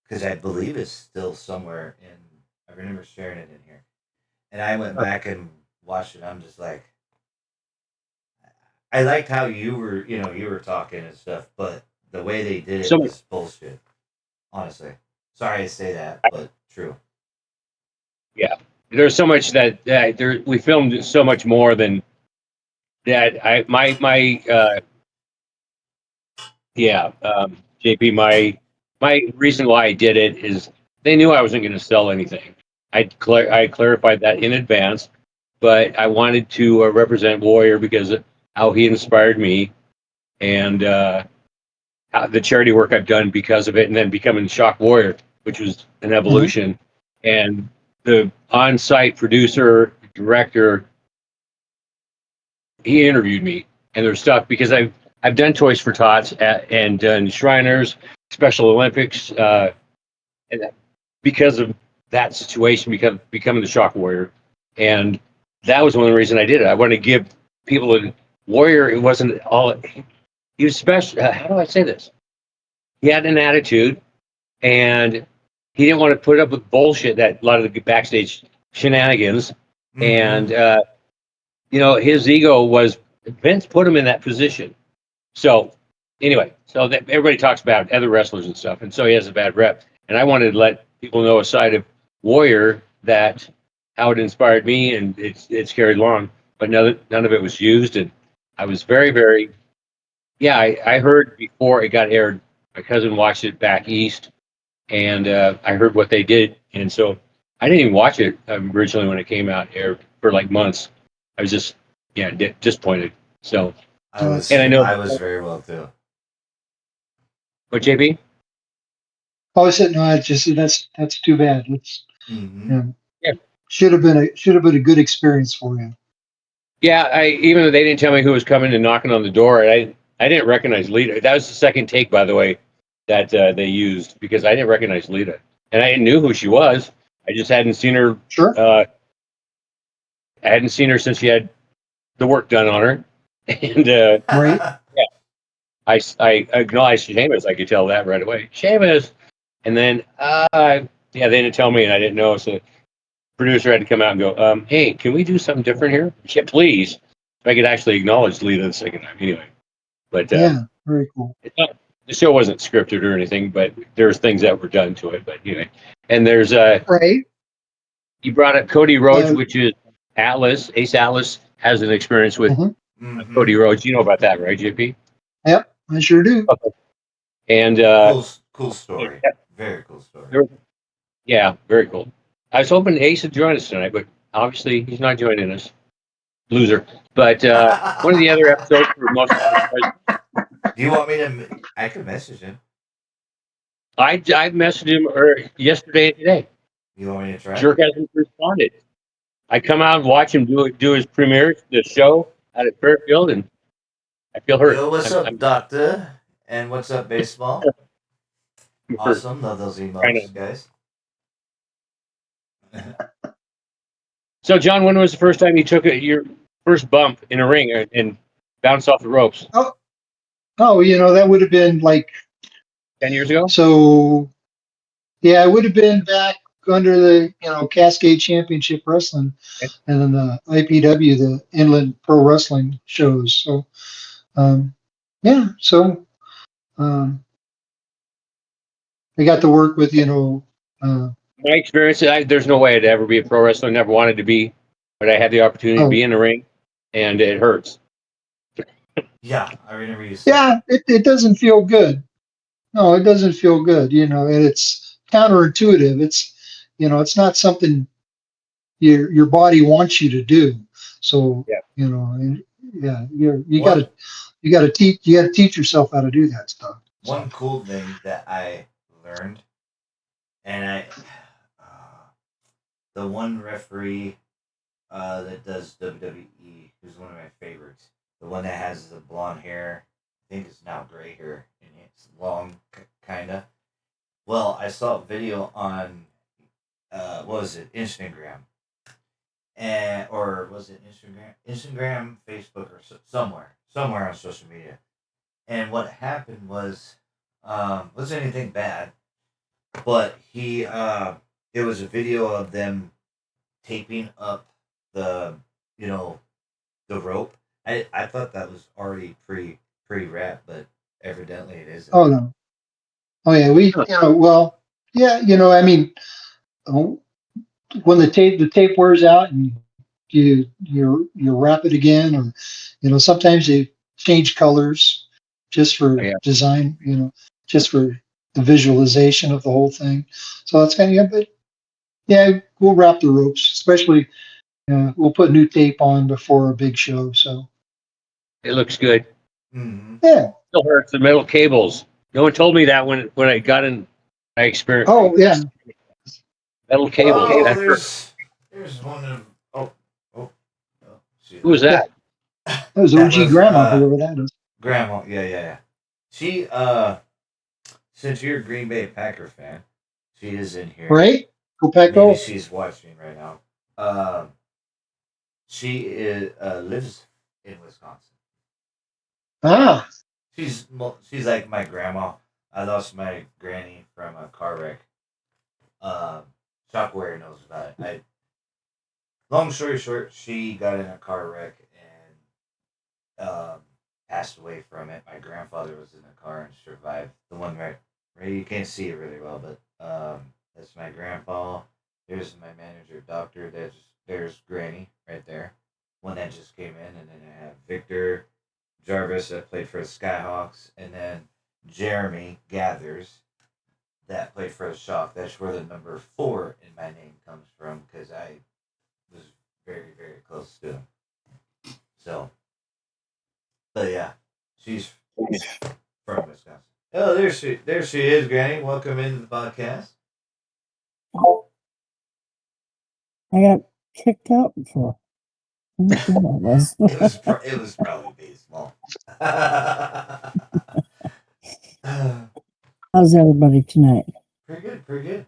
[SPEAKER 2] because I believe it's still somewhere I remember sharing it in here, and I went back and watched it. I'm just like, I liked how you were talking and stuff, but the way they did it was bullshit. Honestly, sorry to say that, but true.
[SPEAKER 3] Yeah, there's so much that we filmed so much more than that. JP, my reason why I did it is they knew I wasn't going to sell anything. I clarified that in advance, but I wanted to represent Warrior because of how he inspired me, and the charity work I've done because of it, and then becoming Shock Warrior, which was an evolution. Mm-hmm. And the on-site producer, director, he interviewed me, and there's stuff because I've done Toys for Tots and done Shriners, Special Olympics, and because of that situation, becoming the Shock Warrior, and that was one of the reasons I did it. I wanted to give people a Warrior. It wasn't all. He was special. How do I say this? He had an attitude, and he didn't want to put up with bullshit that a lot of the backstage shenanigans. Mm-hmm. And his ego was Vince put him in that position. So anyway, so that everybody talks about other wrestlers and stuff, and so he has a bad rep. And I wanted to let people know a side of Warrior that how it inspired me, and it's carried along. But none of it was used, and I was very, very, yeah. I heard before it got aired. My cousin watched it back east, and I heard what they did, and so I didn't even watch it originally when it came out aired for like months. I was just disappointed. So and I know
[SPEAKER 2] I was very well too.
[SPEAKER 3] what JB.
[SPEAKER 4] Oh, I said no. I just that's too bad. It's
[SPEAKER 2] Mm-hmm.
[SPEAKER 4] yeah,
[SPEAKER 3] Yeah.
[SPEAKER 4] should have been a good experience for you.
[SPEAKER 3] Yeah, I even though they didn't tell me who was coming and knocking on the door, I didn't recognize Lita. That was the second take, by the way, that they used because I didn't recognize Lita, and I knew who she was. I just hadn't seen her.
[SPEAKER 4] Sure.
[SPEAKER 3] I hadn't seen her since she had the work done on her, and
[SPEAKER 4] Right.
[SPEAKER 3] I acknowledged Sheamus. I could tell that right away, Sheamus, and then they didn't tell me, and I didn't know. So the producer had to come out and go, "Hey, can we do something different here? Yeah, please." So I could actually acknowledge Lita the second time, anyway. But
[SPEAKER 4] Yeah. Very cool.
[SPEAKER 3] it's not, the show wasn't scripted or anything, but there's things that were done to it. But anyway, and there's
[SPEAKER 4] Right.
[SPEAKER 3] you brought up Cody Rhodes,
[SPEAKER 4] Uh,
[SPEAKER 3] which is Ace Atlas has an experience with
[SPEAKER 4] mhm.
[SPEAKER 3] Cody Rhodes. You know about that, right, JP?
[SPEAKER 4] Yep. I sure do.
[SPEAKER 3] Okay. And
[SPEAKER 2] Cool story. Very cool story.
[SPEAKER 3] yeah, very cool. I was hoping Ace would join us tonight, but obviously he's not joining us. Loser. But one of the other episodes for most of us,
[SPEAKER 2] Do you want me to? I could message him.
[SPEAKER 3] I messaged him yesterday and today.
[SPEAKER 2] You want me to try?
[SPEAKER 3] Jerk hasn't responded. I come out and watch him do his premiere, the show out at Fairfield, and I feel hurt.
[SPEAKER 2] Yo, what's up,
[SPEAKER 3] I'm
[SPEAKER 2] Doctor? And what's up, baseball?
[SPEAKER 3] hurt.
[SPEAKER 2] Awesome. Love those emotes, guys.
[SPEAKER 3] So, John, when was the first time you took your first bump in a ring and bounced off the ropes?
[SPEAKER 4] Oh, that would have been like
[SPEAKER 3] 10 years ago?
[SPEAKER 4] so. Yeah, it would have been back under the Cascade Championship Wrestling, and then the IPW, the Inland Pro Wrestling shows. So, yeah, so I got to work with
[SPEAKER 3] My experience, there's no way I'd ever be a pro wrestler. Never wanted to be, but I had the opportunity to
[SPEAKER 4] oh
[SPEAKER 3] be in the ring, and it hurts.
[SPEAKER 2] Yeah, I remember you saying.
[SPEAKER 4] yeah, it doesn't feel good. No, it doesn't feel good. And it's counterintuitive. It's not something your body wants you to do. So
[SPEAKER 3] Yeah.
[SPEAKER 4] and, yeah, you gotta teach yourself how to do that stuff.
[SPEAKER 2] One cool thing that I learned, and the one referee that does WWE, who's one of my favorites, the one that has the blonde hair, I think it's now gray hair, and it's long, kinda. Well, I saw a video on, what was it, Instagram, or was it Instagram, Facebook, or somewhere on social media. And what happened was, wasn't anything bad, but it was a video of them taping up the, the rope. I thought that was already pre-wrapped, but evidently it isn't.
[SPEAKER 4] Oh no. Oh yeah, well, yeah, I mean, oh, when the tape wears out and you wrap it again, or sometimes they change colors just for
[SPEAKER 3] Yeah.
[SPEAKER 4] design, just for the visualization of the whole thing. So that's kind of, yeah, but yeah, we'll wrap the ropes, especially we'll put new tape on before a big show. So
[SPEAKER 3] It looks good.
[SPEAKER 2] Mm-hmm.
[SPEAKER 4] yeah.
[SPEAKER 3] Still hurts the metal cables. No one told me that when I got in. I experienced
[SPEAKER 4] Oh yeah.
[SPEAKER 3] metal cables.
[SPEAKER 2] Oh,
[SPEAKER 3] That hurt.
[SPEAKER 2] there's one of oh. See
[SPEAKER 3] Who was
[SPEAKER 4] Yeah.
[SPEAKER 3] that?
[SPEAKER 4] That was
[SPEAKER 2] That
[SPEAKER 4] OG
[SPEAKER 2] was
[SPEAKER 4] Grandma, whoever that is.
[SPEAKER 2] Grandma. Yeah. She since you're a Green Bay Packer fan, she is in here.
[SPEAKER 4] Right? Go Pack
[SPEAKER 2] Maybe
[SPEAKER 4] Go.
[SPEAKER 2] she's watching right now. She lives in Wisconsin.
[SPEAKER 4] Ah,
[SPEAKER 2] She's like my grandma. I lost my granny from a car wreck. Shockwarrior knows about it. Long story short, she got in a car wreck and passed away from it. My grandfather was in the car and survived. The one right you can't see it really well, but that's my grandpa. There's my manager, doctor. There's Granny right there. One that just came in, and then I have Victor Jarvis that played for the Skyhawks, and then Jeremy Gathers that played for the Shock. That's where the number 4 in my name comes from because I was very, very close to him. So, but yeah, she's from Wisconsin. Oh, there she is, Granny. Welcome into the podcast.
[SPEAKER 5] I got kicked out before.
[SPEAKER 2] It was probably baseball.
[SPEAKER 5] How's everybody tonight?
[SPEAKER 2] Pretty good, pretty good.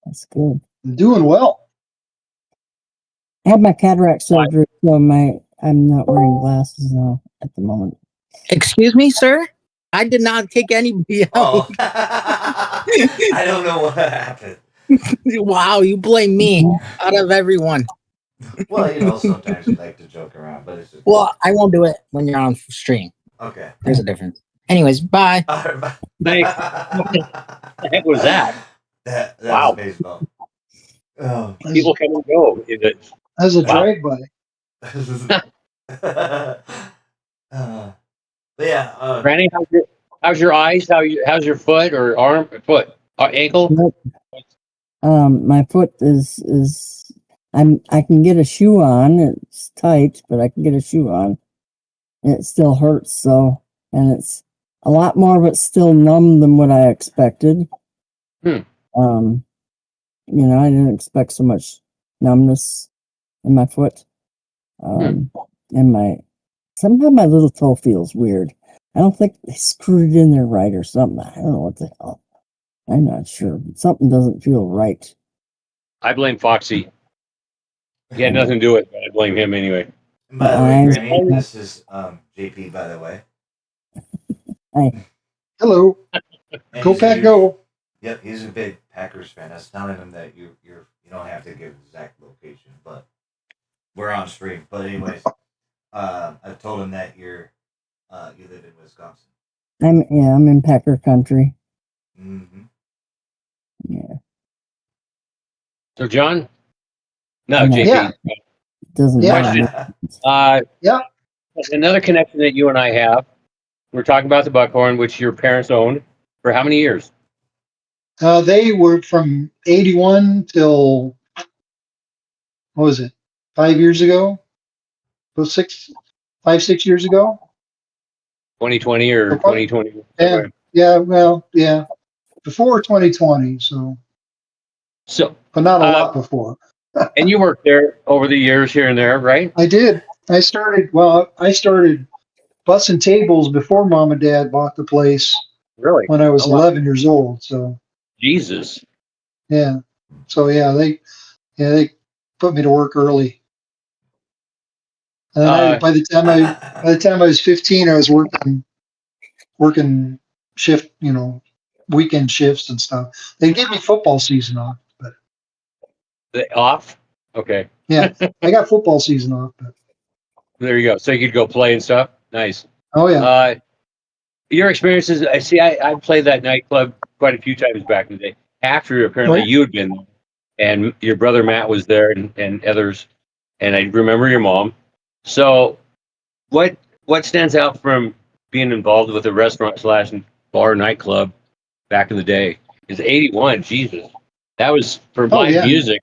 [SPEAKER 5] That's good.
[SPEAKER 4] Doing well.
[SPEAKER 5] I had my cataract surgery, so I'm not wearing glasses now at the moment.
[SPEAKER 6] Excuse me, sir? I did not kick anybody out.
[SPEAKER 2] Oh, I don't know what happened.
[SPEAKER 6] Wow, you blame me out of everyone.
[SPEAKER 2] Well, sometimes we like to joke around, but it's just...
[SPEAKER 6] Well, I won't do it when you're on stream.
[SPEAKER 2] Okay.
[SPEAKER 6] There's a difference. Anyways, bye.
[SPEAKER 3] Thanks. What the heck was that?
[SPEAKER 2] That
[SPEAKER 3] Wow.
[SPEAKER 2] was baseball. Oh.
[SPEAKER 3] People come and go.
[SPEAKER 4] As a
[SPEAKER 3] Wow.
[SPEAKER 4] drive-by.
[SPEAKER 2] But yeah,
[SPEAKER 3] Granny, how's your eyes? How's your foot or arm, ankle?
[SPEAKER 5] My foot is I can get a shoe on. It's tight, but I can get a shoe on. And it still hurts, so, and it's a lot more of it's still numb than what I expected.
[SPEAKER 3] Hmm.
[SPEAKER 5] I didn't expect so much numbness in my foot. And somehow my little toe feels weird. I don't think they screwed it in there right or something. I don't know what the hell. I'm not sure, but something doesn't feel right.
[SPEAKER 3] I blame Foxy. He had nothing to do with it, but I blame him anyway.
[SPEAKER 2] by the way, Granny, this is JP, by the way.
[SPEAKER 5] Hi.
[SPEAKER 4] Hello.
[SPEAKER 2] And
[SPEAKER 4] Go Pack Go.
[SPEAKER 2] Yep, he's a big Packers fan. I was telling him that you don't have to give the exact location, but we're on stream. But anyways, I told him that you live in Wisconsin.
[SPEAKER 5] I'm in Packer country.
[SPEAKER 2] Mm-hmm.
[SPEAKER 5] Yeah.
[SPEAKER 3] So, John? No,
[SPEAKER 5] Yeah.
[SPEAKER 3] JP.
[SPEAKER 4] Yeah.
[SPEAKER 5] Doesn't
[SPEAKER 4] Yeah.
[SPEAKER 5] matter.
[SPEAKER 4] Yeah.
[SPEAKER 3] Another connection that you and I have. We're talking about the Buckhorn, which your parents owned for how many years?
[SPEAKER 4] They were from 81 till, what was it, 5 years ago? 6 years ago?
[SPEAKER 3] 2020 or 2020?
[SPEAKER 4] Yeah, before 2020, so,
[SPEAKER 3] So,
[SPEAKER 4] but not a lot before.
[SPEAKER 3] and you worked there over the years here and there, right?
[SPEAKER 4] I did. I started bussing tables before mom and dad bought the place
[SPEAKER 3] Really?
[SPEAKER 4] when I was
[SPEAKER 3] Oh, wow.
[SPEAKER 4] 11 years old. So,
[SPEAKER 3] Jesus.
[SPEAKER 4] yeah. So, they put me to work early. And then by the time I was 15, I was working shift, weekend shifts and stuff. They gave me football season off, but
[SPEAKER 3] Off? Okay.
[SPEAKER 4] yeah, I got football season off. But
[SPEAKER 3] There you go. So you could go play and stuff? Nice.
[SPEAKER 4] oh yeah,
[SPEAKER 3] Your experiences, I played that nightclub quite a few times back in the day. After apparently
[SPEAKER 4] Right.
[SPEAKER 3] you had been there, and your brother Matt was there and others, and I remember your mom. So what stands out from being involved with a restaurant / bar nightclub back in the day? Is 81, Jesus. That was for
[SPEAKER 4] Oh,
[SPEAKER 3] live
[SPEAKER 4] yeah.
[SPEAKER 3] music.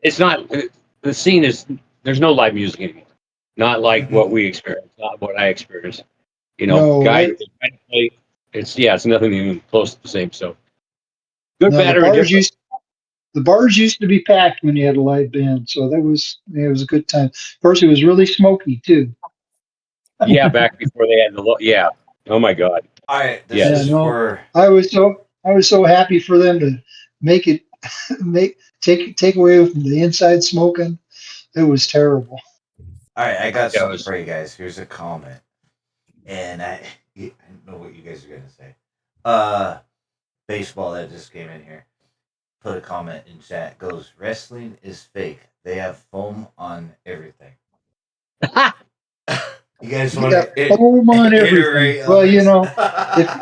[SPEAKER 3] It's not, the scene is, there's no live music anymore. Not like what we experienced, not what I experienced.
[SPEAKER 4] No,
[SPEAKER 3] Guys trying to play, it's nothing even close to the same. So good,
[SPEAKER 4] no,
[SPEAKER 3] bad, or indifferent.
[SPEAKER 4] the bars used to be packed when you had a live band, so it was a good time. Of course, it was really smoky too.
[SPEAKER 3] Yeah, back before they had yeah. Oh my God.
[SPEAKER 2] All right, this
[SPEAKER 3] Yeah.
[SPEAKER 2] is
[SPEAKER 4] no.
[SPEAKER 2] for...
[SPEAKER 4] I was so happy for them to make it take away from the inside smoking. It was terrible.
[SPEAKER 2] All right, I got
[SPEAKER 3] Yeah,
[SPEAKER 2] something for you guys. Here's a comment, and I know what you guys are gonna say. Baseball that just came in here. put a comment in chat. Goes, wrestling is fake. They have foam on everything. You guys want to
[SPEAKER 4] foam on everything.
[SPEAKER 2] iterate on
[SPEAKER 4] Well,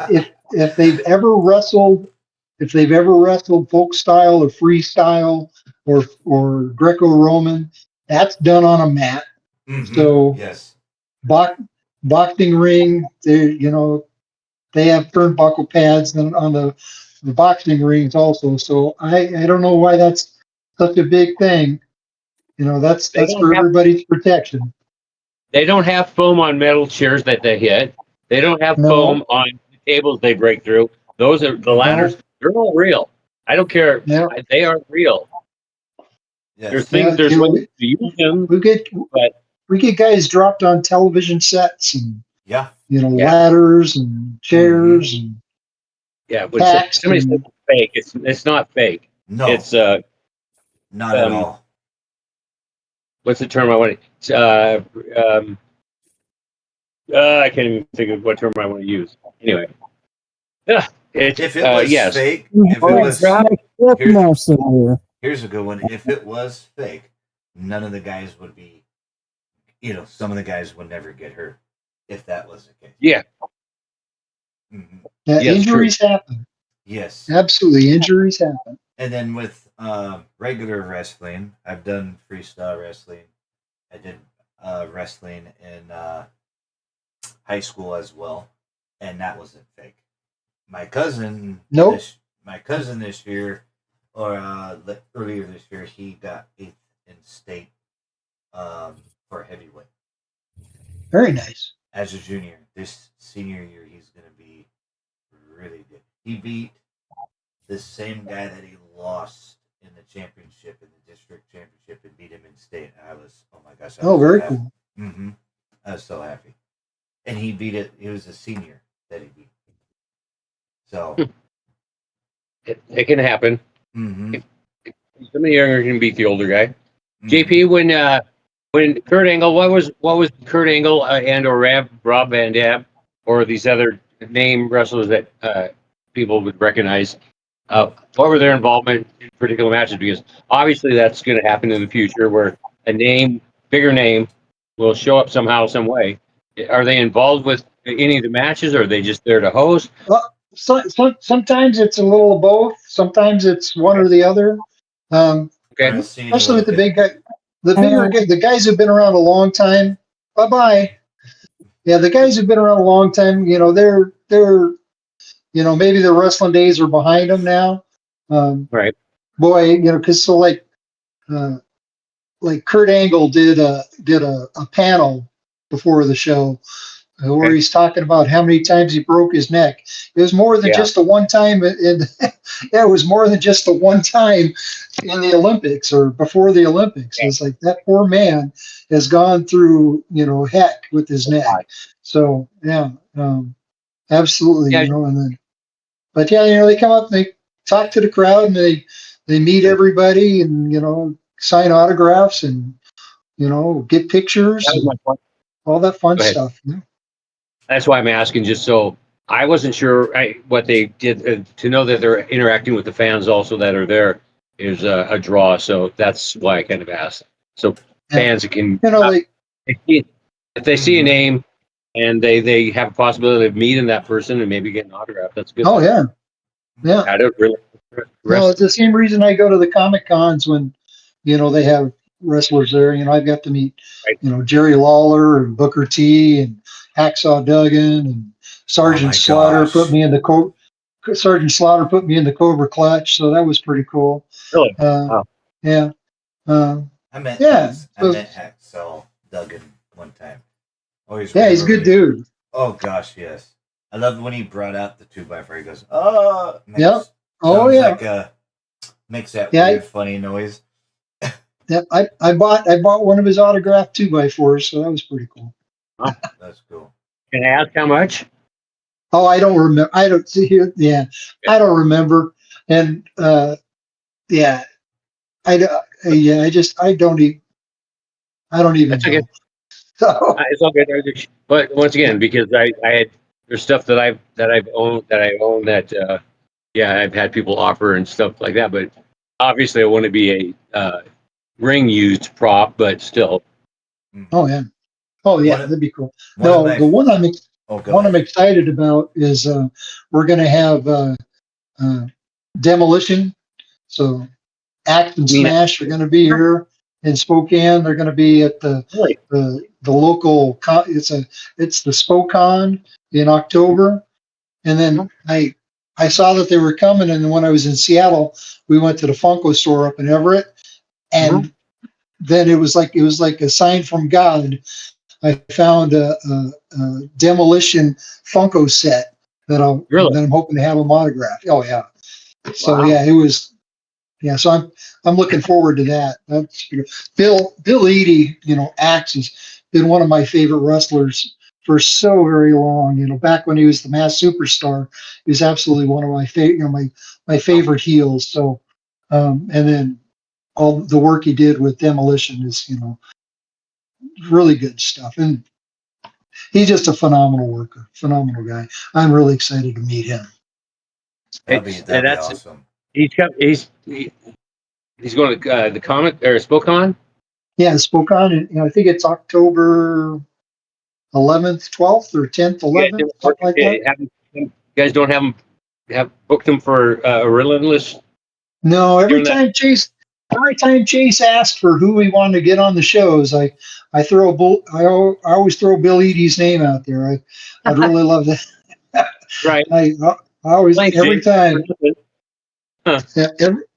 [SPEAKER 2] this?
[SPEAKER 4] if they've ever wrestled, folk style or freestyle or Greco-Roman, that's done on a mat. So
[SPEAKER 2] Yes.
[SPEAKER 4] boxing ring, they have turnbuckle pads on the boxing rings also. So I don't know why that's such a big thing. That's
[SPEAKER 3] They
[SPEAKER 4] for
[SPEAKER 3] don't have
[SPEAKER 4] everybody's protection.
[SPEAKER 3] they don't have foam on metal chairs that they hit. They don't have
[SPEAKER 4] No,
[SPEAKER 3] foam on tables they break through. Those are the
[SPEAKER 2] Mhm.
[SPEAKER 3] ladders. They're all real. I don't care.
[SPEAKER 4] yeah,
[SPEAKER 3] They are real. There's
[SPEAKER 2] Yes.
[SPEAKER 3] things.
[SPEAKER 4] yeah.
[SPEAKER 3] There's ways to use them,
[SPEAKER 4] We get
[SPEAKER 3] but
[SPEAKER 4] we get guys dropped on television sets and
[SPEAKER 2] Yeah.
[SPEAKER 3] yeah,
[SPEAKER 4] ladders and chairs and
[SPEAKER 3] yeah. When
[SPEAKER 4] tacks
[SPEAKER 3] somebody says
[SPEAKER 4] and
[SPEAKER 3] it's fake, it's not fake.
[SPEAKER 2] No,
[SPEAKER 3] It's
[SPEAKER 2] not at
[SPEAKER 3] um.
[SPEAKER 2] all.
[SPEAKER 3] What's the term I want? I can't even think of what term I want to use. Anyway, yeah, it's
[SPEAKER 2] If it was
[SPEAKER 3] yes.
[SPEAKER 2] fake, if it
[SPEAKER 3] Always
[SPEAKER 2] was
[SPEAKER 3] drop.
[SPEAKER 2] here's
[SPEAKER 5] more severe.
[SPEAKER 2] here's a good one. If it was fake, none of the guys would be. Some of the guys would never get hurt if that was the case.
[SPEAKER 3] Yeah,
[SPEAKER 2] Mhm.
[SPEAKER 4] yeah,
[SPEAKER 3] yes, true.
[SPEAKER 4] injuries happen.
[SPEAKER 2] Yes.
[SPEAKER 4] Absolutely, injuries happen.
[SPEAKER 2] And then with regular wrestling, I've done freestyle wrestling. I did wrestling in high school as well, and that wasn't fake. My cousin,
[SPEAKER 4] Nope.
[SPEAKER 2] my cousin this year, or earlier this year, he got 8th in state for heavyweight
[SPEAKER 4] Very nice.
[SPEAKER 2] as a junior. This senior year, he's going to be really good. He beat the same guy that he lost in the championship, in the district championship, and beat him in state. I was, oh my gosh! I was
[SPEAKER 4] Very
[SPEAKER 2] so
[SPEAKER 4] cool.
[SPEAKER 2] Mm-hmm. I was so happy, and he beat it. He was a senior that he beat. So
[SPEAKER 3] It can happen.
[SPEAKER 2] mm-hmm.
[SPEAKER 3] Some of the younger can beat the older guy.
[SPEAKER 2] Mm-hmm.
[SPEAKER 3] JP, when Kurt Angle, what was Kurt Angle and or Rob Van Dam or these other name wrestlers that people would recognize? What were their involvement in particular matches? Because obviously that's going to happen in the future, where a bigger name, will show up somehow, some way. Are they involved with any of the matches, or are they just there to host?
[SPEAKER 4] Well, sometimes it's a little of both. Sometimes it's one or the other.
[SPEAKER 3] Okay.
[SPEAKER 2] I've seen a
[SPEAKER 4] Especially
[SPEAKER 2] little
[SPEAKER 4] with the
[SPEAKER 2] bit.
[SPEAKER 4] big guy, the guys who've been around a long time. Bye bye. Yeah, the guys who've been around a long time. They're maybe the wrestling days are behind them now.
[SPEAKER 3] Right.
[SPEAKER 4] Boy, because uh, like Kurt Angle did a panel before the show where
[SPEAKER 3] Okay.
[SPEAKER 4] he's talking about how many times he broke his neck. It was more than
[SPEAKER 3] Yeah.
[SPEAKER 4] just the one time. Yeah, it was more than just the one time in the Olympics or before the Olympics. It's like that poor man has gone through, heck with his neck. So yeah, absolutely,
[SPEAKER 3] Yeah.
[SPEAKER 4] and then, but yeah, they come up, they talk to the crowd, and they meet everybody, and sign autographs, and get pictures,
[SPEAKER 3] That was
[SPEAKER 4] and
[SPEAKER 3] my point.
[SPEAKER 4] all that fun
[SPEAKER 3] Go ahead.
[SPEAKER 4] stuff.
[SPEAKER 3] That's why I'm asking, just so I wasn't sure what they did to know that they're interacting with the fans also that are there is a draw. So that's why I kind of asked. So
[SPEAKER 4] Yeah.
[SPEAKER 3] fans can,
[SPEAKER 4] Like
[SPEAKER 3] if they see a name and they have a possibility of meeting that person and maybe getting an autograph, that's good.
[SPEAKER 4] oh yeah, yeah.
[SPEAKER 3] I don't really.
[SPEAKER 4] No, it's the same reason I go to the Comic Cons when, they have wrestlers there. I've got to meet,
[SPEAKER 3] Right.
[SPEAKER 4] Jerry Lawler and Booker T and Hacksaw Duggan and Sergeant Slaughter put me in the Sergeant Slaughter put me in the Cobra Clutch, so that was pretty cool.
[SPEAKER 3] Really?
[SPEAKER 4] Wow. Yeah.
[SPEAKER 2] I met
[SPEAKER 4] Yeah.
[SPEAKER 2] Hacksaw Duggan one time. Always
[SPEAKER 4] yeah, he's a good dude.
[SPEAKER 2] Oh gosh, yes. I love when he brought out the 2x4. He goes, "Oh,
[SPEAKER 4] yeah. Oh yeah.
[SPEAKER 2] Makes that
[SPEAKER 4] Yeah,
[SPEAKER 2] weird, funny noise."
[SPEAKER 4] Yeah, I bought one of his autographed 2x4s, so that was pretty cool.
[SPEAKER 2] That's cool.
[SPEAKER 3] Can I ask how much?
[SPEAKER 4] Oh, I don't remember. I don't see here. Yeah, I don't remember. And yeah, yeah, I don't even. I don't even
[SPEAKER 3] That's
[SPEAKER 4] know.
[SPEAKER 3] okay.
[SPEAKER 4] So
[SPEAKER 3] It's all good. But once again, because I had there's stuff that I own that yeah, I've had people offer and stuff like that. But Obviously, I want to be a ring used prop, but still.
[SPEAKER 4] Oh yeah. Oh yeah,
[SPEAKER 2] One of,
[SPEAKER 4] that'd be cool.
[SPEAKER 2] one of
[SPEAKER 4] No,
[SPEAKER 2] my.
[SPEAKER 4] the
[SPEAKER 2] Go
[SPEAKER 4] one I'm
[SPEAKER 2] ahead.
[SPEAKER 4] excited about is we're going to have uh, demolition. So Act and
[SPEAKER 3] I mean,
[SPEAKER 4] Smash are going to be here in Spokane. They're going to be at
[SPEAKER 3] really,
[SPEAKER 4] the local. It's the Spokane in October, and then I saw that they were coming. And when I was in Seattle, we went to the Funko store up in Everett, and then it was like a sign from God. I found a demolition Funko set
[SPEAKER 3] really,
[SPEAKER 4] that I'm hoping to have them autographed. Oh yeah. So
[SPEAKER 3] wow.
[SPEAKER 4] yeah, it was yeah. So I'm looking forward to that. That's Bill Eadie, Axe has been one of my favorite wrestlers for so very long. Back when he was the Mass Superstar, he was absolutely one of my favorite, my favorite heels. So, and then all the work he did with Demolition is, really good stuff. And he's just a phenomenal worker, phenomenal guy. I'm really excited to meet him.
[SPEAKER 2] That'd
[SPEAKER 3] And
[SPEAKER 2] be
[SPEAKER 3] that's
[SPEAKER 2] awesome.
[SPEAKER 3] he's going to the comic or Spokane.
[SPEAKER 4] Yeah, Spokane, and I think it's October 11th, 12th, or 10th,
[SPEAKER 3] You guys
[SPEAKER 4] 11th,
[SPEAKER 3] didn't work.
[SPEAKER 4] something like that.
[SPEAKER 3] You guys don't have booked him for a relentless
[SPEAKER 4] No,
[SPEAKER 3] during that.
[SPEAKER 4] every time Chase asked for who we wanted to get on the shows, I always throw Bill Eadie's name out there. I'd really love that.
[SPEAKER 3] Right.
[SPEAKER 4] I always
[SPEAKER 3] Thanks,
[SPEAKER 4] every
[SPEAKER 3] Jake.
[SPEAKER 4] time.
[SPEAKER 3] Huh.
[SPEAKER 4] Yeah,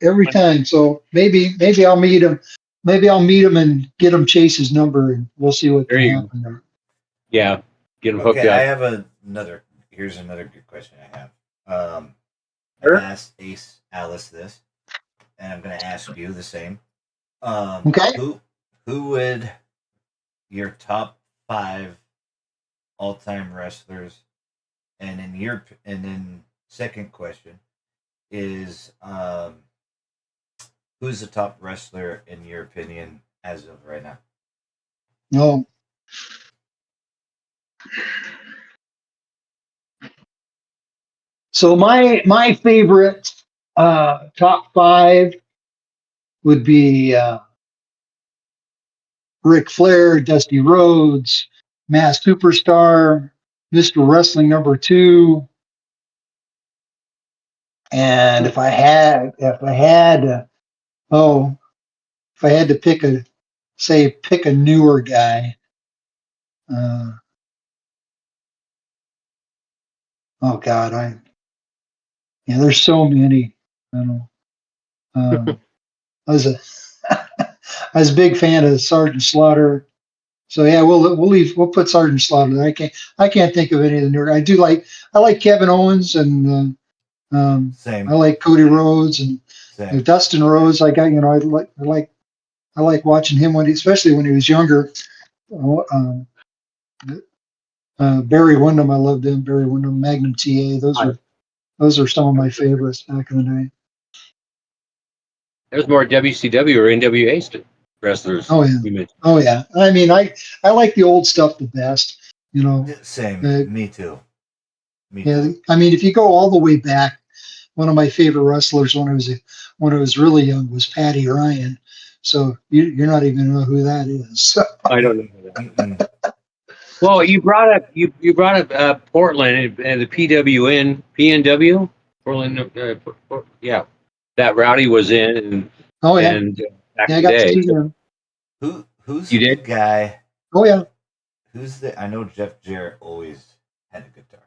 [SPEAKER 4] every time. So maybe I'll meet him. Maybe I'll meet him and get him Chase's number, and we'll see what
[SPEAKER 3] There
[SPEAKER 4] can
[SPEAKER 3] you go.
[SPEAKER 4] happen there.
[SPEAKER 3] Yeah, get him hooked
[SPEAKER 2] Okay, I
[SPEAKER 3] up.
[SPEAKER 2] have another. Here's another good question I have. I've
[SPEAKER 3] Sure.
[SPEAKER 2] asked Ace Alice this, and I'm going to ask you the same.
[SPEAKER 4] Okay.
[SPEAKER 2] Who would your top 5 all-time wrestlers, and then second question is who's the top wrestler in your opinion as of right now?
[SPEAKER 4] No. So my favorite top five would be Ric Flair, Dusty Rhodes, Mass Superstar, Mr. Wrestling number two, and oh if I had to pick a newer guy, uh, oh God, there's so many. I don't know. I was a I was a big fan of Sergeant Slaughter. So yeah, we'll put Sergeant Slaughter. I can't think of any of the newer. I like Kevin Owens and I
[SPEAKER 2] Same,
[SPEAKER 4] like Cody Rhodes and
[SPEAKER 2] same.
[SPEAKER 4] Dustin Rhodes. I like watching him especially when he was younger. Uh, Um, Barry Windham, I loved him. Barry Windham, Magnum TA. Those are some of my favorites back in the day.
[SPEAKER 3] There's more WCW or NWA wrestlers.
[SPEAKER 4] Oh yeah,
[SPEAKER 3] You mentioned.
[SPEAKER 4] oh yeah. I mean, I like the old stuff the best. You know,
[SPEAKER 2] Same.
[SPEAKER 4] uh,
[SPEAKER 2] Me too. Me
[SPEAKER 4] yeah.
[SPEAKER 2] too.
[SPEAKER 4] I mean, if you go all the way back, one of my favorite wrestlers when I was really young was Patty Ryan. So you're not even gonna know who that is.
[SPEAKER 3] I don't know that.
[SPEAKER 2] Mm-mm.
[SPEAKER 3] Well, you brought up Portland and the PNW Portland. Yeah, that Rowdy was in
[SPEAKER 4] Oh yeah,
[SPEAKER 3] and back
[SPEAKER 4] yeah.
[SPEAKER 3] in
[SPEAKER 4] I
[SPEAKER 3] the
[SPEAKER 4] got to
[SPEAKER 3] day.
[SPEAKER 4] see him.
[SPEAKER 2] Who's
[SPEAKER 3] You
[SPEAKER 2] the
[SPEAKER 3] did?
[SPEAKER 2] guy?
[SPEAKER 4] Oh yeah.
[SPEAKER 2] I know Jeff Jarrett always had a guitar,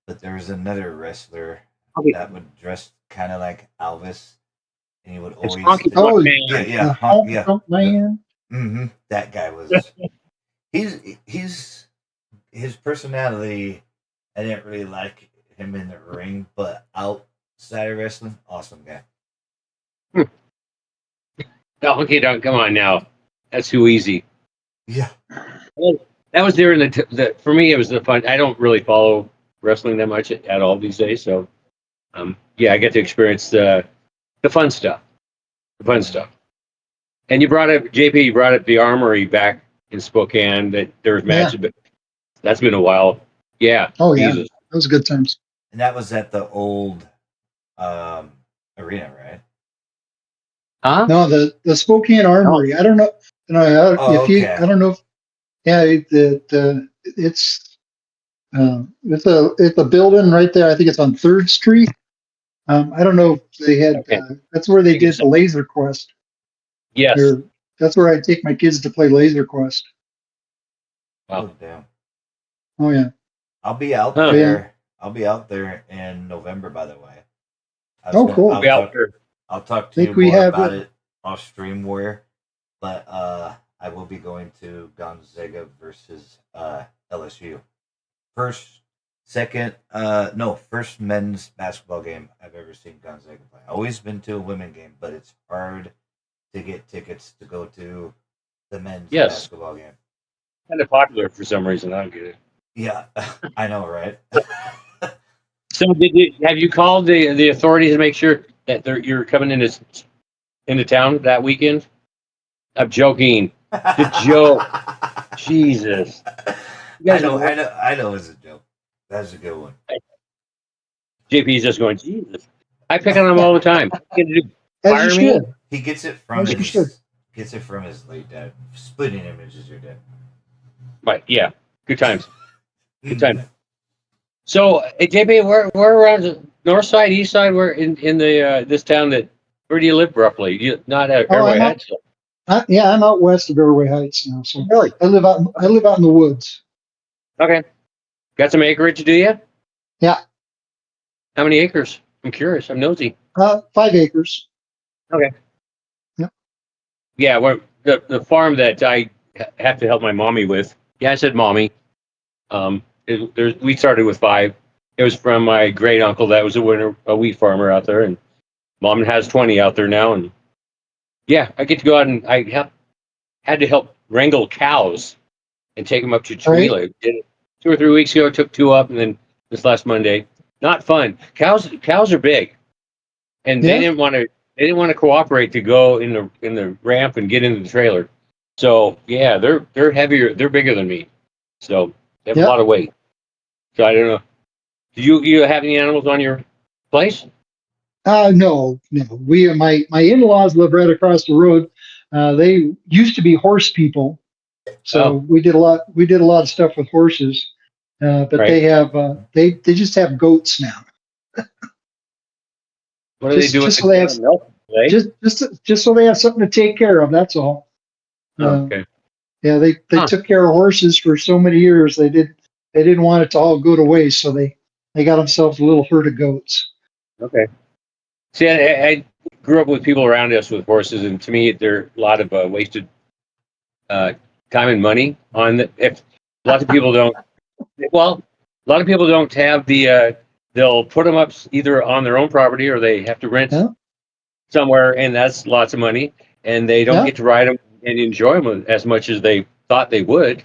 [SPEAKER 2] but there was another wrestler
[SPEAKER 3] Probably
[SPEAKER 2] that would dress kind of like Elvis, and he would
[SPEAKER 3] it's
[SPEAKER 2] always
[SPEAKER 3] Honky Tonk
[SPEAKER 4] Oh,
[SPEAKER 2] yeah,
[SPEAKER 3] Man.
[SPEAKER 2] yeah,
[SPEAKER 4] the honky
[SPEAKER 2] yeah.
[SPEAKER 4] tonk man.
[SPEAKER 2] That guy was he's his personality. I didn't really like him in the ring, but outside of wrestling, awesome guy.
[SPEAKER 3] Honky Tonk. Come on now, that's too easy.
[SPEAKER 2] Yeah,
[SPEAKER 3] Well, that was there in the for me. It was the fun. I don't really follow wrestling that much at all these days, so yeah, I get to experience the fun stuff. The fun stuff. And you brought up JP. You brought up the Armory back in Spokane. That there was
[SPEAKER 4] Yeah.
[SPEAKER 3] matches, but that's been a while. Yeah,
[SPEAKER 4] Oh yeah.
[SPEAKER 3] Jesus.
[SPEAKER 4] Those good times.
[SPEAKER 2] and that was at the old arena, right?
[SPEAKER 3] Huh?
[SPEAKER 4] No, the Spokane Armory. I don't know.
[SPEAKER 2] Oh,
[SPEAKER 4] If you,
[SPEAKER 2] okay.
[SPEAKER 4] I don't know. If, yeah, it's a building right there. I think it's on Third Street. I don't know if they had.
[SPEAKER 3] Okay.
[SPEAKER 4] That's where they
[SPEAKER 3] Think it's-
[SPEAKER 4] did the Laser Quest.
[SPEAKER 3] Yes.
[SPEAKER 4] Or that's where I take my kids to play Laser Quest.
[SPEAKER 2] Oh,
[SPEAKER 3] Wow.
[SPEAKER 2] damn.
[SPEAKER 4] Oh yeah.
[SPEAKER 2] I'll be out
[SPEAKER 3] Huh.
[SPEAKER 4] Yeah.
[SPEAKER 2] there. I'll be out there in November, by the way.
[SPEAKER 4] Oh, cool.
[SPEAKER 3] Be out there.
[SPEAKER 2] I'll talk to
[SPEAKER 4] I
[SPEAKER 2] you
[SPEAKER 4] think we
[SPEAKER 2] more
[SPEAKER 4] have
[SPEAKER 2] about
[SPEAKER 4] it.
[SPEAKER 2] it off stream where, but I will be going to Gonzaga versus LSU. First men's basketball game I've ever seen Gonzaga play. Always been to a women game, but it's hard to get tickets to go to the men's
[SPEAKER 3] Yes.
[SPEAKER 2] basketball game.
[SPEAKER 3] Kind of popular for some reason. I don't get it.
[SPEAKER 2] Yeah, I know, right?
[SPEAKER 3] So, have you called the authorities to make sure that you're coming into town that weekend? I'm joking. The joke. Jesus. You guys are
[SPEAKER 2] I know. It's a joke. That's a good one.
[SPEAKER 3] JP's just going, Jesus. I pick on him all the time. What are you gonna do?
[SPEAKER 4] As you
[SPEAKER 3] Fire me?
[SPEAKER 4] should.
[SPEAKER 2] He gets it from
[SPEAKER 4] As you should.
[SPEAKER 2] late dad. Splitting images your dad.
[SPEAKER 3] But yeah, good times. Good times. So, JP, where around the north side, east side, where in the this town where do you live roughly? Not at
[SPEAKER 4] Oh,
[SPEAKER 3] Airway
[SPEAKER 4] I'm out.
[SPEAKER 3] Heights.
[SPEAKER 4] Yeah, I'm out west of Airway Heights now. So
[SPEAKER 3] Really?
[SPEAKER 4] I live out in the woods.
[SPEAKER 3] Okay. Got some acreage, do you?
[SPEAKER 4] Yeah.
[SPEAKER 3] How many acres? I'm curious. I'm nosy.
[SPEAKER 4] 5 acres.
[SPEAKER 3] Okay.
[SPEAKER 4] Yep.
[SPEAKER 3] Yeah, the farm that I have to help my mommy with. Yeah, I said mommy. We started with 5. It was from my great uncle that was a wheat farmer out there, and mom has 20 out there now. And yeah, I get to go out and had to help wrangle cows and take them up to
[SPEAKER 4] All right.
[SPEAKER 3] Chihuahua. Did it 2 or 3 weeks ago. I took 2 up, and then this last Monday. Not fun. Cows are big, and
[SPEAKER 4] Yeah.
[SPEAKER 3] they didn't want to cooperate to go in the ramp and get into the trailer. So yeah, they're heavier. They're bigger than me. So they have a
[SPEAKER 4] Yeah.
[SPEAKER 3] lot of weight. So I don't know. Do you have any animals on your place?
[SPEAKER 4] No. My in-laws live right across the road. They used to be horse people, so
[SPEAKER 3] Oh,
[SPEAKER 4] we did a lot of stuff with horses. But
[SPEAKER 3] right.
[SPEAKER 4] they just have goats now.
[SPEAKER 3] What do they
[SPEAKER 4] Just
[SPEAKER 3] do with
[SPEAKER 4] just
[SPEAKER 3] the
[SPEAKER 4] so they have
[SPEAKER 3] milk? Right?
[SPEAKER 4] just so they have something to take care of. That's all.
[SPEAKER 3] Oh,
[SPEAKER 4] Uh,
[SPEAKER 3] okay.
[SPEAKER 4] yeah, they
[SPEAKER 3] Huh.
[SPEAKER 4] took care of horses for so many years. They didn't want it to all go to waste, so they got themselves a little herd of goats.
[SPEAKER 3] Okay. See, I grew up with people around us with horses, and to me, there are a lot of wasted uh, time and money on the. If lots of people don't, well, a lot of people don't have the. They'll put them up either on their own property or they have to rent
[SPEAKER 4] Yeah,
[SPEAKER 3] somewhere, and that's lots of money, and they don't
[SPEAKER 4] yeah,
[SPEAKER 3] get to ride them and enjoy them as much as they thought they would.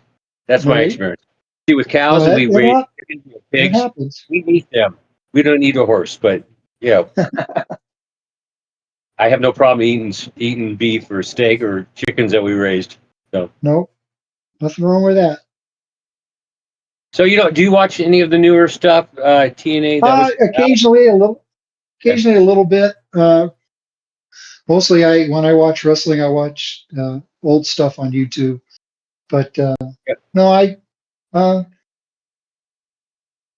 [SPEAKER 3] That's my
[SPEAKER 4] right.
[SPEAKER 3] experience. See, with
[SPEAKER 4] No,
[SPEAKER 3] cows,
[SPEAKER 4] that
[SPEAKER 3] we
[SPEAKER 4] it, hap- it
[SPEAKER 3] pigs,
[SPEAKER 4] happens.
[SPEAKER 3] we eat them. We don't eat a horse, but yeah, I have no problem eating beef or steak or chickens that we raised. So,
[SPEAKER 4] No, nothing wrong with that.
[SPEAKER 3] so do you watch any of the newer stuff? TNA that was out? Okay.
[SPEAKER 4] Occasionally a little bit. Mostly, when I watch wrestling, I watch old stuff on YouTube. But
[SPEAKER 3] Yeah.
[SPEAKER 4] no, uh,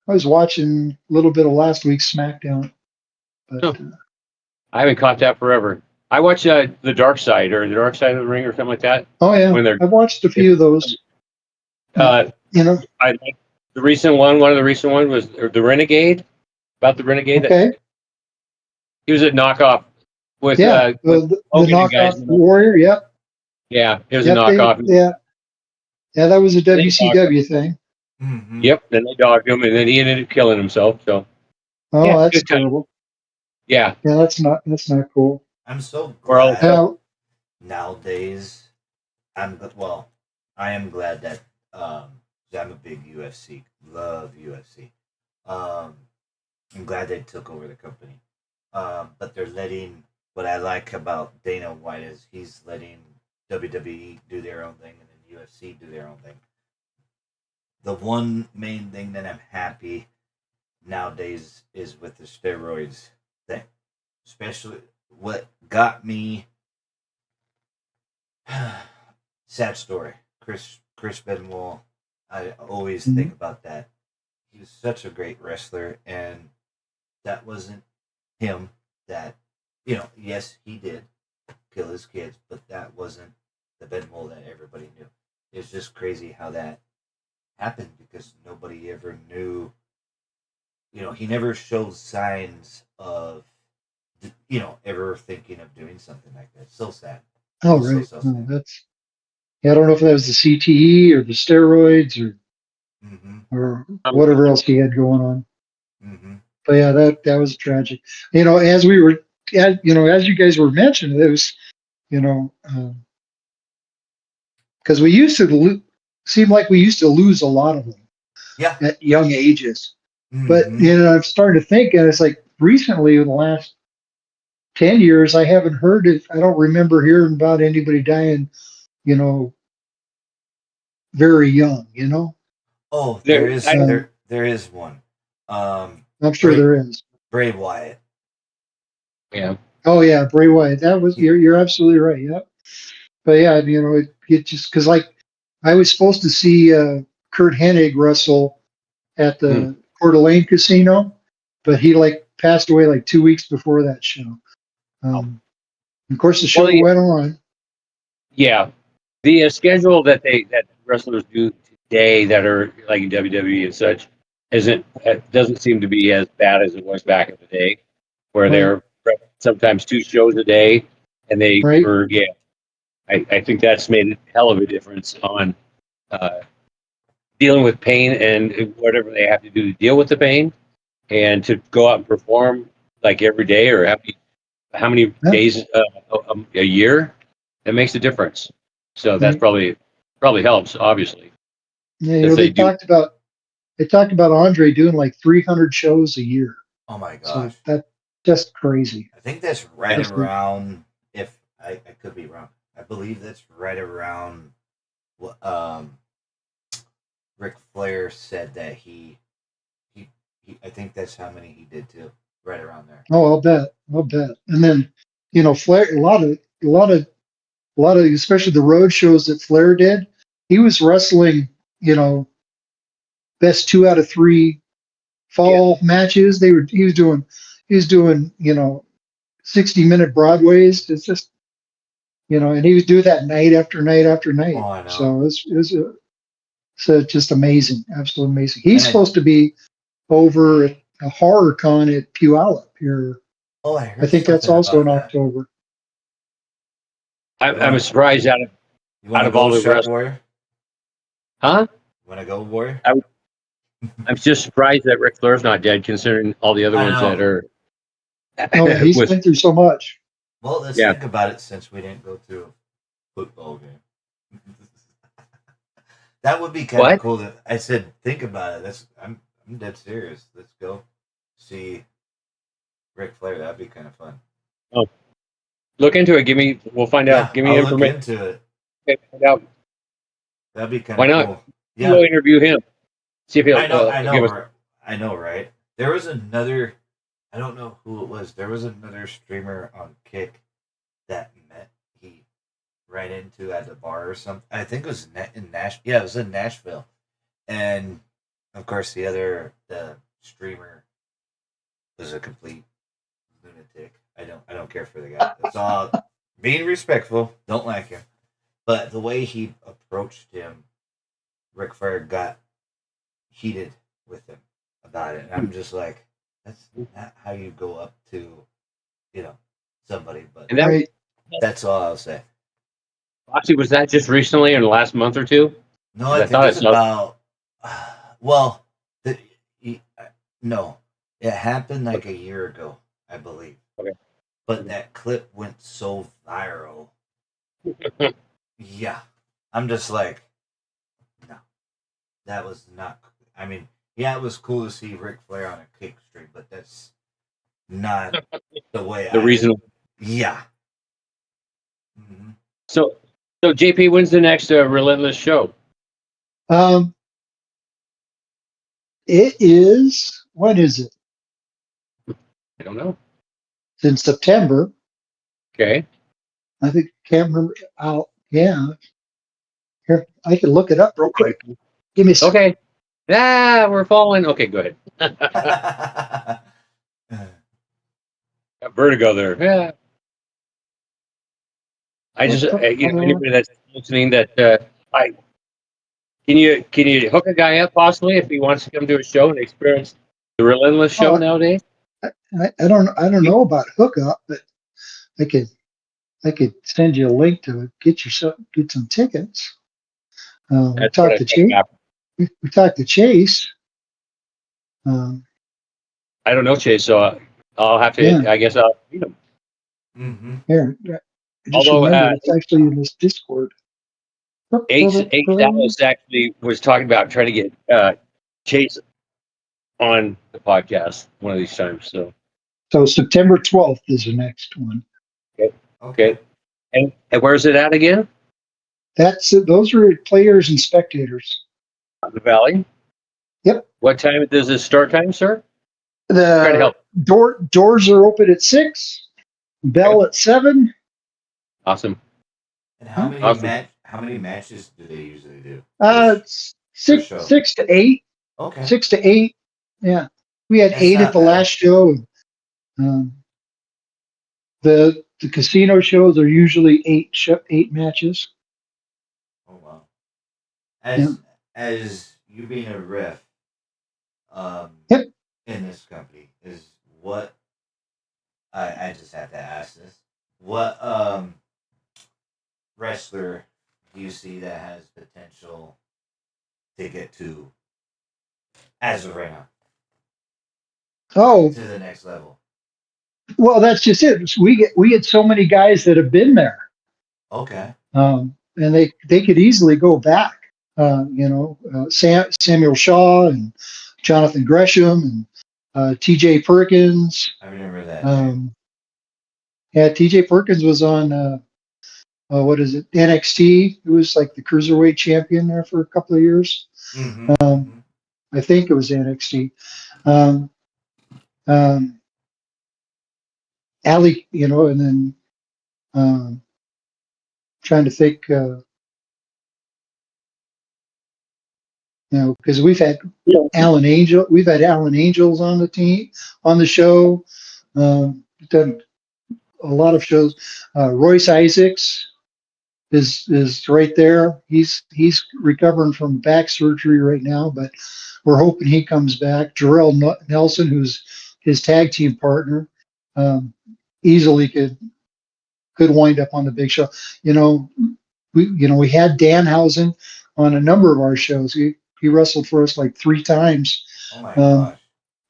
[SPEAKER 4] I was watching a little bit of last week's SmackDown. But
[SPEAKER 3] No, I haven't caught that forever. I watch the Dark Side or the Dark Side of the Ring or something like that
[SPEAKER 4] oh yeah,
[SPEAKER 3] when they're.
[SPEAKER 4] I've watched a few of those.
[SPEAKER 3] Uh,
[SPEAKER 4] You know,
[SPEAKER 3] I like the recent one. One of the recent ones was the Renegade, about the Renegade.
[SPEAKER 4] okay,
[SPEAKER 3] He was a knockoff
[SPEAKER 4] yeah,
[SPEAKER 3] with
[SPEAKER 4] the
[SPEAKER 3] Hogan and guys.
[SPEAKER 4] knockoff Warrior. Yep,
[SPEAKER 3] Yeah, it was a
[SPEAKER 4] yep.
[SPEAKER 3] knockoff.
[SPEAKER 4] Yeah, that was a
[SPEAKER 3] They dogged him.
[SPEAKER 4] WCW thing.
[SPEAKER 2] Mm-hmm.
[SPEAKER 3] Yep. Then they dogged him, and then he ended up killing himself. So
[SPEAKER 4] Oh,
[SPEAKER 3] yeah,
[SPEAKER 4] that's
[SPEAKER 3] good time.
[SPEAKER 4] terrible.
[SPEAKER 3] Yeah.
[SPEAKER 4] Yeah, that's not cool.
[SPEAKER 2] I'm so
[SPEAKER 3] Or all the stuff.
[SPEAKER 2] glad
[SPEAKER 4] Uh,
[SPEAKER 2] nowadays. I am glad that 'cause I'm a big UFC, love UFC. Um, I'm glad they took over the company. But they're letting what I like about Dana White is he's letting WWE do their own thing and then UFC do their own thing. The one main thing that I'm happy nowadays is with the steroids thing. Especially what got me sad story. Chris Benoit. I always
[SPEAKER 4] Mhm.
[SPEAKER 2] think about that. He was such a great wrestler, and that wasn't him. That yes, he did kill his kids, but that wasn't the Benoit that everybody knew. It's just crazy how that happened because nobody ever knew. He never showed signs of ever thinking of doing something like that. So sad.
[SPEAKER 4] Oh,
[SPEAKER 2] So
[SPEAKER 4] right.
[SPEAKER 2] so
[SPEAKER 4] No,
[SPEAKER 2] sad.
[SPEAKER 4] that's, yeah, I don't know if that was the CTE or the steroids
[SPEAKER 2] Mm-hmm.
[SPEAKER 4] or
[SPEAKER 3] Um,
[SPEAKER 4] whatever else he had going on.
[SPEAKER 2] Mm-hmm.
[SPEAKER 4] But yeah, that was tragic. As we were, as you guys were mentioning, it was, you know, because we used to seem like we used to lose a lot of them
[SPEAKER 2] Yeah.
[SPEAKER 4] at young ages. But
[SPEAKER 2] Mm-hmm.
[SPEAKER 4] I'm starting to think, and it's like recently in the last 10 years, I haven't heard it. I don't remember hearing about anybody dying, you know, very young.
[SPEAKER 2] Oh, there
[SPEAKER 3] there,
[SPEAKER 2] is
[SPEAKER 3] I,
[SPEAKER 2] there is one.
[SPEAKER 4] I'm sure
[SPEAKER 2] Bray
[SPEAKER 4] there is.
[SPEAKER 2] Bray Wyatt.
[SPEAKER 3] yeah.
[SPEAKER 4] Oh yeah, Bray Wyatt. That was
[SPEAKER 2] He,
[SPEAKER 4] you're absolutely right. Yep. But yeah, it just because like I was supposed to see Kurt Hennig wrestle at
[SPEAKER 3] Mm.
[SPEAKER 4] the Coeur d'Alene Casino, but he like passed away like 2 weeks before that show. Of course, the
[SPEAKER 3] Well,
[SPEAKER 4] show went on.
[SPEAKER 3] yeah. The schedule that wrestlers do today that are like in WWE and such isn't it doesn't seem to be as bad as it was back in the day, where
[SPEAKER 4] Right,
[SPEAKER 3] they're sometimes 2 shows a day, and they
[SPEAKER 4] right.
[SPEAKER 3] were yeah. I think that's made a hell of a difference on uh, dealing with pain and whatever they have to do to deal with the pain, and to go out and perform like every day or how many
[SPEAKER 4] Yeah,
[SPEAKER 3] days a year. It makes a difference. So that's
[SPEAKER 4] right.
[SPEAKER 3] probably helps, obviously,
[SPEAKER 4] Yeah,
[SPEAKER 3] because
[SPEAKER 4] they
[SPEAKER 3] they do.
[SPEAKER 4] talked about Andre doing like 300 shows a year.
[SPEAKER 2] Oh my
[SPEAKER 4] So
[SPEAKER 2] gosh.
[SPEAKER 4] that's just crazy.
[SPEAKER 2] I think that's right
[SPEAKER 4] Just
[SPEAKER 2] around. If I could be wrong, I believe that's right around what Ric Flair said that he. I think that's how many he did too. Right around there.
[SPEAKER 4] Oh, I'll bet. And then, Flair, a lot of, especially the road shows that Flair did, he was wrestling, you know, best 2 out of 3
[SPEAKER 3] Yeah,
[SPEAKER 4] fall matches. He was doing, 60-minute Broadways. It's just, and he was doing that night after night after
[SPEAKER 2] Oh,
[SPEAKER 4] night.
[SPEAKER 2] I know.
[SPEAKER 4] So it's just amazing, absolutely amazing. He's
[SPEAKER 2] And I
[SPEAKER 4] supposed to be over at a horror con at Puyallup here.
[SPEAKER 2] I
[SPEAKER 4] I
[SPEAKER 2] heard
[SPEAKER 4] think that's
[SPEAKER 2] something
[SPEAKER 4] also in
[SPEAKER 2] about that.
[SPEAKER 4] October.
[SPEAKER 2] You
[SPEAKER 3] I'm
[SPEAKER 2] want
[SPEAKER 3] surprised
[SPEAKER 2] you want
[SPEAKER 3] out
[SPEAKER 2] to
[SPEAKER 3] of
[SPEAKER 2] go,
[SPEAKER 3] all the
[SPEAKER 2] Shark
[SPEAKER 3] rest.
[SPEAKER 2] Warrior?
[SPEAKER 3] Huh?
[SPEAKER 2] Want to go, Warrior?
[SPEAKER 3] I, I'm just surprised that Ric Flair's not dead, considering all the other
[SPEAKER 2] I
[SPEAKER 3] ones that
[SPEAKER 2] know.
[SPEAKER 3] are
[SPEAKER 4] Oh yeah, he's
[SPEAKER 3] with.
[SPEAKER 4] been through so much.
[SPEAKER 2] Well, let's
[SPEAKER 3] Yeah.
[SPEAKER 2] think about it since we didn't go to a football game. That would be kind of
[SPEAKER 3] What?
[SPEAKER 2] cool. I said, think about it. I'm dead serious. Let's go see Ric Flair. That'd be kind of fun.
[SPEAKER 3] Oh, look into it. We'll find out.
[SPEAKER 2] Yeah,
[SPEAKER 3] Give me
[SPEAKER 2] I'll look
[SPEAKER 3] information.
[SPEAKER 2] into it.
[SPEAKER 3] Find out.
[SPEAKER 2] That'd be kind
[SPEAKER 3] Why
[SPEAKER 2] of
[SPEAKER 3] not?
[SPEAKER 2] cool.
[SPEAKER 3] You go
[SPEAKER 2] Yeah,
[SPEAKER 3] interview him. See if he'll
[SPEAKER 2] I know,
[SPEAKER 3] give us.
[SPEAKER 2] I know, right? There was another. I don't know who it was. There was another streamer on Kick that he ran into at the bar or something. I think it was in Nash. Yeah, it was in Nashville, and of course the streamer was a complete lunatic. I don't care for the guy. It's all being respectful. Don't like him, but the way he approached him, Ric Flair got heated with him about it, and I'm just like, that's not how you go up to, you know, somebody. But
[SPEAKER 3] And that
[SPEAKER 4] Right.
[SPEAKER 2] that's all I'll say.
[SPEAKER 3] actually was that just recently in the last month or two?
[SPEAKER 2] No,
[SPEAKER 3] 'Cause
[SPEAKER 2] I
[SPEAKER 3] I
[SPEAKER 2] think
[SPEAKER 3] thought I
[SPEAKER 2] it's
[SPEAKER 3] saw.
[SPEAKER 2] about. Well, the, no, it happened like a year ago, I believe.
[SPEAKER 3] Okay.
[SPEAKER 2] But that clip went so viral. Yeah, I'm just like, no, that was not. I mean, yeah, it was cool to see Ric Flair on a kick stream, but that's not the way
[SPEAKER 3] The
[SPEAKER 2] I.
[SPEAKER 3] reason.
[SPEAKER 2] Yeah. Hmm.
[SPEAKER 3] So, so JP, when's the next Relentless show?
[SPEAKER 4] Um, it is. When is it?
[SPEAKER 3] I don't know.
[SPEAKER 4] It's in September.
[SPEAKER 3] Okay.
[SPEAKER 4] I think. Can't remember. Yeah. Here, I can look it up real quick. Give me a second.
[SPEAKER 3] Okay. Yeah, we're falling. Okay, go ahead. Got vertigo there. Yeah. I just, anybody that's listening that, I, can you hook a guy up possibly if he wants to come to a show and experience the Relentless show
[SPEAKER 4] Oh,
[SPEAKER 3] nowadays?
[SPEAKER 4] I don't know about hookup, but I could send you a link to get some tickets. We
[SPEAKER 3] That's what
[SPEAKER 4] talked
[SPEAKER 3] I
[SPEAKER 4] to
[SPEAKER 3] think
[SPEAKER 4] Chase.
[SPEAKER 3] happened.
[SPEAKER 4] We talked to Chase. Um,
[SPEAKER 3] I don't know, Chase, so I'll have
[SPEAKER 4] yeah,
[SPEAKER 3] to, I guess I'll meet him.
[SPEAKER 2] Mm-hmm.
[SPEAKER 4] here. I just
[SPEAKER 3] Although,
[SPEAKER 4] remembered it's actually in this Discord.
[SPEAKER 3] Ace Dallas actually was talking about trying to get Chase on the podcast one of these times.
[SPEAKER 4] So September 12th is the next one.
[SPEAKER 3] Okay.
[SPEAKER 2] Okay.
[SPEAKER 3] And where's it at again?
[SPEAKER 4] Those are players and spectators.
[SPEAKER 3] The Valley.
[SPEAKER 4] Yep.
[SPEAKER 3] What time does it start time, sir? Try to
[SPEAKER 4] The
[SPEAKER 3] help.
[SPEAKER 4] doors are open at 6. Bell at 7.
[SPEAKER 3] Awesome.
[SPEAKER 2] And
[SPEAKER 3] Awesome.
[SPEAKER 2] how many matches do they usually do?
[SPEAKER 4] It's
[SPEAKER 2] Per show.
[SPEAKER 4] 6 to 8.
[SPEAKER 2] Okay.
[SPEAKER 4] 6 to 8. Yeah, we had
[SPEAKER 2] That's
[SPEAKER 4] 8
[SPEAKER 2] not
[SPEAKER 4] at the
[SPEAKER 2] bad.
[SPEAKER 4] last show. The casino shows are usually 8 matches.
[SPEAKER 2] Oh wow.
[SPEAKER 4] Yeah.
[SPEAKER 2] As you being a ref,
[SPEAKER 4] Yep.
[SPEAKER 2] in this company is what I just have to ask this. What wrestler do you see that has potential to get to as a ringer
[SPEAKER 4] Oh,
[SPEAKER 2] to the next level?
[SPEAKER 4] well, that's just it. We get so many guys that have been there,
[SPEAKER 2] Okay.
[SPEAKER 4] and they could easily go back. Samuel Shaw and Jonathan Gresham and T.J. Perkins.
[SPEAKER 2] I remember that name.
[SPEAKER 4] Yeah, T.J. Perkins was on what is it, NXT? He was like the cruiserweight champion there for a couple of years.
[SPEAKER 2] Mm-hmm.
[SPEAKER 4] I think it was NXT. Um, um, Ali, and then trying to think. Because we've had Alan Angels on the team, on the show. Done a lot of shows. Royce Isaacs is right there. He's recovering from back surgery right now, but we're hoping he comes back. Jarrell Nelson, who's his tag team partner, easily could wind up on the big show. You know, we had Danhausen on a number of our shows. He wrestled for us like 3 times,
[SPEAKER 2] Oh my
[SPEAKER 4] um,
[SPEAKER 2] gosh.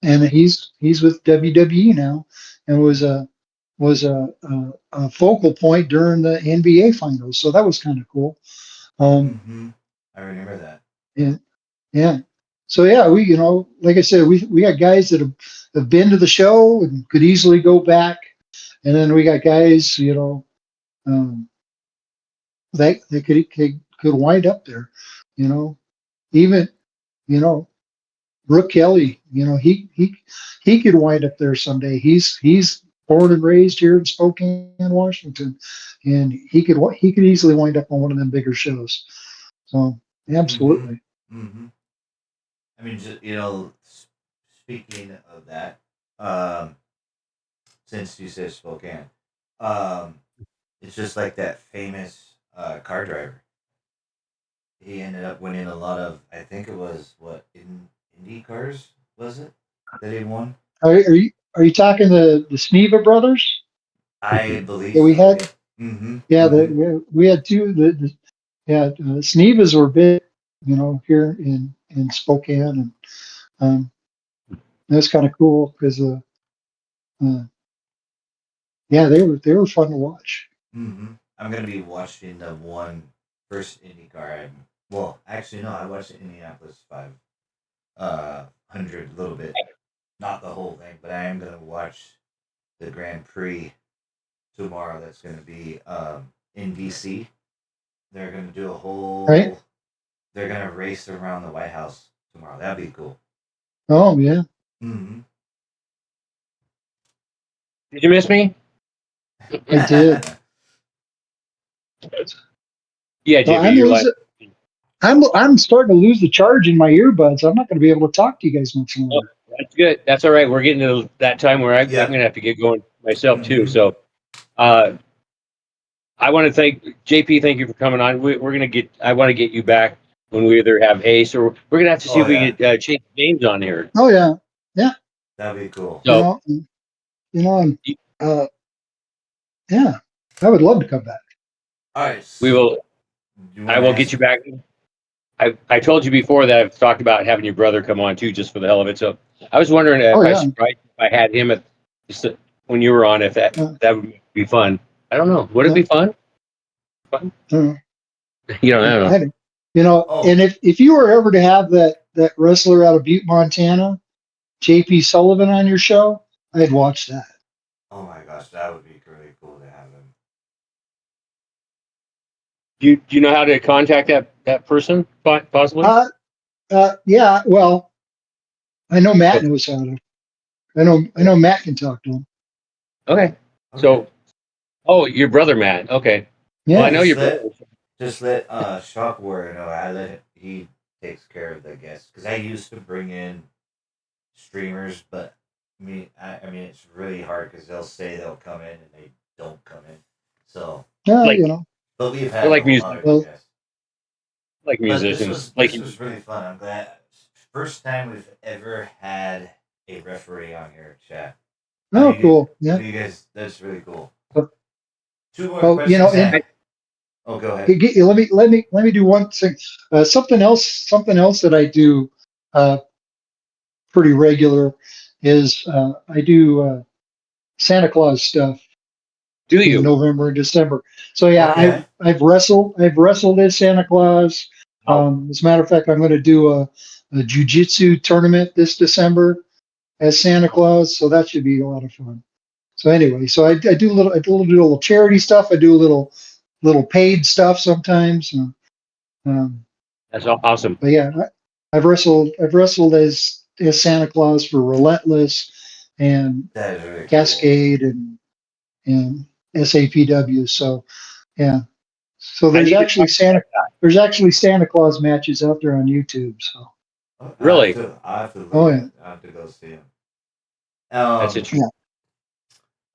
[SPEAKER 4] and he's with WWE now, and was a focal point during the NBA finals. So that was kind of cool.
[SPEAKER 2] Mm-hmm. I remember that.
[SPEAKER 4] Yeah, yeah. So yeah, like I said, we got guys that have been to the show and could easily go back, and then we got guys, um, that could wind up there, you know. Even you know Brooke Kelly, he could wind up there someday. He's born and raised here in Spokane, Washington, and he could easily wind up on one of them bigger shows. So
[SPEAKER 2] Mm-hmm.
[SPEAKER 4] absolutely.
[SPEAKER 2] Mm-hmm. I mean, just, speaking of that, since you said Spokane, um, it's just like that famous car driver. He ended up winning a lot of. I think it was what in Indy cars was it that he won?
[SPEAKER 4] Are you talking the Sneva brothers
[SPEAKER 2] I believe
[SPEAKER 4] that we
[SPEAKER 2] so.
[SPEAKER 4] had?
[SPEAKER 2] Yeah. Mm-hmm.
[SPEAKER 4] Yeah,
[SPEAKER 2] Mm-hmm.
[SPEAKER 4] we had two. Yeah, Snevas were big, here in Spokane, and um, that's kind of cool because uh, yeah, they were fun to watch.
[SPEAKER 2] Mm-hmm. I'm gonna be watching the first Indy car. Well, actually, no. I watched the Indianapolis 500 a little bit, not the whole thing, but I am gonna watch the Grand Prix tomorrow. That's gonna be in DC. They're gonna do a
[SPEAKER 4] Right?
[SPEAKER 2] whole. They're gonna race around the White House tomorrow. That'd be cool.
[SPEAKER 4] Oh yeah,
[SPEAKER 2] Mm-hmm.
[SPEAKER 3] Did you miss me?
[SPEAKER 4] I did.
[SPEAKER 3] Yeah,
[SPEAKER 4] No,
[SPEAKER 3] JP, you're live.
[SPEAKER 4] I'm starting to lose the charge in my earbuds. I'm not going to be able to talk to you guys much
[SPEAKER 3] Oh,
[SPEAKER 4] longer.
[SPEAKER 3] that's good. That's all right. We're getting to that time where I'm
[SPEAKER 2] Yeah.
[SPEAKER 3] going to have to get going myself too.
[SPEAKER 2] Mhm.
[SPEAKER 3] So, I want to thank JP. Thank you for coming on. We're going to get. I want to get you back when we either have Ace or we're going to have to see
[SPEAKER 2] Oh
[SPEAKER 3] if we
[SPEAKER 2] yeah,
[SPEAKER 3] get Chase James on here.
[SPEAKER 4] Oh yeah, yeah.
[SPEAKER 2] that'd be cool.
[SPEAKER 4] You
[SPEAKER 3] So
[SPEAKER 4] know, and yeah, I would love to come back.
[SPEAKER 2] All right.
[SPEAKER 3] we will.
[SPEAKER 2] You
[SPEAKER 3] I
[SPEAKER 2] want to
[SPEAKER 3] will get
[SPEAKER 2] ask?
[SPEAKER 3] you back. I told you before that I've talked about having your brother come on too, just for the hell of it. So I was wondering
[SPEAKER 4] Oh
[SPEAKER 3] if
[SPEAKER 4] yeah.
[SPEAKER 3] I had him at just when you were on, if
[SPEAKER 4] Uh,
[SPEAKER 3] that would be fun. I don't know. Would it
[SPEAKER 4] uh,
[SPEAKER 3] be fun? Fun?
[SPEAKER 4] uh,
[SPEAKER 3] You know, I don't know.
[SPEAKER 4] I don't- and
[SPEAKER 2] Oh,
[SPEAKER 4] if you were ever to have that wrestler out of Butte, Montana, JP Sullivan on your show, I'd watch that.
[SPEAKER 2] oh my gosh, that would be really cool to have him.
[SPEAKER 3] Do you know how to contact that person possibly?
[SPEAKER 4] Yeah. Well, I know Matt
[SPEAKER 3] Okay.
[SPEAKER 4] knows how to. I know Matt can talk to him.
[SPEAKER 3] Okay.
[SPEAKER 2] Okay.
[SPEAKER 3] So, oh, your brother Matt. Okay. Well, I
[SPEAKER 4] Yeah.
[SPEAKER 3] know
[SPEAKER 2] Just
[SPEAKER 3] your brother.
[SPEAKER 2] let Shock Warrior know. I let him, he takes care of the guests because I used to bring in streamers, but I mean it's really hard because they'll say they'll come in and they don't come in. So,
[SPEAKER 4] Yeah.
[SPEAKER 3] Like
[SPEAKER 2] but we've
[SPEAKER 3] they're
[SPEAKER 2] had
[SPEAKER 3] like
[SPEAKER 2] a lot
[SPEAKER 3] music,
[SPEAKER 2] of good
[SPEAKER 4] Well,
[SPEAKER 2] guests.
[SPEAKER 3] like
[SPEAKER 2] But
[SPEAKER 3] musicians. Like
[SPEAKER 2] this was really fun. I'm glad. First time we've ever had a referee on here, chat.
[SPEAKER 4] oh, cool.
[SPEAKER 2] How
[SPEAKER 4] Yeah.
[SPEAKER 2] do you guys? That's really cool.
[SPEAKER 4] Well,
[SPEAKER 2] Two more
[SPEAKER 4] well,
[SPEAKER 2] questions.
[SPEAKER 4] and
[SPEAKER 2] Oh, go ahead.
[SPEAKER 4] let me do one thing. Something else that I do uh, pretty regular is I do Santa Claus stuff
[SPEAKER 3] do
[SPEAKER 4] in
[SPEAKER 3] you?
[SPEAKER 4] November and December. So yeah,
[SPEAKER 2] Okay.
[SPEAKER 4] I've wrestled as Santa Claus.
[SPEAKER 3] Oh,
[SPEAKER 4] As a matter of fact, I'm going to do a jujitsu tournament this December as Santa Claus, so that should be a lot of fun. So anyway, so I do a little charity stuff. I do a little paid stuff sometimes. Um,
[SPEAKER 3] that's awesome.
[SPEAKER 4] but yeah, I've wrestled as Santa Claus for Relentless and
[SPEAKER 2] That is really cool.
[SPEAKER 4] Cascade and SAPW. So yeah, so
[SPEAKER 3] I
[SPEAKER 4] there's
[SPEAKER 3] need to
[SPEAKER 4] actually
[SPEAKER 3] talk
[SPEAKER 4] Santa
[SPEAKER 3] about that.
[SPEAKER 4] there's actually Santa Claus matches out there on YouTube. So
[SPEAKER 2] Oh,
[SPEAKER 3] Really?
[SPEAKER 2] I have to look
[SPEAKER 4] oh yeah,
[SPEAKER 2] at. I have to go see him.
[SPEAKER 3] That's
[SPEAKER 2] Um.
[SPEAKER 3] interesting.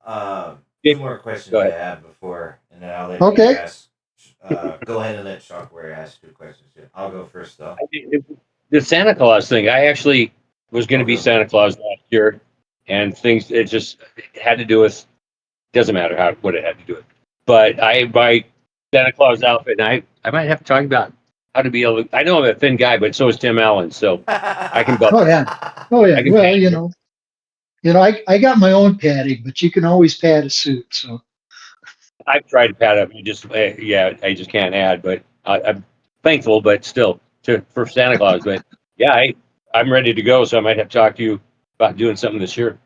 [SPEAKER 4] yeah.
[SPEAKER 3] Yeah,
[SPEAKER 2] Two more questions
[SPEAKER 3] go
[SPEAKER 2] I
[SPEAKER 3] ahead.
[SPEAKER 2] have before, and then I'll let you
[SPEAKER 4] Okay.
[SPEAKER 2] ask. Go ahead and let Shockware ask 2 questions. I'll go first though.
[SPEAKER 3] The Santa Claus thing. I actually was going to
[SPEAKER 2] Oh,
[SPEAKER 3] be
[SPEAKER 2] good.
[SPEAKER 3] Santa Claus last year, and things it just had to do with. Doesn't matter what it had to do with. But I my Santa Claus outfit, and I might have to talk about how to be able. I know I'm a thin guy, but so is Tim Allen, so I can
[SPEAKER 4] Oh yeah. Oh yeah.
[SPEAKER 3] I can
[SPEAKER 4] Well,
[SPEAKER 3] pay.
[SPEAKER 4] I got my own padding, but you can always pad a suit. So
[SPEAKER 3] I've tried to pad up. You just yeah, I just can't add. But I'm thankful, but still for Santa Claus. But yeah, I'm ready to go. So I might have to talk to you about doing something this year.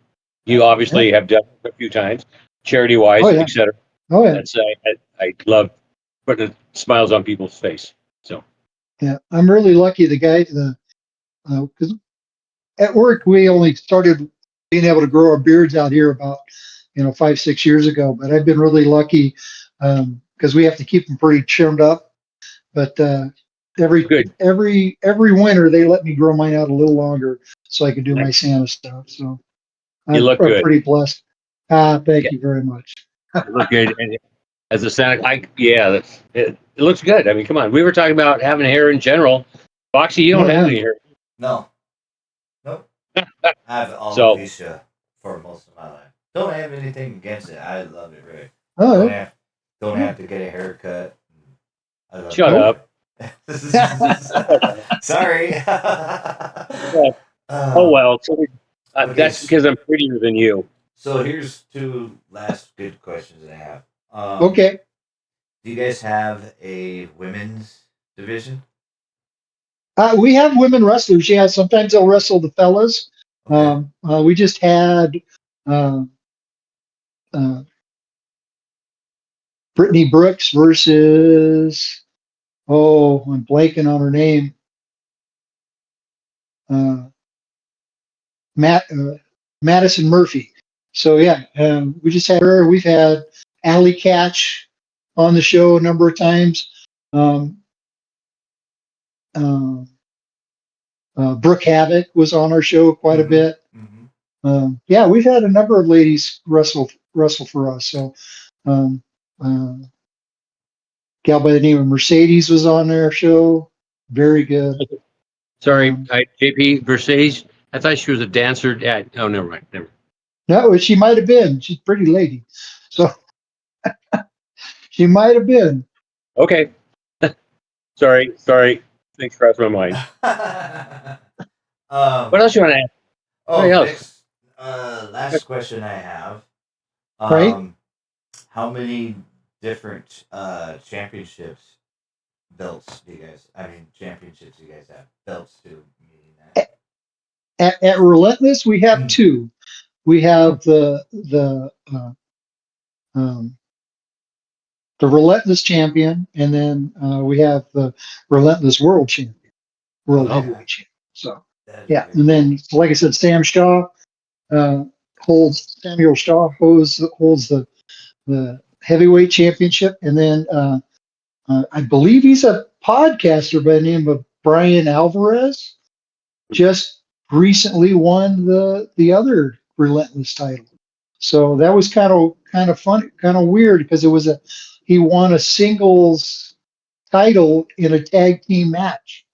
[SPEAKER 3] You
[SPEAKER 4] yeah.
[SPEAKER 3] obviously have done it a few times, charity
[SPEAKER 4] Oh
[SPEAKER 3] wise,
[SPEAKER 4] yeah.
[SPEAKER 3] etc.
[SPEAKER 4] Oh yeah.
[SPEAKER 3] That's I love putting smiles on people's face. So
[SPEAKER 4] Yeah. I'm really lucky. Because at work we only started being able to grow our beards out here about 5-6 years ago. But I've been really lucky because we have to keep them pretty trimmed up. But every
[SPEAKER 3] good.
[SPEAKER 4] every winter they let me grow mine out a little longer so I can do my Santa stuff. So
[SPEAKER 3] You look
[SPEAKER 4] I'm
[SPEAKER 3] good.
[SPEAKER 4] pretty blessed.
[SPEAKER 3] Yeah,
[SPEAKER 4] Thank you very much.
[SPEAKER 3] you look good. And as a Santa, yeah, it looks good. I mean, come on. We were talking about having hair in general. Foxy, you don't
[SPEAKER 4] Oh
[SPEAKER 3] have
[SPEAKER 4] yeah.
[SPEAKER 3] any hair.
[SPEAKER 2] No, nope. I have
[SPEAKER 3] So
[SPEAKER 2] alopecia for most of my life. Don't have anything against it. I love it, really.
[SPEAKER 4] Oh
[SPEAKER 2] Don't
[SPEAKER 4] yeah.
[SPEAKER 2] have don't have to get a haircut. I love
[SPEAKER 3] shut
[SPEAKER 2] it,
[SPEAKER 4] Nope.
[SPEAKER 3] up.
[SPEAKER 2] really. Sorry.
[SPEAKER 3] Yeah. Oh
[SPEAKER 2] um,
[SPEAKER 3] well. So,
[SPEAKER 2] okay,
[SPEAKER 3] that's because I'm prettier than you.
[SPEAKER 2] so here's two last good questions that I have.
[SPEAKER 4] Okay.
[SPEAKER 2] Do you guys have a women's division?
[SPEAKER 4] We have women wrestlers. Yeah, sometimes they'll wrestle the fellas.
[SPEAKER 2] Okay.
[SPEAKER 4] We just had uh, uh, Brittany Brooks versus I'm blanking on her name. Uh, Madison Murphy. So yeah, we just had her. We've had Allie Catch on the show a number of times. Um, Brooke Havoc was on our show quite a
[SPEAKER 2] Mm-hmm.
[SPEAKER 4] bit. Yeah, we've had a number of ladies wrestle for us. So, gal by the name of Mercedes was on our show. Very good.
[SPEAKER 3] Sorry, JP Mercedes. I thought she was a dancer. Oh, never mind. Never.
[SPEAKER 4] No, she might have been. She's a pretty lady. So she might have been.
[SPEAKER 3] Okay. Sorry. Things crossed my mind. What else you want to ask? What else?
[SPEAKER 2] Next, last question I have.
[SPEAKER 4] Right?
[SPEAKER 2] How many different championships belts do you guys? I mean, championships you guys have belts too. Meaning that.
[SPEAKER 4] At Relentless, we have two. We have um, the Relentless champion, and then we have the Relentless World champion, World
[SPEAKER 3] Oh.
[SPEAKER 4] Heavyweight champion. So
[SPEAKER 2] That is
[SPEAKER 4] yeah,
[SPEAKER 2] very
[SPEAKER 4] and then like I said, uh, Samuel Shaw holds the heavyweight championship, and then I believe he's a podcaster by the name of Brian Alvarez. Just recently won the other Relentless title. So that was kind of fun, kind of weird because he won a singles title in a tag team match.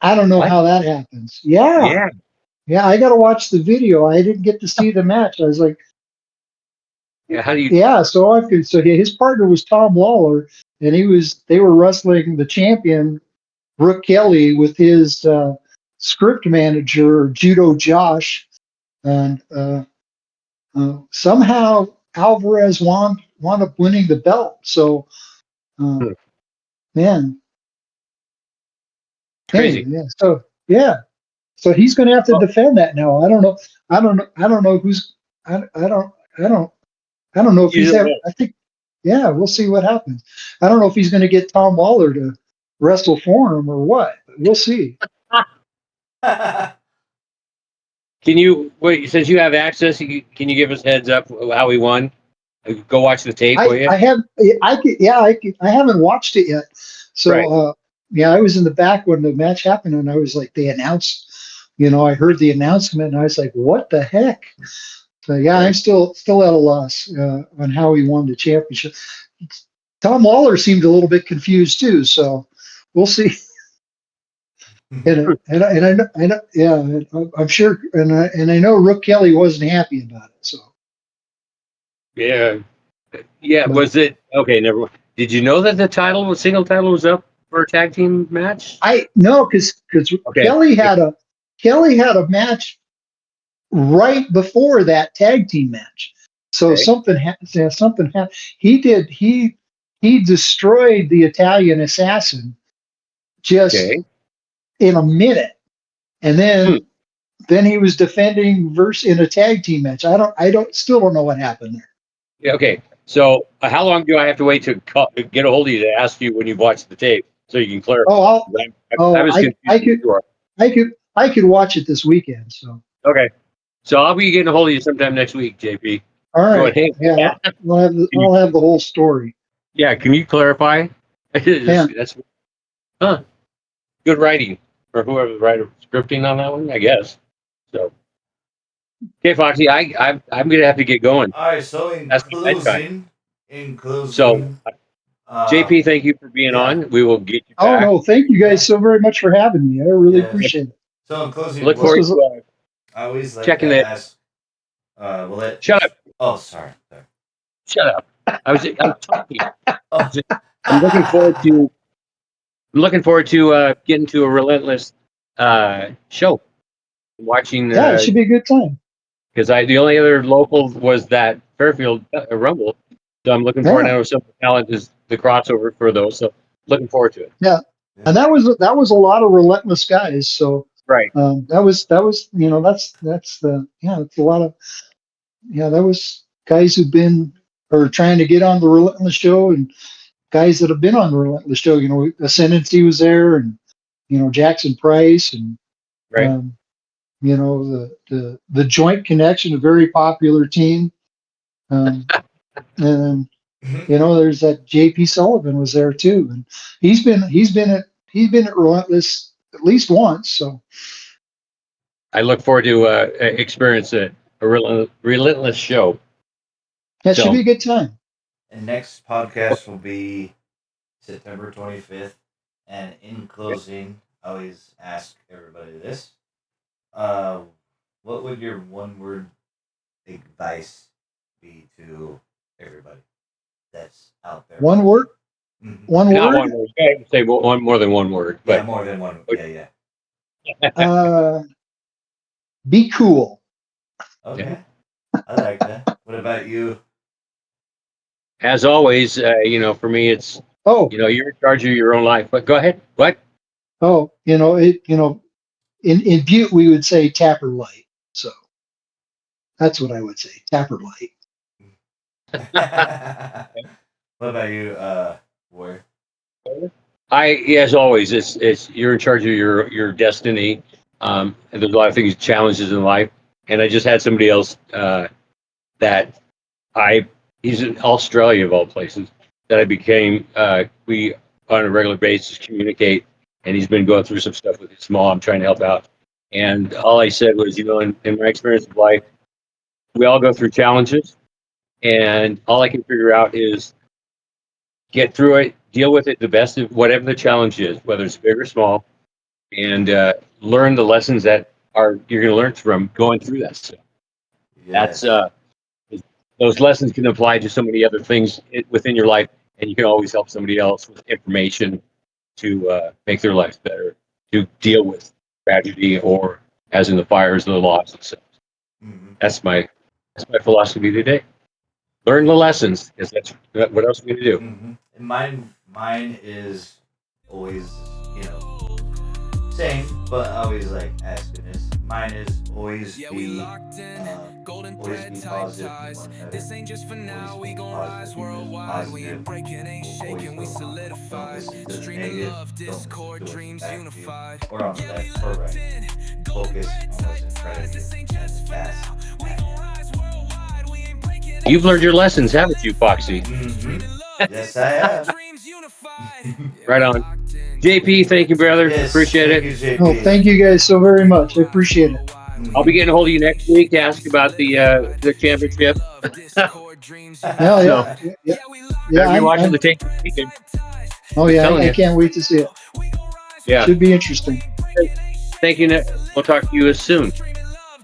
[SPEAKER 4] I don't know
[SPEAKER 3] What?
[SPEAKER 4] how that happens. Yeah. Yeah, I got to watch the video. I didn't get to see the match. I was like,
[SPEAKER 3] Yeah. How do you?
[SPEAKER 4] yeah, so his partner was Tom Lawler, and they were wrestling the champion Brooke Kelly with his script manager Judo Josh, and somehow Alvarez wound up winning the belt. So,
[SPEAKER 3] Hmm.
[SPEAKER 4] man,
[SPEAKER 3] Crazy.
[SPEAKER 4] anyway, yeah. So yeah, so he's going to have to
[SPEAKER 3] Oh,
[SPEAKER 4] defend that now. I don't know. I don't know who's. I don't. I don't. I don't know if
[SPEAKER 3] you
[SPEAKER 4] he's
[SPEAKER 3] don't
[SPEAKER 4] ever.
[SPEAKER 3] know.
[SPEAKER 4] I think. Yeah, we'll see what happens. I don't know if he's going to get Tom Waller to wrestle for him or what. We'll see.
[SPEAKER 3] Can you wait? Since you have access, can you give us heads up how he won? Go watch the tape, will you?
[SPEAKER 4] I have. I could. Yeah, I could. I haven't watched it yet.
[SPEAKER 3] Right.
[SPEAKER 4] So yeah, I was in the back when the match happened, and I was like, they announced. I heard the announcement, and I was like, what the heck? So yeah, I'm
[SPEAKER 3] Right.
[SPEAKER 4] still at a loss on how he won the championship. Tom Lawler seemed a little bit confused too, so we'll see. And yeah, I'm sure, and I know Rook Kelly wasn't happy about it. So,
[SPEAKER 3] Yeah. Yeah.
[SPEAKER 4] but
[SPEAKER 3] Was it okay? Never mind. Did you know that the single title was up for a tag team match?
[SPEAKER 4] I no, because
[SPEAKER 3] Okay.
[SPEAKER 4] Kelly had a match right before that tag team match. So
[SPEAKER 3] Okay.
[SPEAKER 4] something happened. Yeah, something happened. He destroyed the Italian assassin just
[SPEAKER 3] Okay.
[SPEAKER 4] in a minute, and
[SPEAKER 3] Hmm.
[SPEAKER 4] then he was defending verse in a tag team match. Still don't know what happened there.
[SPEAKER 3] Yeah, okay. So, how long do I have to wait to get a hold of you to ask you when you've watched the tape so you can clarify?
[SPEAKER 4] Oh,
[SPEAKER 3] I was confused.
[SPEAKER 4] I could watch it this weekend. So
[SPEAKER 3] Okay. So I'll be getting a hold of you sometime next week, JP.
[SPEAKER 4] all right,
[SPEAKER 3] Going, hey,
[SPEAKER 4] yeah, I'll have the whole story.
[SPEAKER 3] yeah, can you clarify?
[SPEAKER 4] Yeah.
[SPEAKER 3] That's good writing for whoever the writer scripting on that one, I guess. So, okay, Foxy, I'm gonna have to get going.
[SPEAKER 2] All right. So in
[SPEAKER 3] That's my bedtime.
[SPEAKER 2] closing,
[SPEAKER 3] So, JP, thank you for being
[SPEAKER 2] yeah.
[SPEAKER 3] on. We will get you
[SPEAKER 4] Oh
[SPEAKER 3] back.
[SPEAKER 4] no, thank you guys so very much for having me. I really
[SPEAKER 2] Yes.
[SPEAKER 4] appreciate it.
[SPEAKER 2] So in closing,
[SPEAKER 3] Look
[SPEAKER 4] This
[SPEAKER 3] forward
[SPEAKER 4] was
[SPEAKER 3] to
[SPEAKER 2] I always like
[SPEAKER 3] checking
[SPEAKER 2] to
[SPEAKER 3] it.
[SPEAKER 2] ask. Will it?
[SPEAKER 3] Shut up!
[SPEAKER 2] Oh, sorry.
[SPEAKER 3] Shut up! I was talking.
[SPEAKER 2] Oh.
[SPEAKER 3] I'm looking forward to getting to a Relentless show. Watching
[SPEAKER 4] yeah, it should be a good time.
[SPEAKER 3] because the only other local was that Fairfield Rumble, so I'm looking forward.
[SPEAKER 4] Yeah.
[SPEAKER 3] I know some talent is the crossover for those, so looking forward to it.
[SPEAKER 4] Yeah, and that was a lot of relentless guys. So
[SPEAKER 3] Right.
[SPEAKER 4] that was that's it's a lot of that was guys who've been or trying to get on the relentless show and guys that have been on the relentless show. Ascendancy was there, and Jackson Price, and
[SPEAKER 3] Right.
[SPEAKER 4] the Joint Connection, a very popular team, and there's that JP Sullivan was there too, and he's been he's been at Relentless at least once. So
[SPEAKER 3] I look forward to experience a relentless show.
[SPEAKER 4] that should be a good time.
[SPEAKER 2] And next podcast will be September 25th. And in closing, I always ask everybody this. What would your one word advice be to everybody that's out there?
[SPEAKER 4] One word?
[SPEAKER 2] Mm-hmm.
[SPEAKER 4] One
[SPEAKER 3] Not
[SPEAKER 4] word?
[SPEAKER 3] one word. I would say one more than one word.
[SPEAKER 2] Yeah,
[SPEAKER 3] But
[SPEAKER 2] more than one. Yeah.
[SPEAKER 4] Be cool.
[SPEAKER 2] Okay. I like that. What about you?
[SPEAKER 3] as always, for me, it's
[SPEAKER 4] Oh,
[SPEAKER 3] you're in charge of your own life. But go ahead. What?
[SPEAKER 4] in Butte we would say tapper light. So that's what I would say, tapper light.
[SPEAKER 2] What about you, Warrior?
[SPEAKER 3] As always, it's you're in charge of your destiny. And there's a lot of things, challenges in life. And I just had somebody else that he's in Australia of all places that I became. We on a regular basis communicate, and he's been going through some stuff with his mom, trying to help out. And all I said was, in my experience of life, we all go through challenges, and all I can figure out is get through it, deal with it the best of whatever the challenge is, whether it's big or small, and learn the lessons that you're going to learn from going through that stuff.
[SPEAKER 2] Yes.
[SPEAKER 3] That's those lessons can apply to so many other things within your life, and you can always help somebody else with information to make their lives better, to deal with tragedy or, as in the fires, the loss and stuff.
[SPEAKER 2] Mm-hmm.
[SPEAKER 3] That's my philosophy today. Learn the lessons, because that's what else are we going to do.
[SPEAKER 2] Mm-hmm. And mine is always, same, but I always like asking this. Mine is always be positive to one another.
[SPEAKER 1] This ain't just for now,
[SPEAKER 2] Always
[SPEAKER 1] we
[SPEAKER 2] be
[SPEAKER 1] gon' rise
[SPEAKER 2] positive.
[SPEAKER 1] worldwide. We ain't
[SPEAKER 2] Positive.
[SPEAKER 1] breaking, ain't shaking, we
[SPEAKER 2] Always don't
[SPEAKER 1] solidified.
[SPEAKER 2] listen to the
[SPEAKER 1] Stream of
[SPEAKER 2] negative.
[SPEAKER 1] love,
[SPEAKER 2] Don't listen
[SPEAKER 1] discord,
[SPEAKER 2] to what's
[SPEAKER 1] dreams
[SPEAKER 2] back to you,
[SPEAKER 1] unified.
[SPEAKER 2] or on the left or right. Focus on what's in front of you and fast.
[SPEAKER 3] You've learned your lessons, haven't you, Foxy?
[SPEAKER 2] Mm-hmm. Yes, I have.
[SPEAKER 3] Right on. JP, thank you, brother.
[SPEAKER 2] Yes,
[SPEAKER 3] Appreciate
[SPEAKER 2] thank
[SPEAKER 3] it.
[SPEAKER 2] you, JP.
[SPEAKER 4] Oh, thank you guys so very much. I appreciate it.
[SPEAKER 3] I'll be getting a hold of you next week to ask about the championship.
[SPEAKER 4] Hell
[SPEAKER 3] So,
[SPEAKER 4] yeah. Yeah.
[SPEAKER 3] better be
[SPEAKER 4] I'm,
[SPEAKER 3] watching
[SPEAKER 4] I'm,
[SPEAKER 3] the tape this weekend.
[SPEAKER 4] oh,
[SPEAKER 3] Just
[SPEAKER 4] yeah.
[SPEAKER 3] telling
[SPEAKER 4] I
[SPEAKER 3] you.
[SPEAKER 4] can't wait to see it.
[SPEAKER 3] Yeah.
[SPEAKER 4] Should be interesting.
[SPEAKER 3] Thank you. We'll talk to you soon.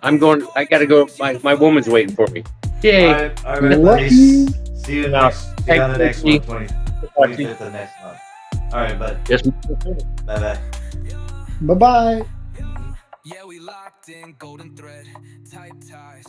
[SPEAKER 3] I got to go. My woman's waiting for me. Yay.
[SPEAKER 2] All right,
[SPEAKER 4] Lucky.
[SPEAKER 2] buddies. See you
[SPEAKER 3] Now,
[SPEAKER 2] on the next one, 25th of next month. All right, bud.
[SPEAKER 3] Yes.
[SPEAKER 2] Bye-bye.
[SPEAKER 4] Bye-bye.
[SPEAKER 1] Yeah, we locked in, golden thread, tight ties.